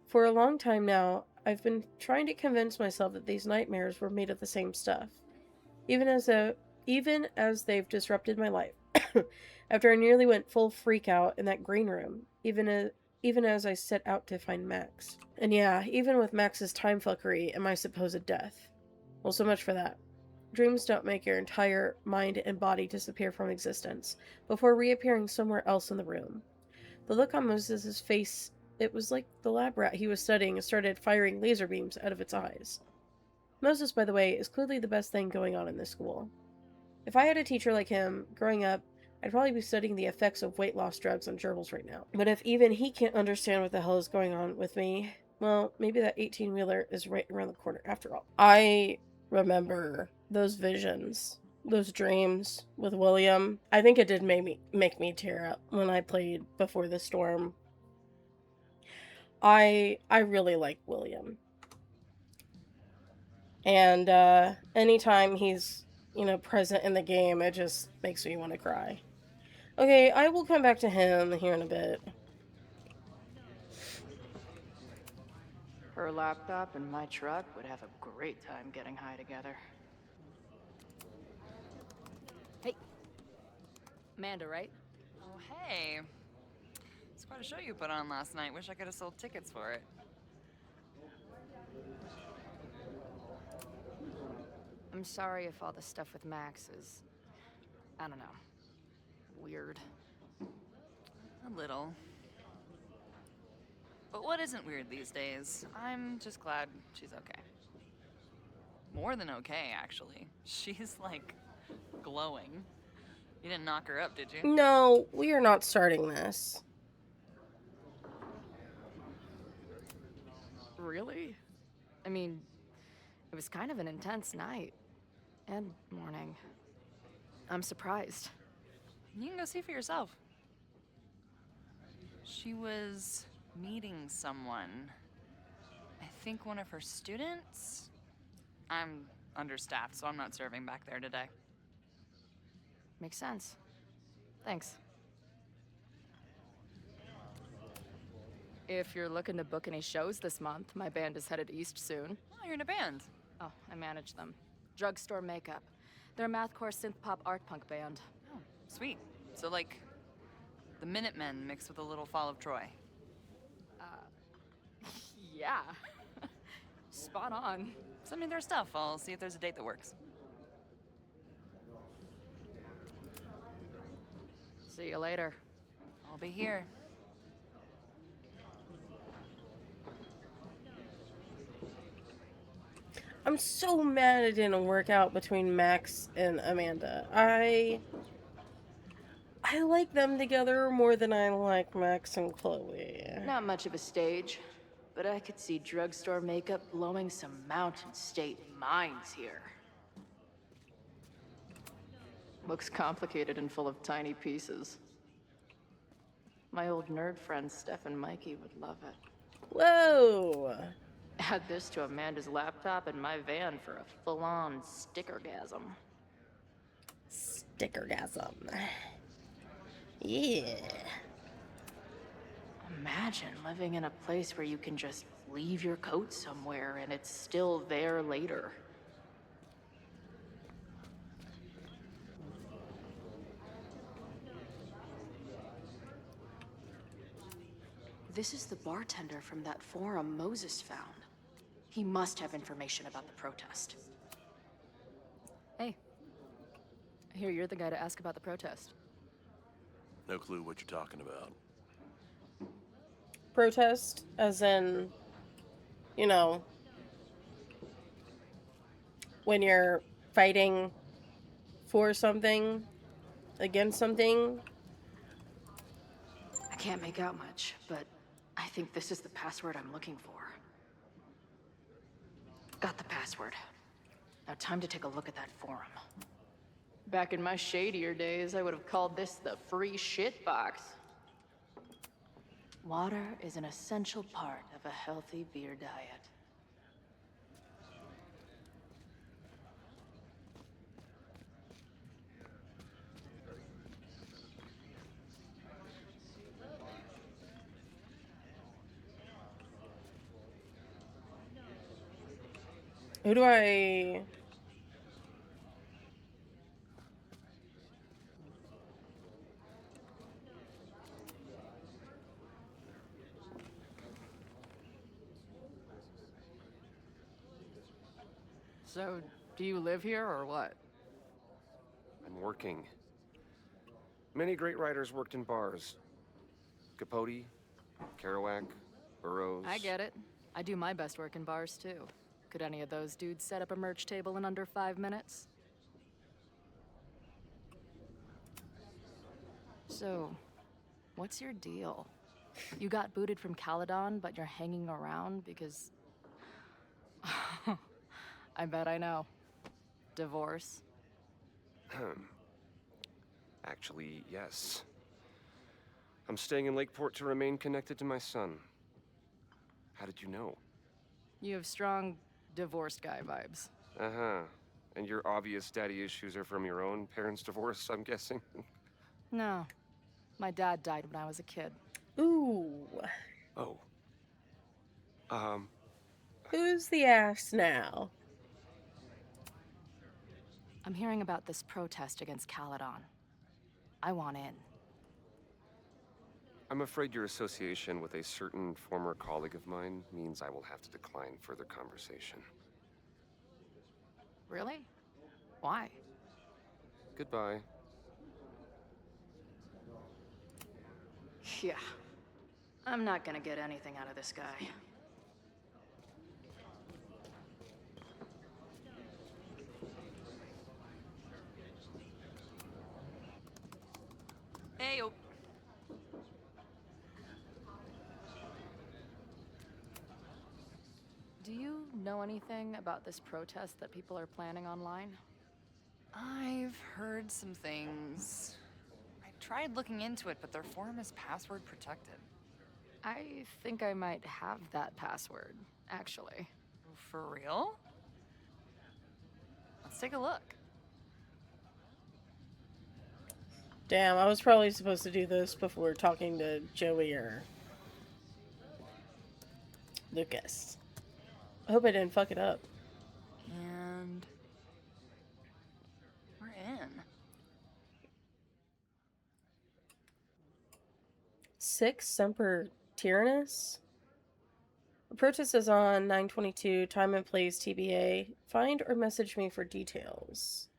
For a long time now, I've been trying to convince myself that these nightmares were made of the same stuff. Even as they've disrupted my life. After I nearly went full freak out in that green room, even as I set out to find Max. And yeah, even with Max's time fuckery and my supposed death. Well, so much for that. Dreams don't make your entire mind and body disappear from existence before reappearing somewhere else in the room. The look on Moses' face, it was like the lab rat he was studying started firing laser beams out of its eyes. Moses, by the way, is clearly the best thing going on in this school. If I had a teacher like him, growing up, I'd probably be studying the effects of weight loss drugs on gerbils right now. But if even he can't understand what the hell is going on with me, well, maybe that 18-wheeler is right around the corner after all. I remember those visions, those dreams with William. I think it did make me tear up when I played Before the Storm. I really like William. And anytime he's, present in the game, it just makes me want to cry. Okay, I will come back to him here in a bit. Her laptop and my truck would have a great time getting high together. Hey. Amanda, right? Oh, hey. It's quite a show you put on last night. Wish I could have sold tickets for it. I'm sorry if all the stuff with Max is, I don't know, weird. A little. But what isn't weird these days? I'm just glad she's okay. More than okay, actually. She's, like, glowing. You didn't knock her up, did you? No, we are not starting this. Really? I mean, it was kind of an intense night. And morning. I'm surprised. You can go see for yourself. She was meeting someone. I think one of her students? I'm understaffed, so I'm not serving back there today. Makes sense. Thanks. If you're looking to book any shows this month, my band is headed east soon. Oh, you're in a band. Oh, I manage them. Drugstore Makeup. They're a mathcore synth-pop art punk band. Oh, sweet. So, like, the Minutemen mixed with a little Fall of Troy. Yeah. Spot on. Send me their stuff. I'll see if there's a date that works. See you later. I'll be here. I'm so mad it didn't work out between Max and Amanda. I like them together more than I like Max and Chloe. Not much of a stage, but I could see Drugstore Makeup blowing some Mountain State minds here. Looks complicated and full of tiny pieces. My old nerd friends Steph and Mikey would love it. Whoa! Add this to Amanda's laptop and my van for a full-on stickergasm. Stickergasm. Yeah. Imagine living in a place where you can just leave your coat somewhere and it's still there later. This is the bartender from that forum Moses found. He must have information about the protest. Hey. I hear you're the guy to ask about the protest. No clue what you're talking about. Protest, as in, you know, when you're fighting for something, against something. I can't make out much, but I think this is the password I'm looking for. Got the password. Now time to take a look at that forum. Back in my shadier days, I would have called this the free shit box. Water is an essential part of a healthy beer diet. Who do I... So, do you live here or what? I'm working. Many great writers worked in bars. Capote, Kerouac, Burroughs. I get it. I do my best work in bars, too. Could any of those dudes set up a merch table in under 5 minutes? So, what's your deal? You got booted from Caledon, but you're hanging around because... I bet I know. Divorce? Actually, yes. I'm staying in Lakeport to remain connected to my son. How did you know? You have strong divorced guy vibes. Uh-huh. And your obvious daddy issues are from your own parents' divorce, I'm guessing? No. My dad died when I was a kid. Ooh. Oh. Who's the ass now? I'm hearing about this protest against Caledon. I want in. I'm afraid your association with a certain former colleague of mine means I will have to decline further conversation. Really? Why? Goodbye. Yeah. I'm not gonna get anything out of this guy. Hey-o. Do you know anything about this protest that people are planning online? I've heard some things. I tried looking into it, but their forum is password protected. I think I might have that password, actually. For real? Let's take a look. Damn, I was probably supposed to do this before talking to Joey or Lucas. I hope I didn't fuck it up. And we're in. 6 Semper Tyrannis? The protest is on 9/22, time and place TBA. Find or message me for details.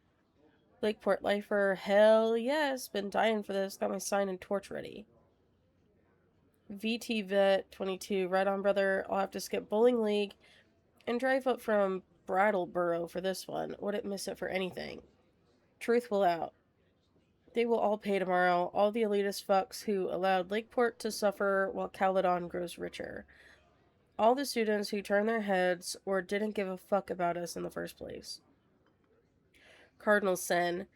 Lakeport Lifer, hell yes, been dying for this, got my sign and torch ready. VT Vet 22, right on brother, I'll have to skip bowling league and drive up from Brattleboro for this one. Wouldn't miss it for anything. Truth will out. They will all pay tomorrow, all the elitist fucks who allowed Lakeport to suffer while Caledon grows richer. All the students who turned their heads or didn't give a fuck about us in the first place. Cardinal Sin.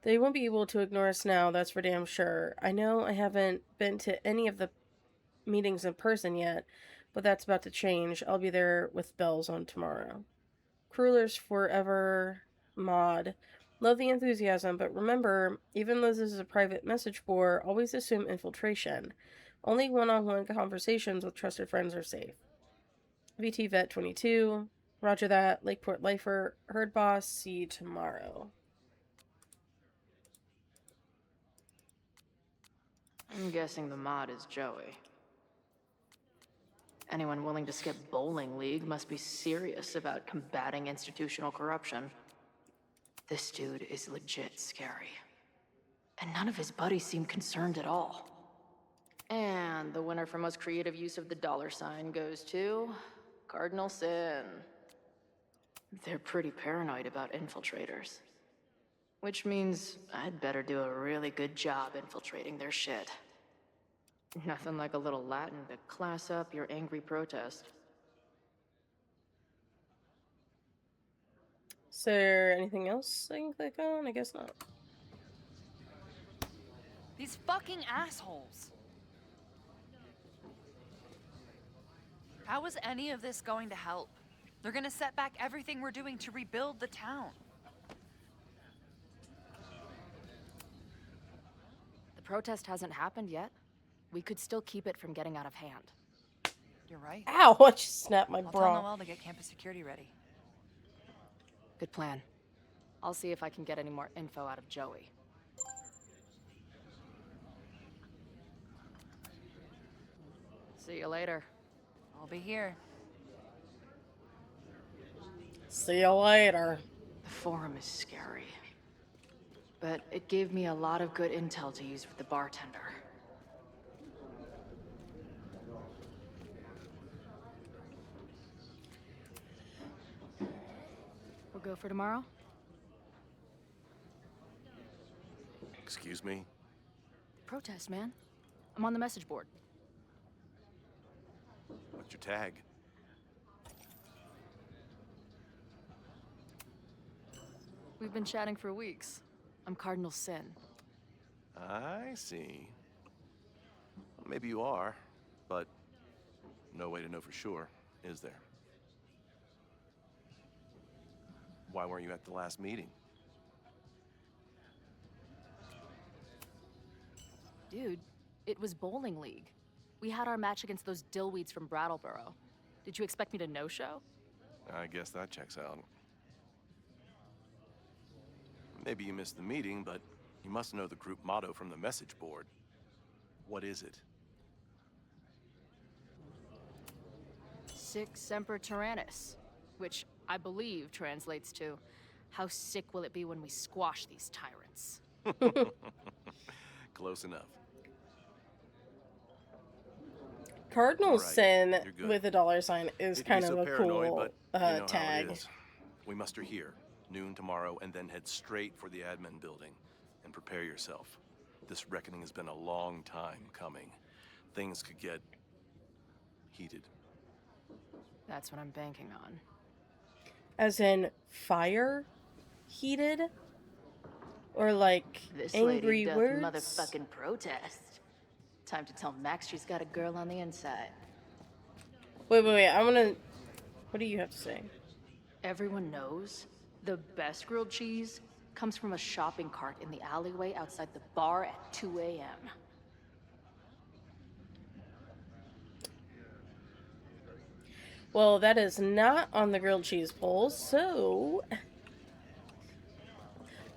They won't be able to ignore us now, that's for damn sure. I know I haven't been to any of the meetings in person yet, but that's about to change. I'll be there with bells on tomorrow. Cruelers forever mod. Love the enthusiasm, but remember, even though this is a private message board, always assume infiltration. Only one-on-one conversations with trusted friends are safe. VT Vet 22. Roger that. Lakeport Lifer. Herd Boss. See you tomorrow. I'm guessing the mod is Joey. Anyone willing to skip bowling league must be serious about combating institutional corruption. This dude is legit scary. And none of his buddies seem concerned at all. And the winner for most creative use of the $sign goes to Cardinal Sin. They're pretty paranoid about infiltrators. Which means I'd better do a really good job infiltrating their shit. Nothing like a little Latin to class up your angry protest. Is there anything else I can click on? I guess not. These fucking assholes. How is any of this going to help? They're gonna set back everything we're doing to rebuild the town. The protest hasn't happened yet. We could still keep it from getting out of hand. You're right. Ow! I just snapped my I'll bra. tell Noelle to get campus security ready. Good plan. I'll see if I can get any more info out of Joey. See you later. I'll be here. See you later. The forum is scary. But it gave me a lot of good intel to use with the bartender. We'll go for tomorrow? Excuse me? Protest, man. I'm on the message board. What's your tag? We've been chatting for weeks. I'm Cardinal Sin. I see. Maybe you are, but no way to know for sure, is there? Why weren't you at the last meeting? Dude, it was bowling league. We had our match against those dillweeds from Brattleboro. Did you expect me to no-show? I guess that checks out. Maybe you missed the meeting, but you must know the group motto from the message board. What is it? Sic Semper Tyrannis, which I believe translates to, how sick will it be when we squash these tyrants? Close enough. Cardinal Right, Sin you're good. with a $sign is Hate to kind be of so a paranoid, cool but you know how it tag. is. We muster here, noon tomorrow, and then head straight for the admin building. And prepare yourself. This reckoning has been a long time coming. Things could get heated. That's what I'm banking on. As in fire? Heated? Or like This angry lady doth words? motherfucking protest. Time to tell Max she's got a girl on the inside. Wait. I wanna... What do you have to say? Everyone knows the best grilled cheese comes from a shopping cart in the alleyway outside the bar at 2 a.m. Well, that is not on the grilled cheese poll, so...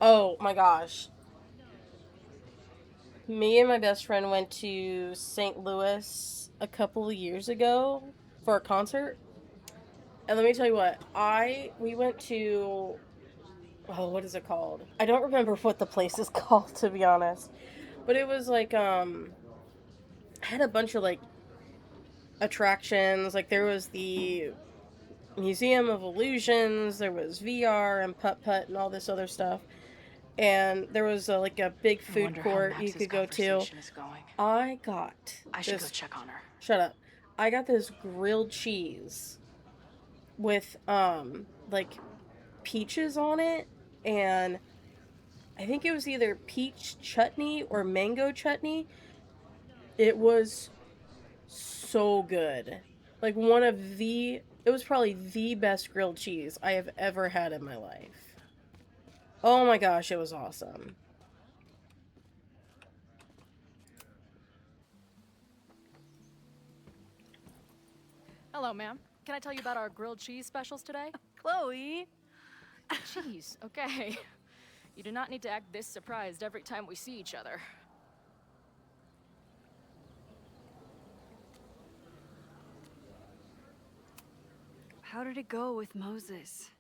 Oh my gosh. Me and my best friend went to St. Louis a couple of years ago for a concert. And let me tell you what, we went to... Oh, what is it called? I don't remember what the place is called, to be honest. But it was like, had a bunch of, like, attractions. Like, there was the Museum of Illusions, there was VR and putt-putt and all this other stuff. And there was, like, a big food court you could go to. I should go check on her. Shut up. I got this grilled cheese with, like, peaches on it, and I think it was either peach chutney or mango chutney. It was so good. Like, it was probably the best grilled cheese I have ever had in my life. Oh my gosh, it was awesome. Hello, ma'am. Can I tell you about our grilled cheese specials today? Chloe! Jeez, okay. You do not need to act this surprised every time we see each other. How did it go with Moses?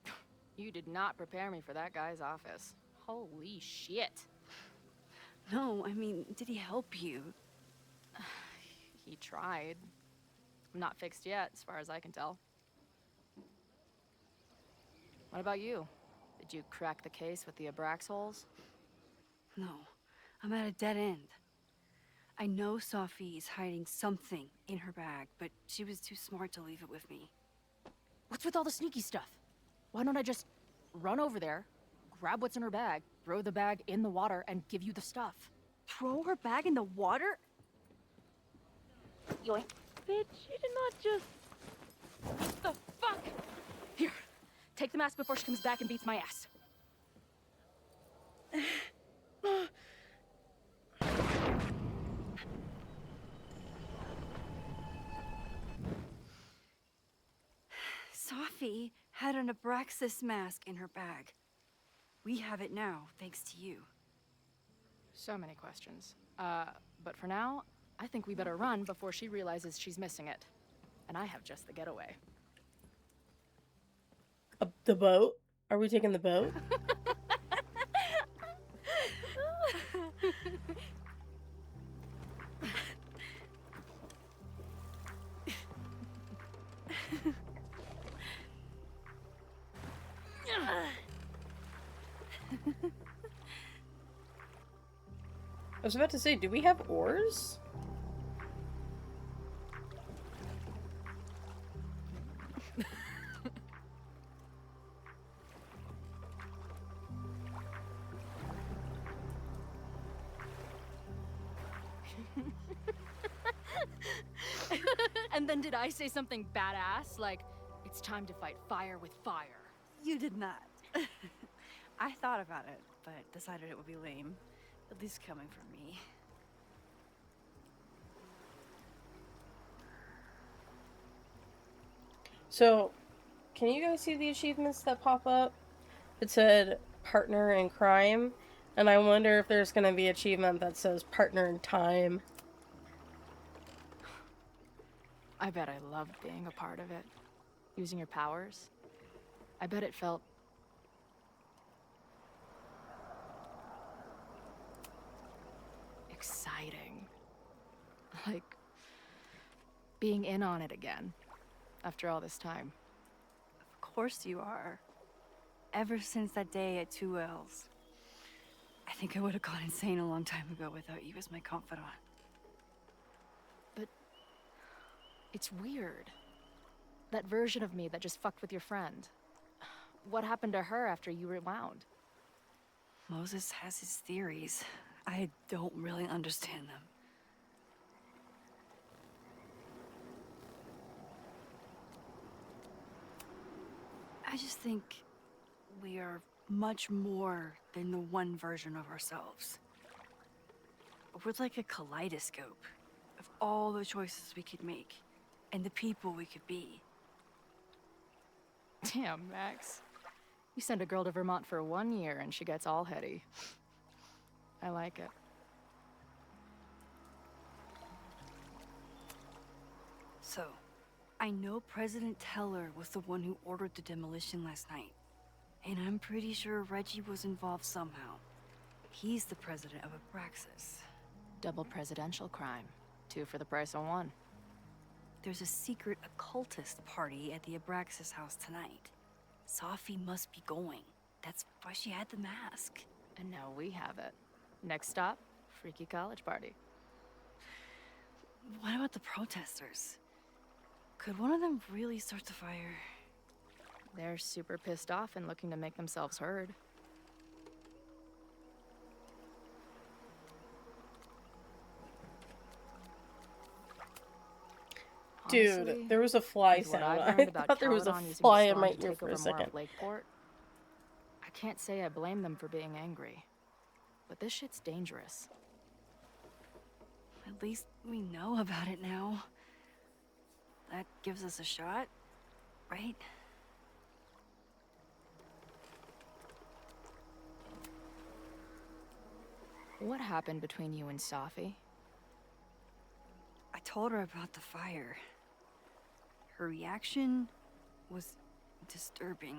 You did not prepare me for that guy's office. Holy shit. No, I mean, did he help you? He tried. I'm not fixed yet, as far as I can tell. What about you? Did you crack the case with the Abrax holes? No, I'm at a dead end. I know Sophie is hiding something in her bag, but she was too smart to leave it with me. What's with all the sneaky stuff? Why don't I just run over there, grab what's in her bag, throw the bag in the water, and give you the stuff? Throw her bag in the water? Yoink. Bitch, you did not just... What the fuck? Here, take the mask before she comes back and beats my ass. Sophie had an Abraxas mask in her bag. We have it now, thanks to you. So many questions. But for now, I think we better run before she realizes she's missing it. And I have just the getaway. The boat? Are we taking the boat? I was about to say, do we have oars? And then did I say something badass? Like, it's time to fight fire with fire. You did not. I thought about it, but decided it would be lame. At least coming from me. So, can you guys see the achievements that pop up? It said partner in crime, and I wonder if there's gonna be an achievement that says partner in time. I bet I loved being a part of it. Using your powers. I bet it felt... exciting. Like, being in on it again. After all this time. Of course you are. Ever since that day at 2L's. I think I would have gone insane a long time ago without you as my confidant. But... it's weird. That version of me that just fucked with your friend. What happened to her after you rewound? Moses has his theories. I don't really understand them. I just think we are much more than the one version of ourselves. We're like a kaleidoscope of all the choices we could make and the people we could be. Damn, Max. You send a girl to Vermont for 1 year and she gets all heady. I like it. So, I know President Teller was the one who ordered the demolition last night. And I'm pretty sure Reggie was involved somehow. He's the president of Abraxas. Double presidential crime. 2 for the price of 1. There's a secret occultist party at the Abraxas house tonight. Sophie must be going. That's why she had the mask. And now we have it. Next stop, freaky college party. What about the protesters? Could one of them really start the fire? They're super pissed off and looking to make themselves heard. Dude, Honestly, there was a fly with what sound. I've I learned about thought there was a Caledon using fly the in my storm to ear take for a over more second. of Lakeport, I can't say I blame them for being angry. But this shit's dangerous. At least we know about it now. That gives us a shot, right? What happened between you and Sophie? I told her about the fire. Her reaction was disturbing.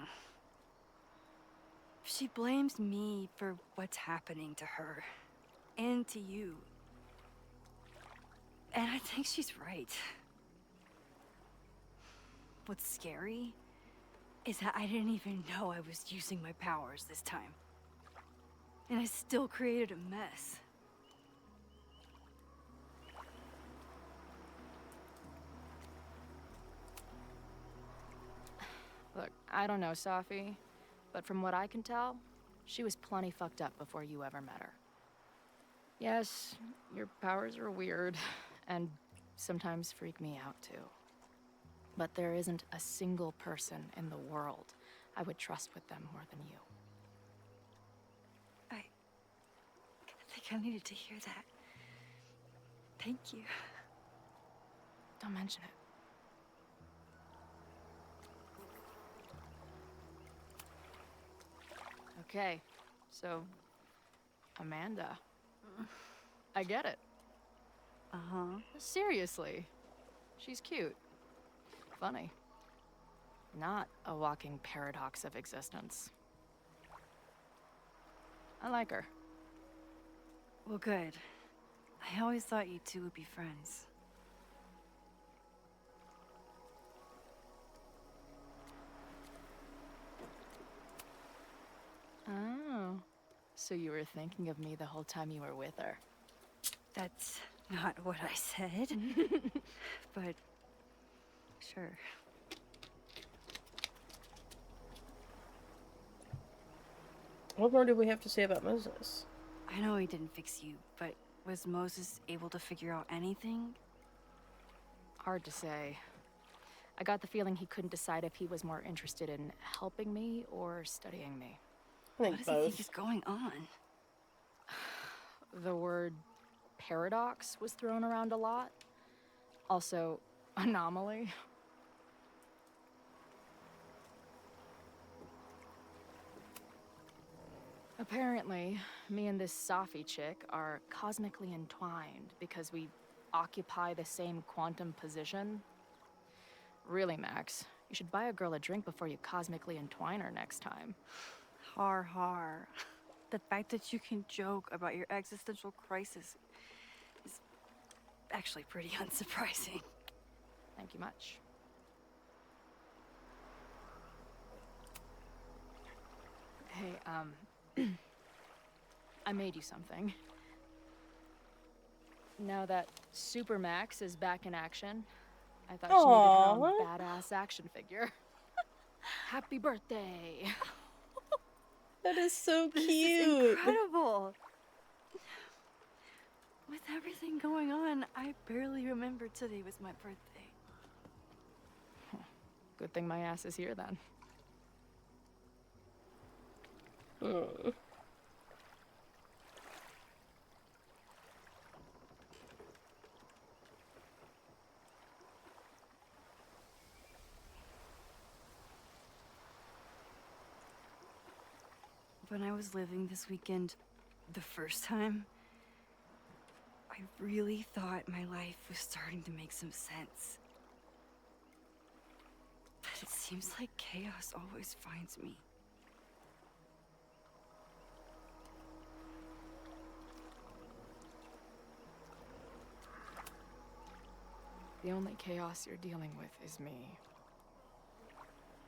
She blames me for what's happening to her and to you. And I think she's right. What's scary is that I didn't even know I was using my powers this time. And I still created a mess. Look, I don't know Sophie, but from what I can tell, she was plenty fucked up before you ever met her. Yes, your powers are weird, and sometimes freak me out too. But there isn't a single person in the world I would trust with them more than you. I think I needed to hear that. Thank you. Don't mention it. Okay, so Amanda. I get it. Uh-huh. Seriously. She's cute. Funny. Not a walking paradox of existence. I like her. Well, good. I always thought you two would be friends. Oh. So you were thinking of me the whole time you were with her? That's not what I said. But sure. What more do we have to say about Moses? I know he didn't fix you, but was Moses able to figure out anything? Hard to say. I got the feeling he couldn't decide if he was more interested in helping me or studying me. What does he think is going on? The word paradox was thrown around a lot. Also, anomaly. Apparently, me and this Sophie chick are cosmically entwined because we occupy the same quantum position. Really, Max, you should buy a girl a drink before you cosmically entwine her next time. Har har. The fact that you can joke about your existential crisis is actually pretty unsurprising. Thank you much. Hey, I made you something. Now that Super Max is back in action, I thought she needed her own badass action figure. Happy birthday! That is so cute. This is incredible. With everything going on, I barely remembered today was my birthday. Good thing my ass is here then. Mm. When I was living this weekend, the first time, I really thought my life was starting to make some sense. But it seems like chaos always finds me. The only chaos you're dealing with is me.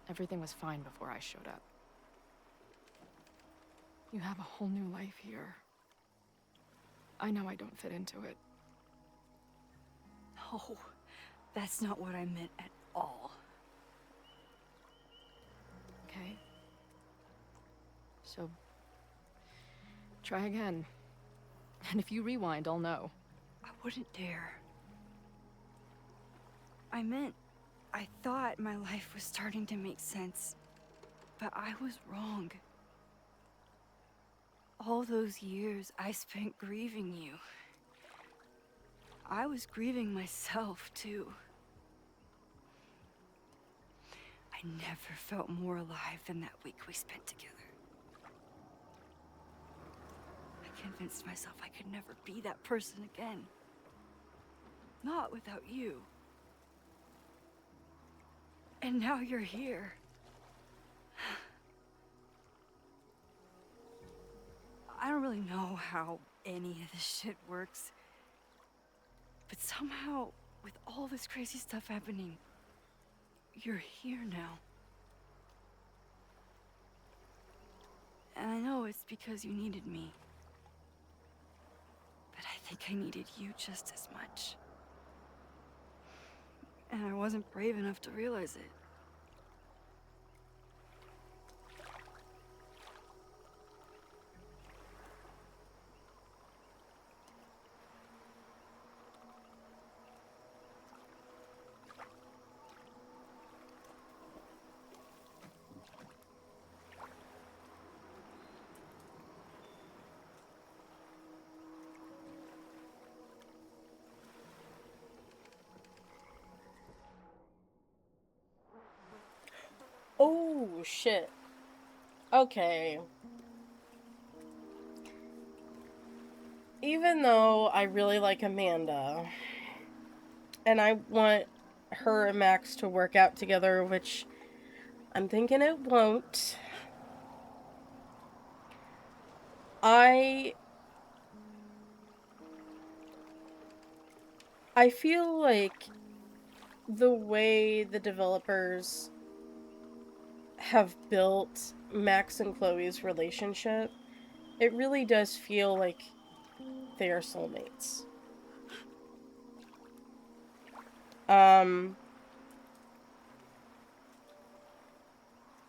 Everything was fine before I showed up. You have a whole new life here. I know I don't fit into it. No, that's not what I meant at all. Okay? So, try again. And if you rewind, I'll know. I wouldn't dare. I thought my life was starting to make sense, but I was wrong. All those years I spent grieving you. I was grieving myself, too. I never felt more alive than that week we spent together. I convinced myself I could never be that person again. Not without you. And now you're here. I don't really know how any of this shit works. But somehow, with all this crazy stuff happening, you're here now. And I know it's because you needed me. But I think I needed you just as much. And I wasn't brave enough to realize it. Oh, shit. Okay. Even though I really like Amanda, and I want her and Max to work out together, which I'm thinking it won't, I feel like the way the developers have built Max and Chloe's relationship, it really does feel like they are soulmates.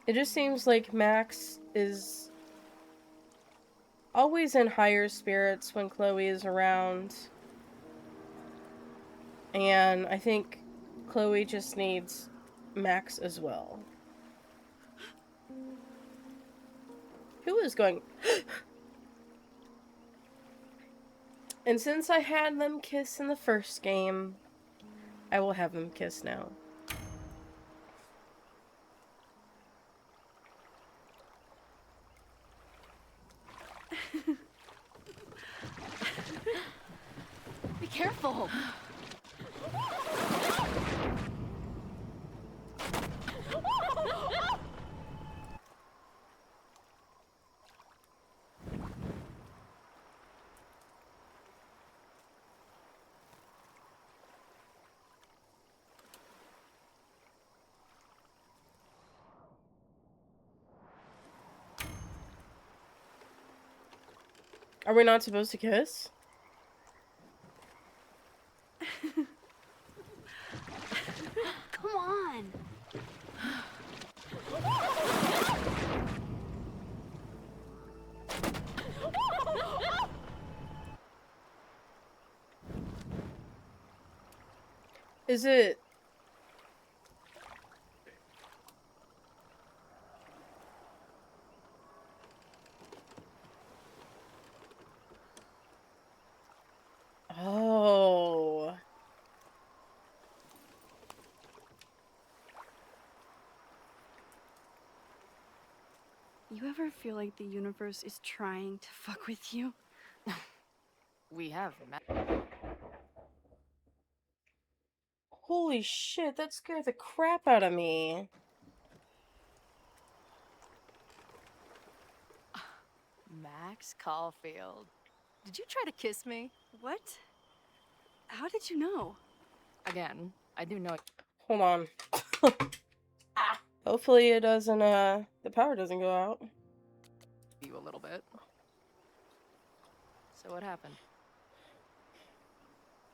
It just seems like Max is always in higher spirits when Chloe is around. And I think Chloe just needs Max as well. Who is going... And since I had them kiss in the first game, I will have them kiss now. Be careful! Are we not supposed to kiss? Come on! Is it... You ever feel like the universe is trying to fuck with you? We have met. Holy shit, that scared the crap out of me. Max Caulfield. Did you try to kiss me? What? How did you know? Again, I do know. Hold on. Hopefully it doesn't, the power doesn't go out. You a little bit. So what happened?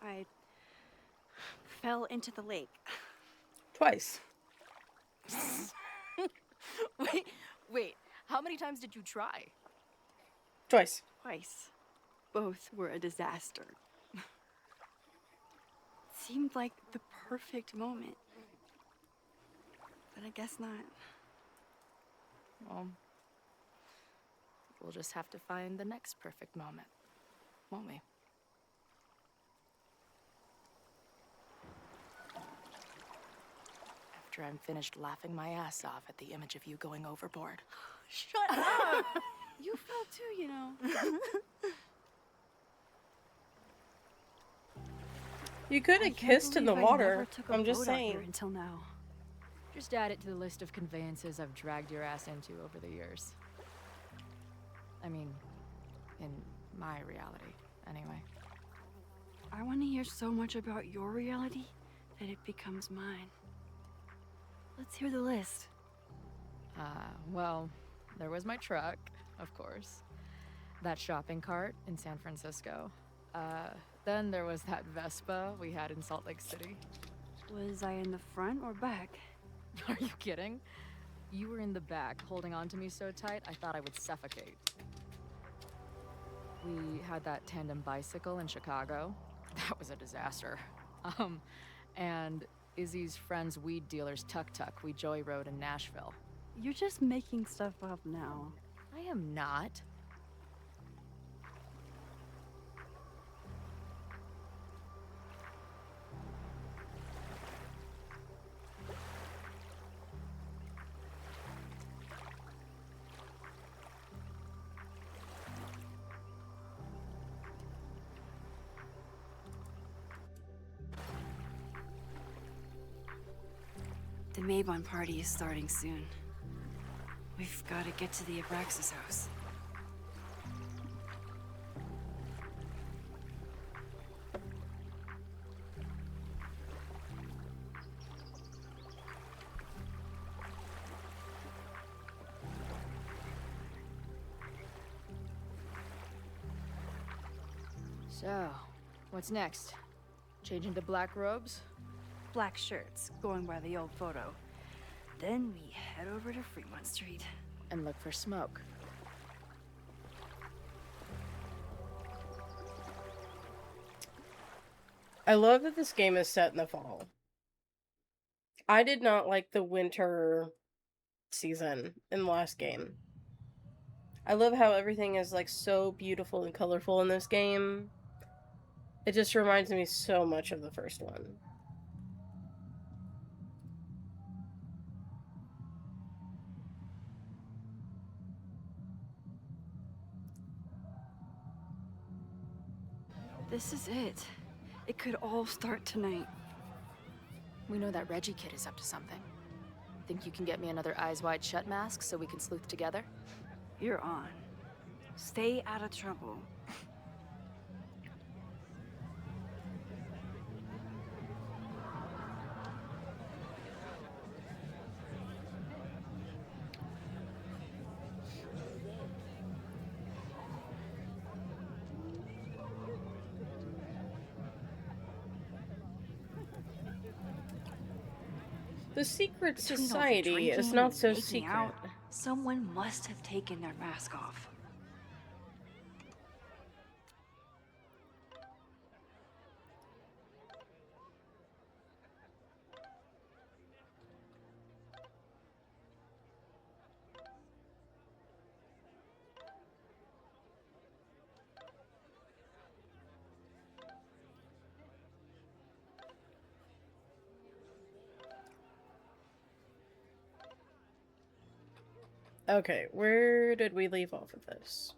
I fell into the lake. Twice. Wait, how many times did you try? Twice. Twice. Both were a disaster. Seemed like the perfect moment. But I guess not. Well, we'll just have to find the next perfect moment, won't we? After I'm finished laughing my ass off at the image of you going overboard. Shut up! You fell too, you know. You could have kissed in the water. I'm just saying. saying. Until now. Just add it to the list of conveyances I've dragged your ass into over the years. I mean, in my reality, anyway. I want to hear so much about your reality that it becomes mine. Let's hear the list. Well, there was my truck, of course. That shopping cart in San Francisco. Then there was that Vespa we had in Salt Lake City. Was I in the front or back? Are you kidding? You were in the back, holding on to me so tight, I thought I would suffocate. We had that tandem bicycle in Chicago. That was a disaster. And Izzy's friend's weed dealer's tuk-tuk we joyrode in Nashville. You're just making stuff up now. I am not. The Mabon party is starting soon. We've got to get to the Abraxas house. So, what's next? Change into black robes? Black shirts, going by the old photo. Then we head over to Fremont Street. And look for smoke. I love that this game is set in the fall. I did not like the winter season in the last game. I love how everything is like so beautiful and colorful in this game. It just reminds me so much of the first one. This is it. It could all start tonight. We know that Reggie kid is up to something. Think you can get me another Eyes Wide Shut mask so we can sleuth together? You're on. Stay out of trouble. The secret Between all the society is drinking not and so making secret. out, someone must have taken their mask off. Okay, where did we leave off of this?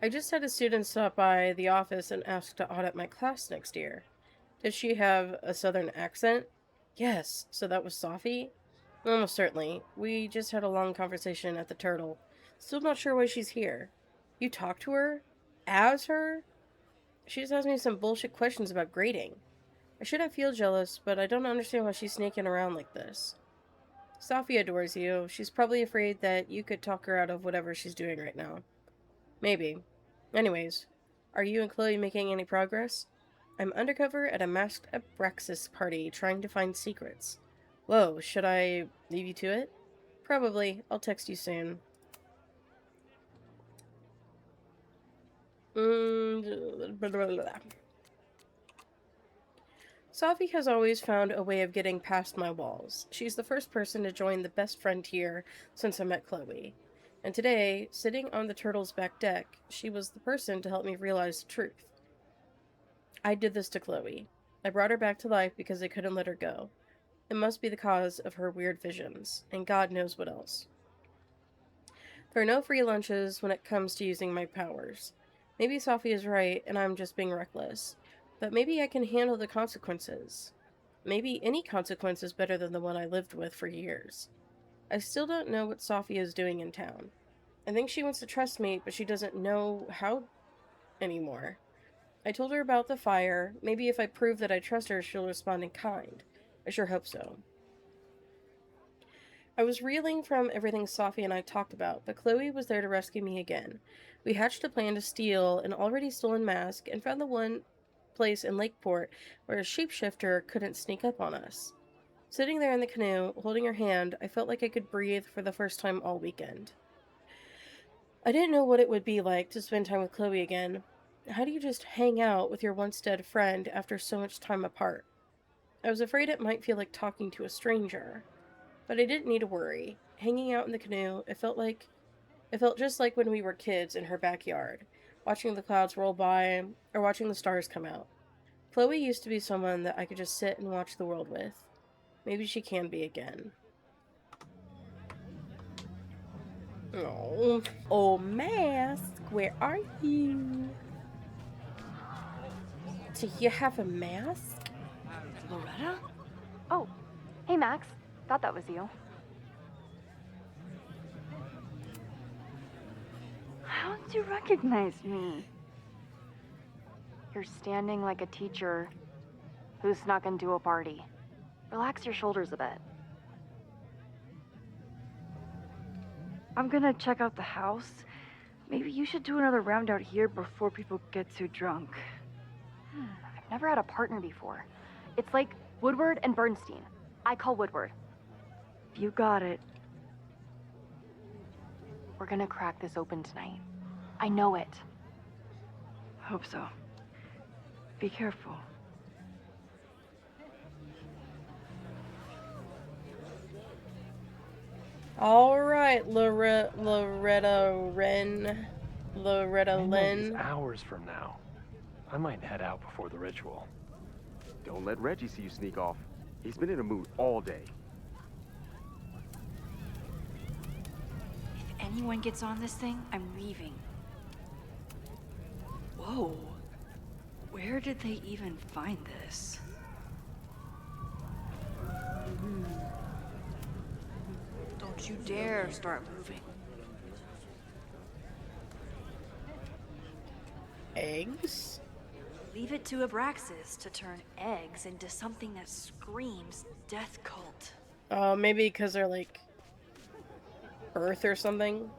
I just had a student stop by the office and ask to audit my class next year. Did she have a southern accent? Yes, so that was Safi? Almost certainly. We just had a long conversation at the Turtle. Still not sure why she's here. You talked to her? As her? She just asked me some bullshit questions about grading. I shouldn't feel jealous, but I don't understand why she's sneaking around like this. Safi adores you. She's probably afraid that you could talk her out of whatever she's doing right now. Maybe. Anyways, are you and Chloe making any progress? I'm undercover at a masked Abraxas party trying to find secrets. Whoa, should I leave you to it? Probably. I'll text you soon. Blah, blah, blah. Safi has always found a way of getting past my walls. She's the first person to join the best friend tier since I met Chloe. And today, sitting on the turtle's back deck, she was the person to help me realize the truth. I did this to Chloe. I brought her back to life because I couldn't let her go. It must be the cause of her weird visions, and God knows what else. There are no free lunches when it comes to using my powers. Maybe Safi is right, and I'm just being reckless. But maybe I can handle the consequences. Maybe any consequence is better than the one I lived with for years. I still don't know what Safi is doing in town. I think she wants to trust me, but she doesn't know how anymore. I told her about the fire. Maybe if I prove that I trust her, she'll respond in kind. I sure hope so. I was reeling from everything Safi and I talked about, but Chloe was there to rescue me again. We hatched a plan to steal an already stolen mask and found the one place in Lakeport where a shapeshifter couldn't sneak up on us. Sitting there in the canoe, holding her hand, I felt like I could breathe for the first time all weekend. I didn't know what it would be like to spend time with Chloe again. How do you just hang out with your once dead friend after so much time apart? I was afraid it might feel like talking to a stranger. But I didn't need to worry. Hanging out in the canoe, it felt just like when we were kids in her backyard, watching the clouds roll by or watching the stars come out. Chloe used to be someone that I could just sit and watch the world with. Maybe she can be again. Oh, Mask, where are you? Do you have a mask? Loretta? Oh, hey Max. Thought that was you. How did you recognize me? You're standing like a teacher who snuck into a party. Relax your shoulders a bit. I'm gonna check out the house. Maybe you should do another round out here before people get too drunk. I've never had a partner before. It's like Woodward and Bernstein. I call Woodward. You got it. We're gonna crack this open tonight. I know it. Hope so. Be careful. Alright, Loretta Midnight is Lynn. hours from now. I might head out before the ritual. Don't let Reggie see you sneak off. He's been in a mood all day. If anyone gets on this thing, I'm leaving. Whoa. Where did they even find this? Don't you dare start moving. Eggs? Leave it to Abraxas to turn eggs into something that screams death cult. Maybe because they're like Earth or something.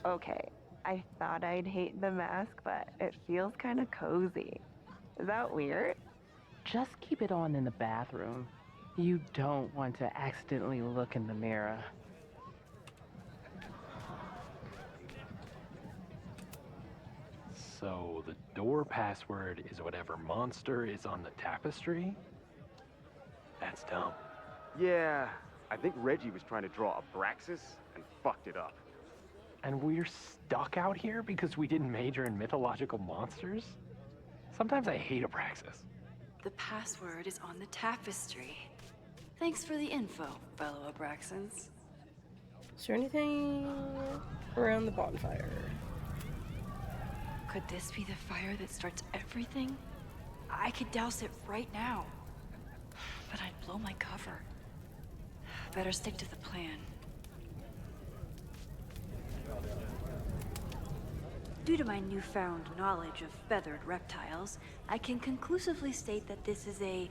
Okay, I thought I'd hate the mask, but it feels kind of cozy. Is that weird? Just keep it on in the bathroom. You don't want to accidentally look in the mirror. So the door password is whatever monster is on the tapestry? That's dumb. Yeah, I think Reggie was trying to draw Abraxas and fucked it up. And we're stuck out here because we didn't major in mythological monsters? Sometimes I hate Abraxas. The password is on the tapestry. Thanks for the info, fellow Abraxans. Is there anything around the bonfire? Could this be the fire that starts everything? I could douse it right now. But I'd blow my cover. Better stick to the plan. Due to my newfound knowledge of feathered reptiles, I can conclusively state that this is a...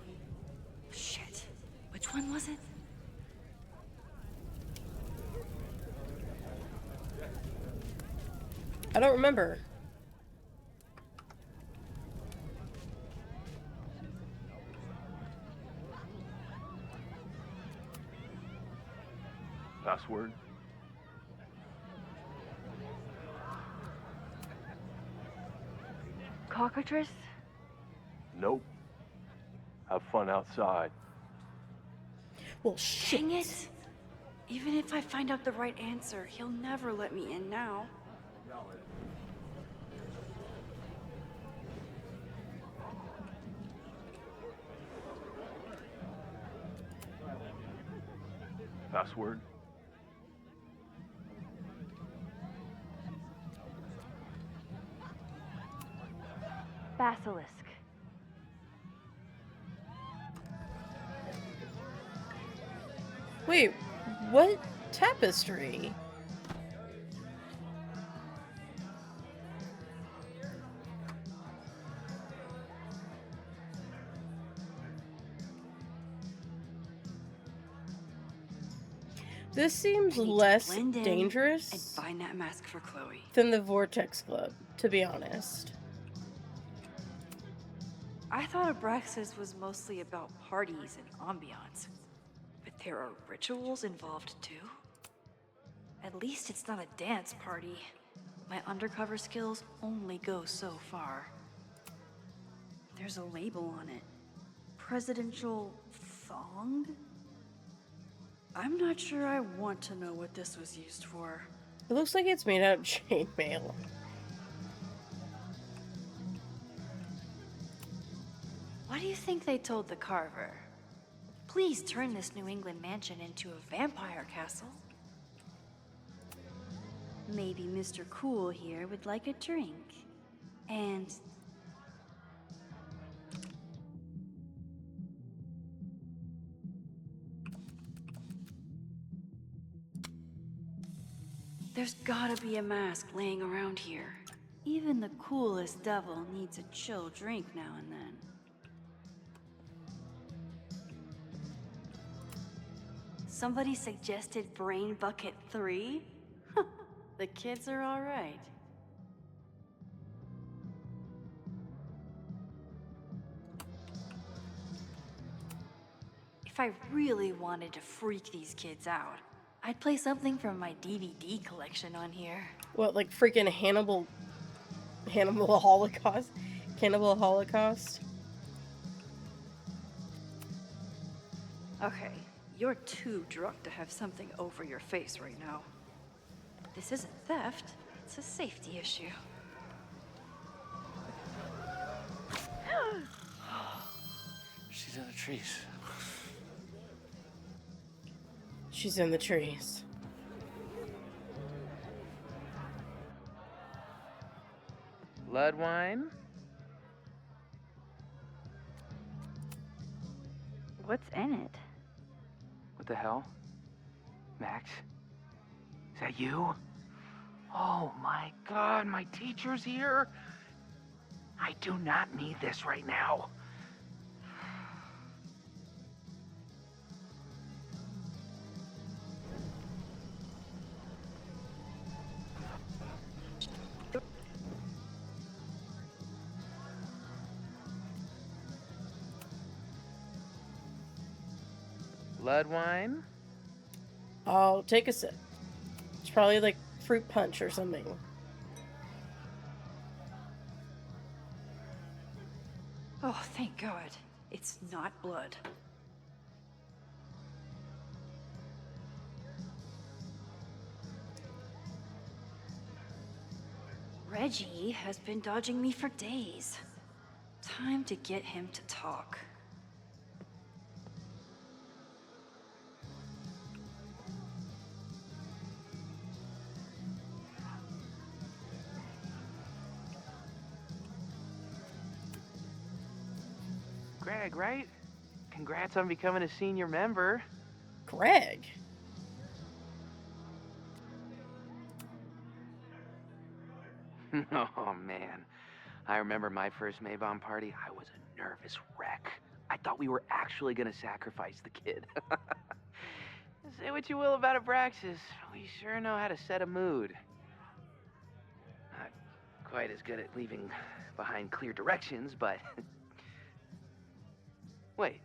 Shit. Which one was it? I don't remember. Password? Cockatrice? Nope. Have fun outside. Well, shit. Dang it! Even if I find out the right answer, he'll never let me in now. Password? Basilisk. Wait, what tapestry? This seems less dangerous and find that mask for Chloe. than the Vortex Club, to be honest. I thought Abraxas was mostly about parties and ambiance. But there are rituals involved too? At least it's not a dance party. My undercover skills only go so far. There's a label on it. Presidential thong? I'm not sure I want to know what this was used for. It looks like it's made out of chainmail. What do you think they told the carver? Please turn this New England mansion into a vampire castle. Maybe Mr. Cool here would like a drink. And... there's gotta be a mask laying around here. Even the coolest devil needs a chill drink now and then. Somebody suggested Brain Bucket 3? The kids are all right. If I really wanted to freak these kids out, I'd play something from my DVD collection on here. What, like freaking Hannibal Holocaust? Cannibal Holocaust? Okay, you're too drunk to have something over your face right now. This isn't theft, it's a safety issue. She's in the trees. She's in the trees. Blood wine? What's in it? What the hell? Max? Is that you? Oh my god, my teacher's here? I do not need this right now. Blood wine? I'll take a sip. It's probably like fruit punch or something. Oh, thank God. It's not blood. Reggie has been dodging me for days. Time to get him to talk. Greg, right? Congrats on becoming a senior member. Greg? Oh, man. I remember my first Maybon party. I was a nervous wreck. I thought we were actually gonna sacrifice the kid. Say what you will about Abraxas, we sure know how to set a mood. Not quite as good at leaving behind clear directions, but... Wait.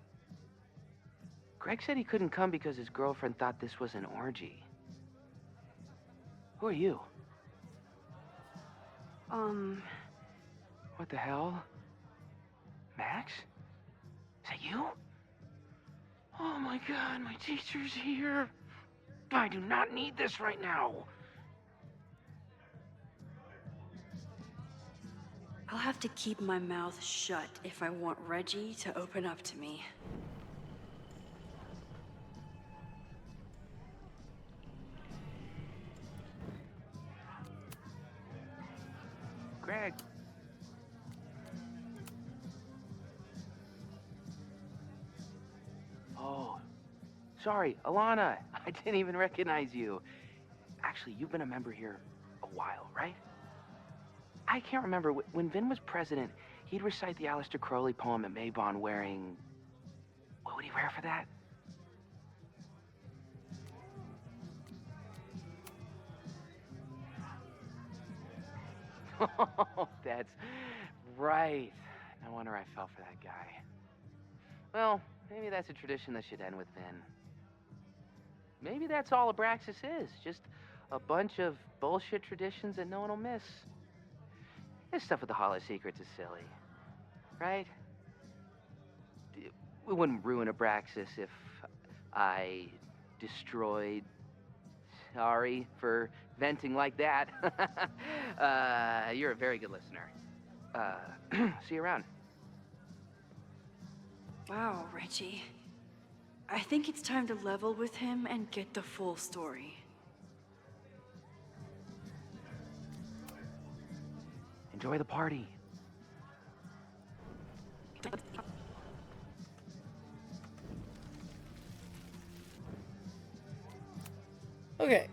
Greg said he couldn't come because his girlfriend thought this was an orgy. Who are you? What the hell? Max? Is that you? Oh my god, my teacher's here. I do not need this right now. I'll have to keep my mouth shut if I want Reggie to open up to me. Greg. Oh, sorry, Alana. I didn't even recognize you. Actually, you've been a member here a while, right? I can't remember. When Vin was president, he'd recite the Aleister Crowley poem at Maybon wearing... What would he wear for that? Oh, that's right. No wonder I fell for that guy. Well, maybe that's a tradition that should end with Vin. Maybe that's all Abraxas is. Just a bunch of bullshit traditions that no one will miss. This stuff with the Hollow Secrets is silly. Right? We wouldn't ruin Abraxas if I destroyed... Sorry for venting like that. You're a very good listener. See you around. Wow, Reggie. I think it's time to level with him and get the full story. Enjoy the party. Okay.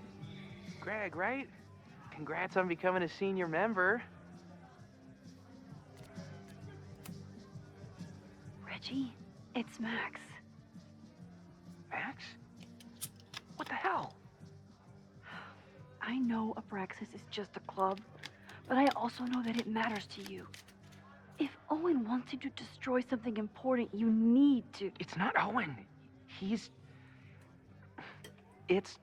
Greg, right? Congrats on becoming a senior member. Reggie, it's Max. Max? What the hell? I know Abraxas is just a club, but I also know that it matters to you. If Owen wants you to destroy something important, you need to... It's not Owen. It's...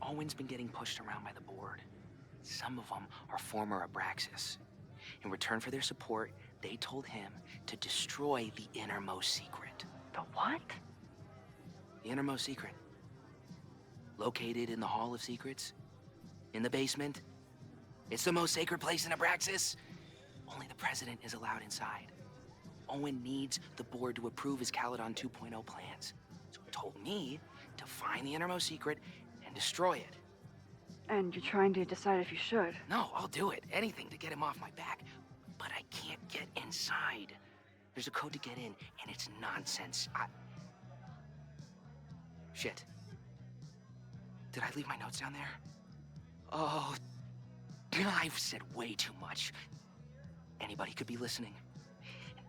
Owen's been getting pushed around by the board. Some of them are former Abraxas. In return for their support, they told him to destroy the innermost secret. The what? The innermost secret. Located in the Hall of Secrets. In the basement. It's the most sacred place in Abraxas. Only the president is allowed inside. Owen needs the board to approve his Caledon 2.0 plans. So he told me to find the innermost secret and destroy it. And you're trying to decide if you should. No, I'll do it. Anything to get him off my back. But I can't get inside. There's a code to get in, and it's nonsense. Shit. Did I leave my notes down there? Oh, I've said way too much. Anybody could be listening.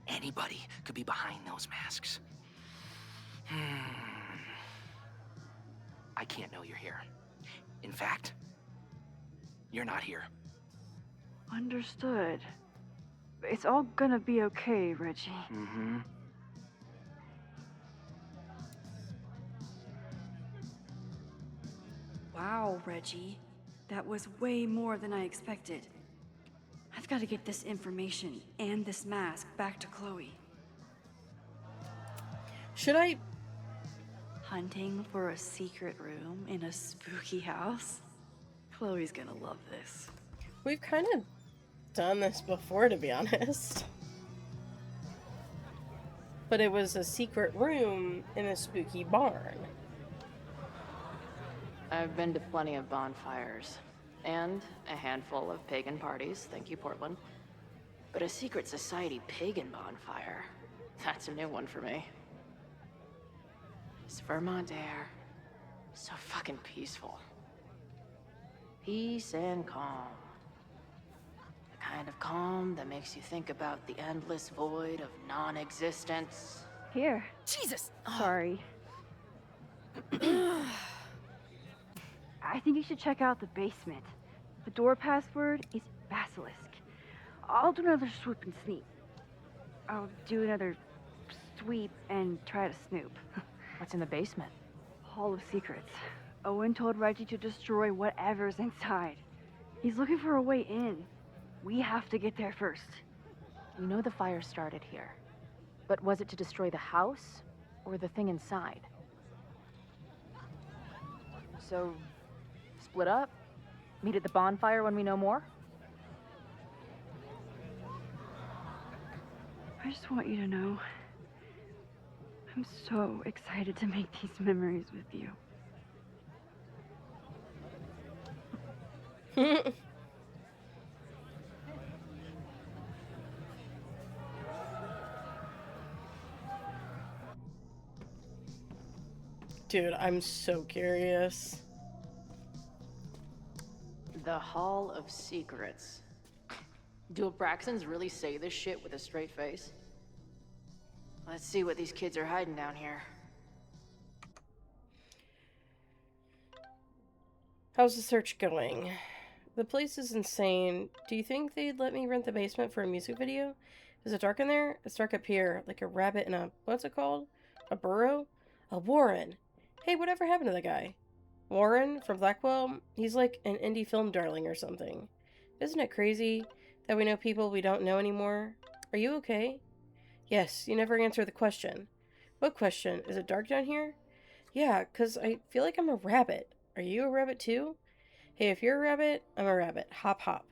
Anybody could be behind those masks. I can't know you're here. In fact, you're not here. Understood. It's all gonna be okay, Reggie. Mm-hmm. Wow, Reggie. That was way more than I expected. I've got to get this information and this mask back to Chloe. Should I? Hunting for a secret room in a spooky house? Chloe's gonna love this. We've kind of done this before, to be honest. But it was a secret room in a spooky barn. I've been to plenty of bonfires, and a handful of pagan parties, thank you, Portland. But a secret society pagan bonfire, that's a new one for me. This Vermont air, so fucking peaceful. Peace and calm. The kind of calm that makes you think about the endless void of non-existence. Here. Jesus! Sorry. I think you should check out the basement. The door password is basilisk. I'll do another swoop and sneak. I'll do another sweep and try to snoop. What's in the basement? Hall of Secrets. Owen told Reggie to destroy whatever's inside. He's looking for a way in. We have to get there first. We know the fire started here. But was it to destroy the house or the thing inside? So, split up? Meet at the bonfire when we know more? I just want you to know, I'm so excited to make these memories with you. Dude, I'm so curious. The Hall of Secrets. Do Abraxans really say this shit with a straight face? Let's see what these kids are hiding down here. How's the search going? The place is insane. Do you think they'd let me rent the basement for a music video? Is it dark in there? It's dark up here, like a rabbit in a... what's it called? A burrow? A warren. Hey, whatever happened to the guy? Warren from Blackwell? He's like an indie film darling or something. Isn't it crazy that we know people we don't know anymore? Are you okay? Yes, you never answered the question. What question? Is it dark down here? Yeah, 'cause I feel like I'm a rabbit. Are you a rabbit too? Hey, if you're a rabbit, I'm a rabbit. Hop hop.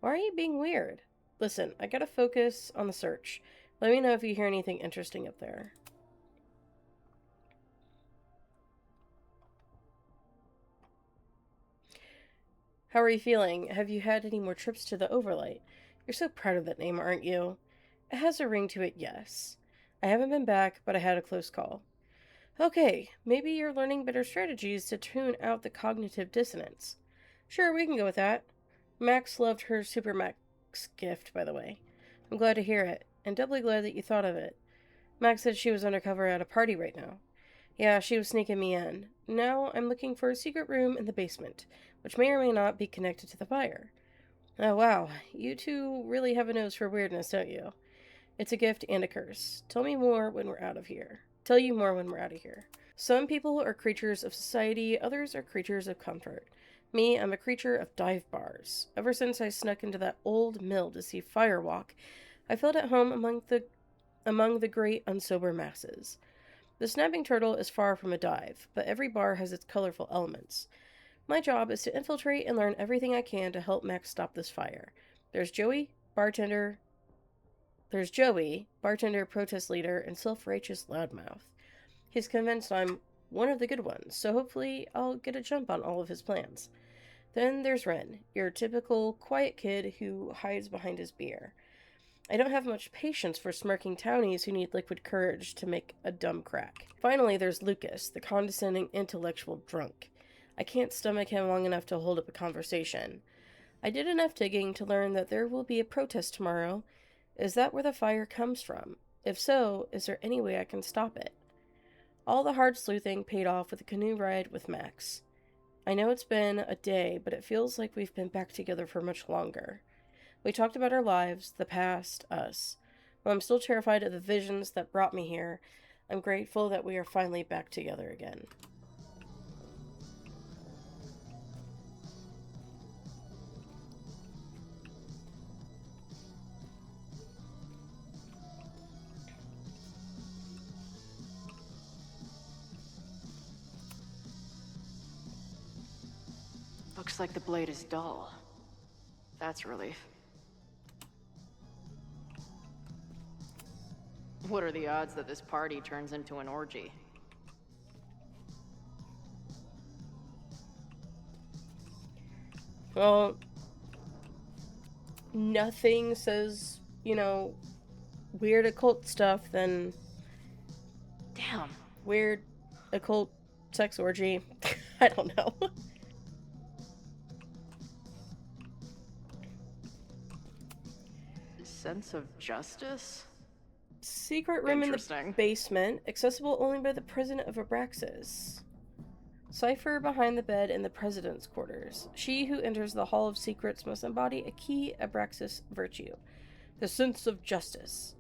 Why are you being weird? Listen, I gotta focus on the search. Let me know if you hear anything interesting up there. How are you feeling? Have you had any more trips to the Overlight? You're so proud of that name, aren't you? It has a ring to it, yes. I haven't been back, but I had a close call. Okay, maybe you're learning better strategies to tune out the cognitive dissonance. Sure, we can go with that. Max loved her Super Max gift, by the way. I'm glad to hear it, and doubly glad that you thought of it. Max said she was undercover at a party right now. Yeah, she was sneaking me in. Now I'm looking for a secret room in the basement, which may or may not be connected to the fire. Oh wow, you two really have a nose for weirdness, don't you? It's a gift and a curse. Tell you more when we're out of here. Some people are creatures of society, others are creatures of comfort. Me, I'm a creature of dive bars. Ever since I snuck into that old mill to see Firewalk, I felt at home among the great unsober masses. The snapping turtle is far from a dive, but every bar has its colorful elements. My job is to infiltrate and learn everything I can to help Max stop this fire. There's Joey, bartender, protest leader, and self-righteous loudmouth. He's convinced I'm one of the good ones, so hopefully I'll get a jump on all of his plans. Then there's Ren, your typical quiet kid who hides behind his beer. I don't have much patience for smirking townies who need liquid courage to make a dumb crack. Finally, there's Lucas, the condescending intellectual drunk. I can't stomach him long enough to hold up a conversation. I did enough digging to learn that there will be a protest tomorrow. Is that where the fire comes from? If so, is there any way I can stop it? All the hard sleuthing paid off with a canoe ride with Max. I know it's been a day, but it feels like we've been back together for much longer. We talked about our lives, the past, us. While I'm still terrified of the visions that brought me here, I'm grateful that we are finally back together again. Looks like the blade is dull. That's a relief. What are the odds that this party turns into an orgy? Well, nothing says, you know, weird occult stuff than damn weird occult sex orgy. I don't know. Sense of justice? Secret room in the basement, accessible only by the president of Abraxas. Cipher behind the bed in the president's quarters. She who enters the Hall of Secrets must embody a key Abraxas virtue, the sense of justice.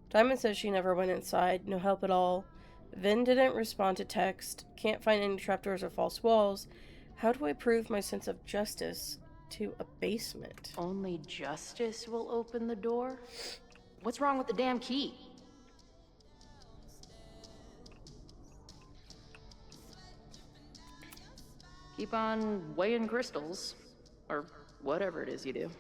Diamond says she never went inside, no help at all. Vin didn't respond to text, can't find any trapdoors or false walls. How do I prove my sense of justice to a basement? Only justice will open the door? What's wrong with the damn key? Keep on weighing crystals, or whatever it is you do.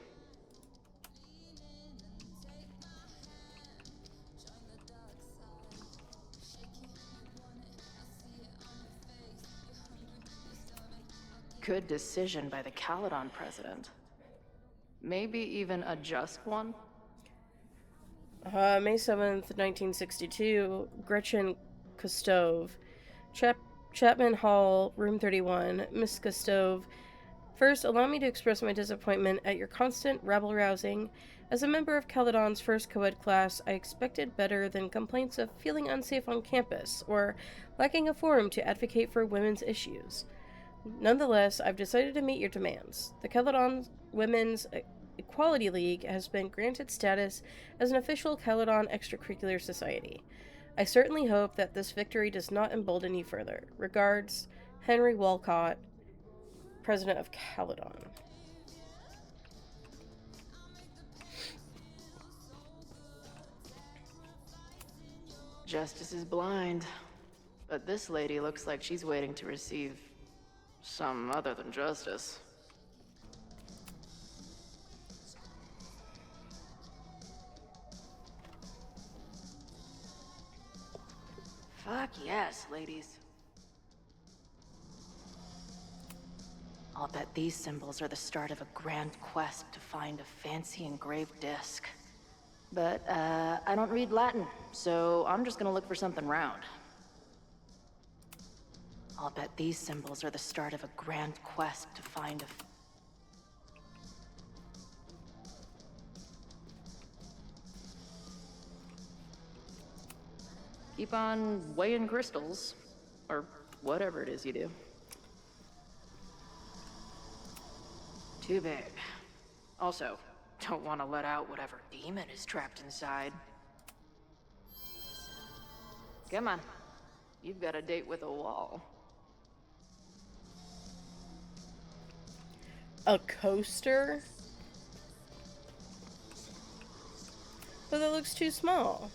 Good decision by the Caledon president. Maybe even a just one? May 7th, 1962, Gretchen Kostov, Chapman Hall, room 31, Miss Kostov. First, allow me to express my disappointment at your constant rabble-rousing. As a member of Caledon's first co-ed class, I expected better than complaints of feeling unsafe on campus, or lacking a forum to advocate for women's issues. Nonetheless, I've decided to meet your demands. The Caledon Women's Equality League has been granted status as an official Caledon extracurricular society. I certainly hope that this victory does not embolden you further. Regards, Henry Walcott, President of Caledon. Justice is blind, but this lady looks like she's waiting to receive some other than justice. Fuck yes, ladies. I'll bet these symbols are the start of a grand quest to find a fancy engraved disc. But, I don't read Latin, so I'm just gonna look for something round. I'll bet these symbols are the start of a grand quest to find a... Keep on weighing crystals, or whatever it is you do. Too big. Also, don't want to let out whatever demon is trapped inside. Come on. You've got a date with a wall. A coaster? But that looks too small.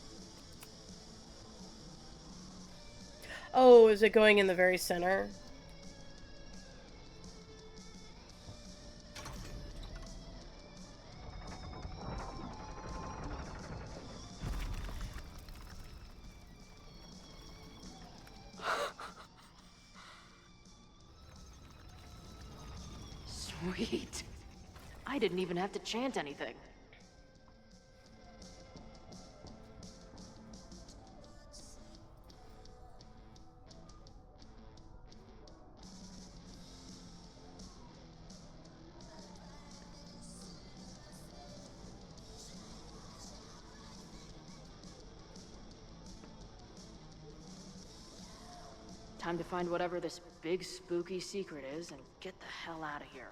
Oh, is it going in the very center? Sweet. I didn't even have to chant anything. Time to find whatever this big spooky secret is and get the hell out of here.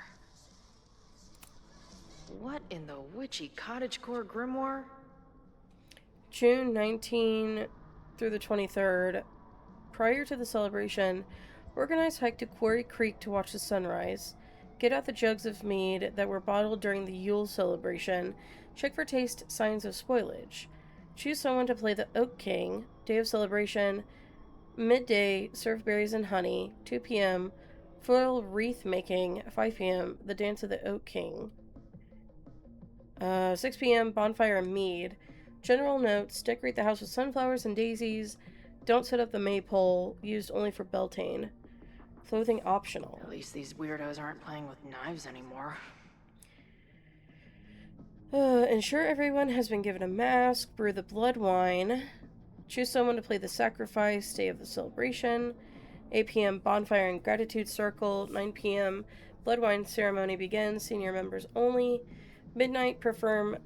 What in the witchy cottagecore grimoire? June 19 through the 23rd. Prior to the celebration, organize hike to Quarry Creek to watch the sunrise. Get out the jugs of mead that were bottled during the Yule celebration. Check for taste signs of spoilage. Choose someone to play the Oak King. Day of celebration. Midday, serve berries and honey. 2 p.m. Foil wreath making, 5 p.m. The Dance of the Oak King. 6 p.m. Bonfire and mead. General notes, decorate the house with sunflowers and daisies. Don't set up the maypole, used only for Beltane. Clothing optional. At least these weirdos aren't playing with knives anymore. Ensure everyone has been given a mask. Brew the blood wine. Choose someone to play the sacrifice. Day of the celebration. 8 p.m. Bonfire and gratitude circle. 9 p.m. Blood wine ceremony begins. Senior members only. Midnight perform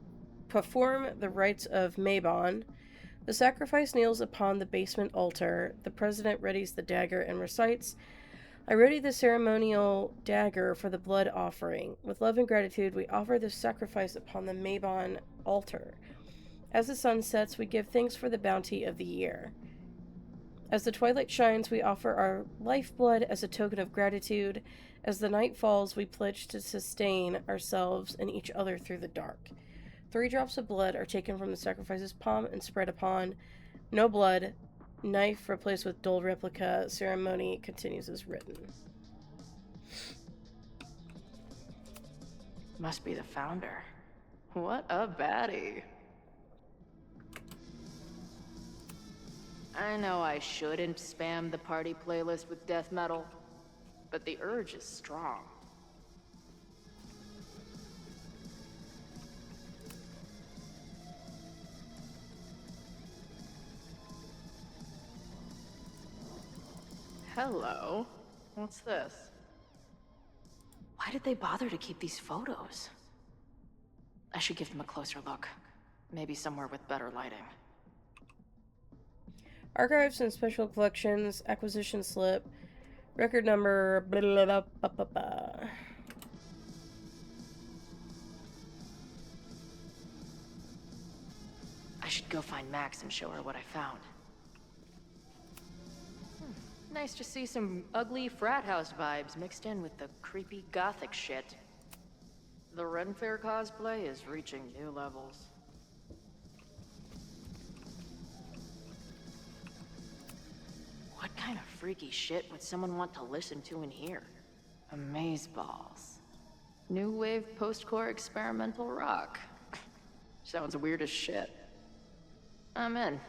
the rites of Mabon. The sacrifice kneels upon the basement altar. The president readies the dagger and recites, I ready the ceremonial dagger for the blood offering. With love and gratitude, we offer this sacrifice upon the Mabon altar. As the sun sets, we give thanks for the bounty of the year. As the twilight shines, we offer our lifeblood as a token of gratitude. As the night falls, we pledge to sustain ourselves and each other through the dark. 3 drops of blood are taken from the sacrifice's palm and spread upon. No blood. Knife replaced with dull replica. Ceremony continues as written. Must be the founder. What a baddie. I know I shouldn't spam the party playlist with death metal, but the urge is strong. Hello. What's this? Why did they bother to keep these photos? I should give them a closer look. Maybe somewhere with better lighting. Archives and special collections, acquisition slip, record number, blah, blah, blah, blah, blah, blah. I should go find Max and show her what I found. Nice to see some ugly frat house vibes mixed in with the creepy gothic shit. The Ren Fair cosplay is reaching new levels. What kind of freaky shit would someone want to listen to in here? Amazeballs. New wave post-core experimental rock. Sounds weird as shit. I'm in.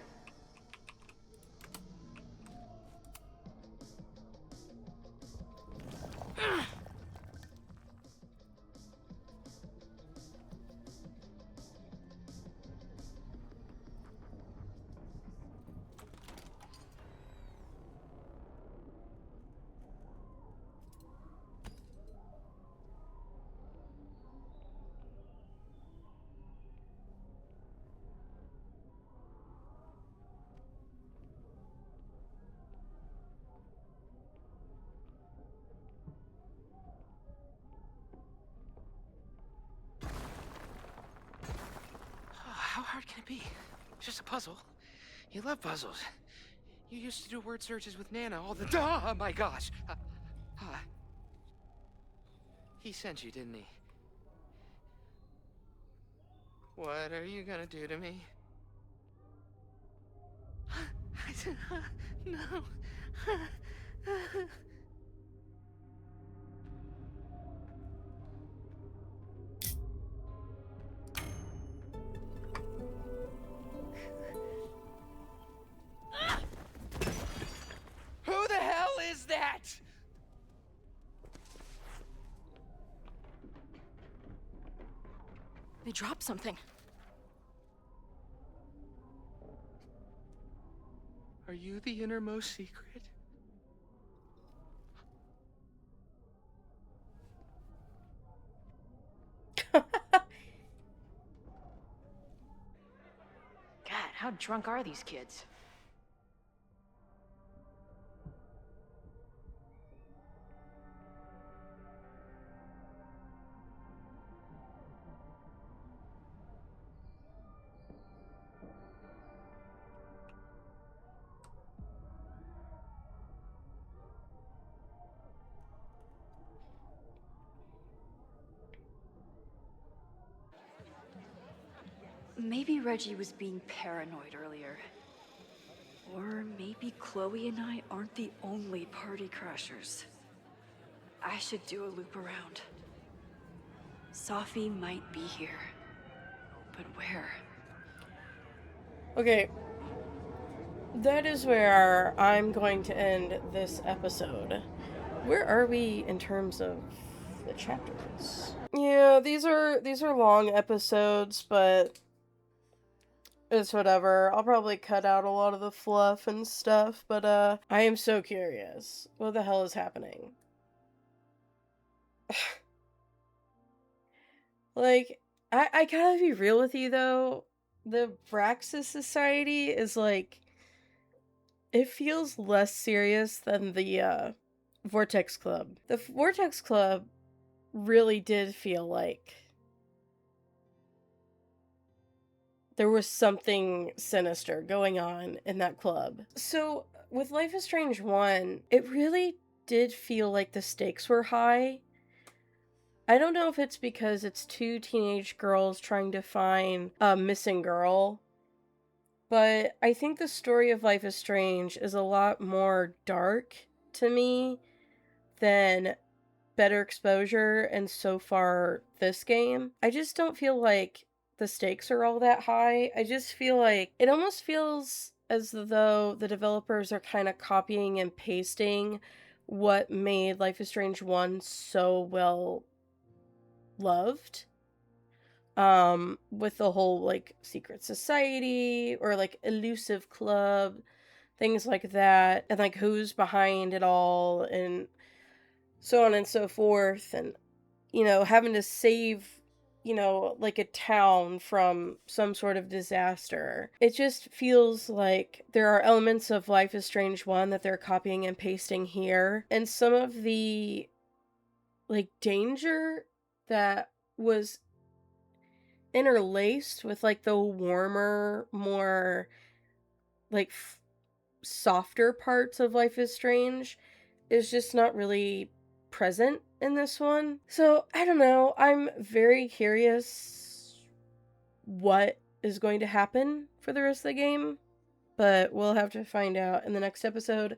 How hard can it be? It's just a puzzle. You love puzzles. You used to do word searches with Nana all the time. Oh my gosh. He sent you, didn't he? What are you gonna do to me? No. Who the hell is that? They dropped something. Are you the innermost secret? God, how drunk are these kids? Maybe Reggie was being paranoid earlier. Or maybe Chloe and I aren't the only party crashers. I should do a loop around. Sophie might be here. But where? Okay. That is where I'm going to end this episode. Where are we in terms of the chapters? Yeah, these are long episodes, but it's whatever. I'll probably cut out a lot of the fluff and stuff, but I am so curious. What the hell is happening? Like, I gotta be real with you though. The Braxis Society is like, it feels less serious than the Vortex Club. The Vortex Club really did feel like there was something sinister going on in that club. So, with Life is Strange 1, it really did feel like the stakes were high. I don't know if it's because it's two teenage girls trying to find a missing girl, but I think the story of Life is Strange is a lot more dark to me than Better Exposure and so far this game. I just don't feel like the stakes are all that high. I just feel like it almost feels as though the developers are kind of copying and pasting what made Life is Strange 1 so well loved. With the whole like secret society or like elusive club, things like that, and like who's behind it all and so on and so forth, and having to save like a town from some sort of disaster. It just feels like there are elements of Life is Strange 1 that they're copying and pasting here, and some of the like danger that was interlaced with like the warmer, more like softer parts of Life is Strange is just not really present in this one. So, I don't know. I'm very curious what is going to happen for the rest of the game, but we'll have to find out in the next episode.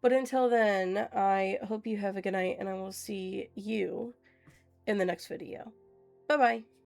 But until then, I hope you have a good night, and I will see you in the next video. Bye-bye.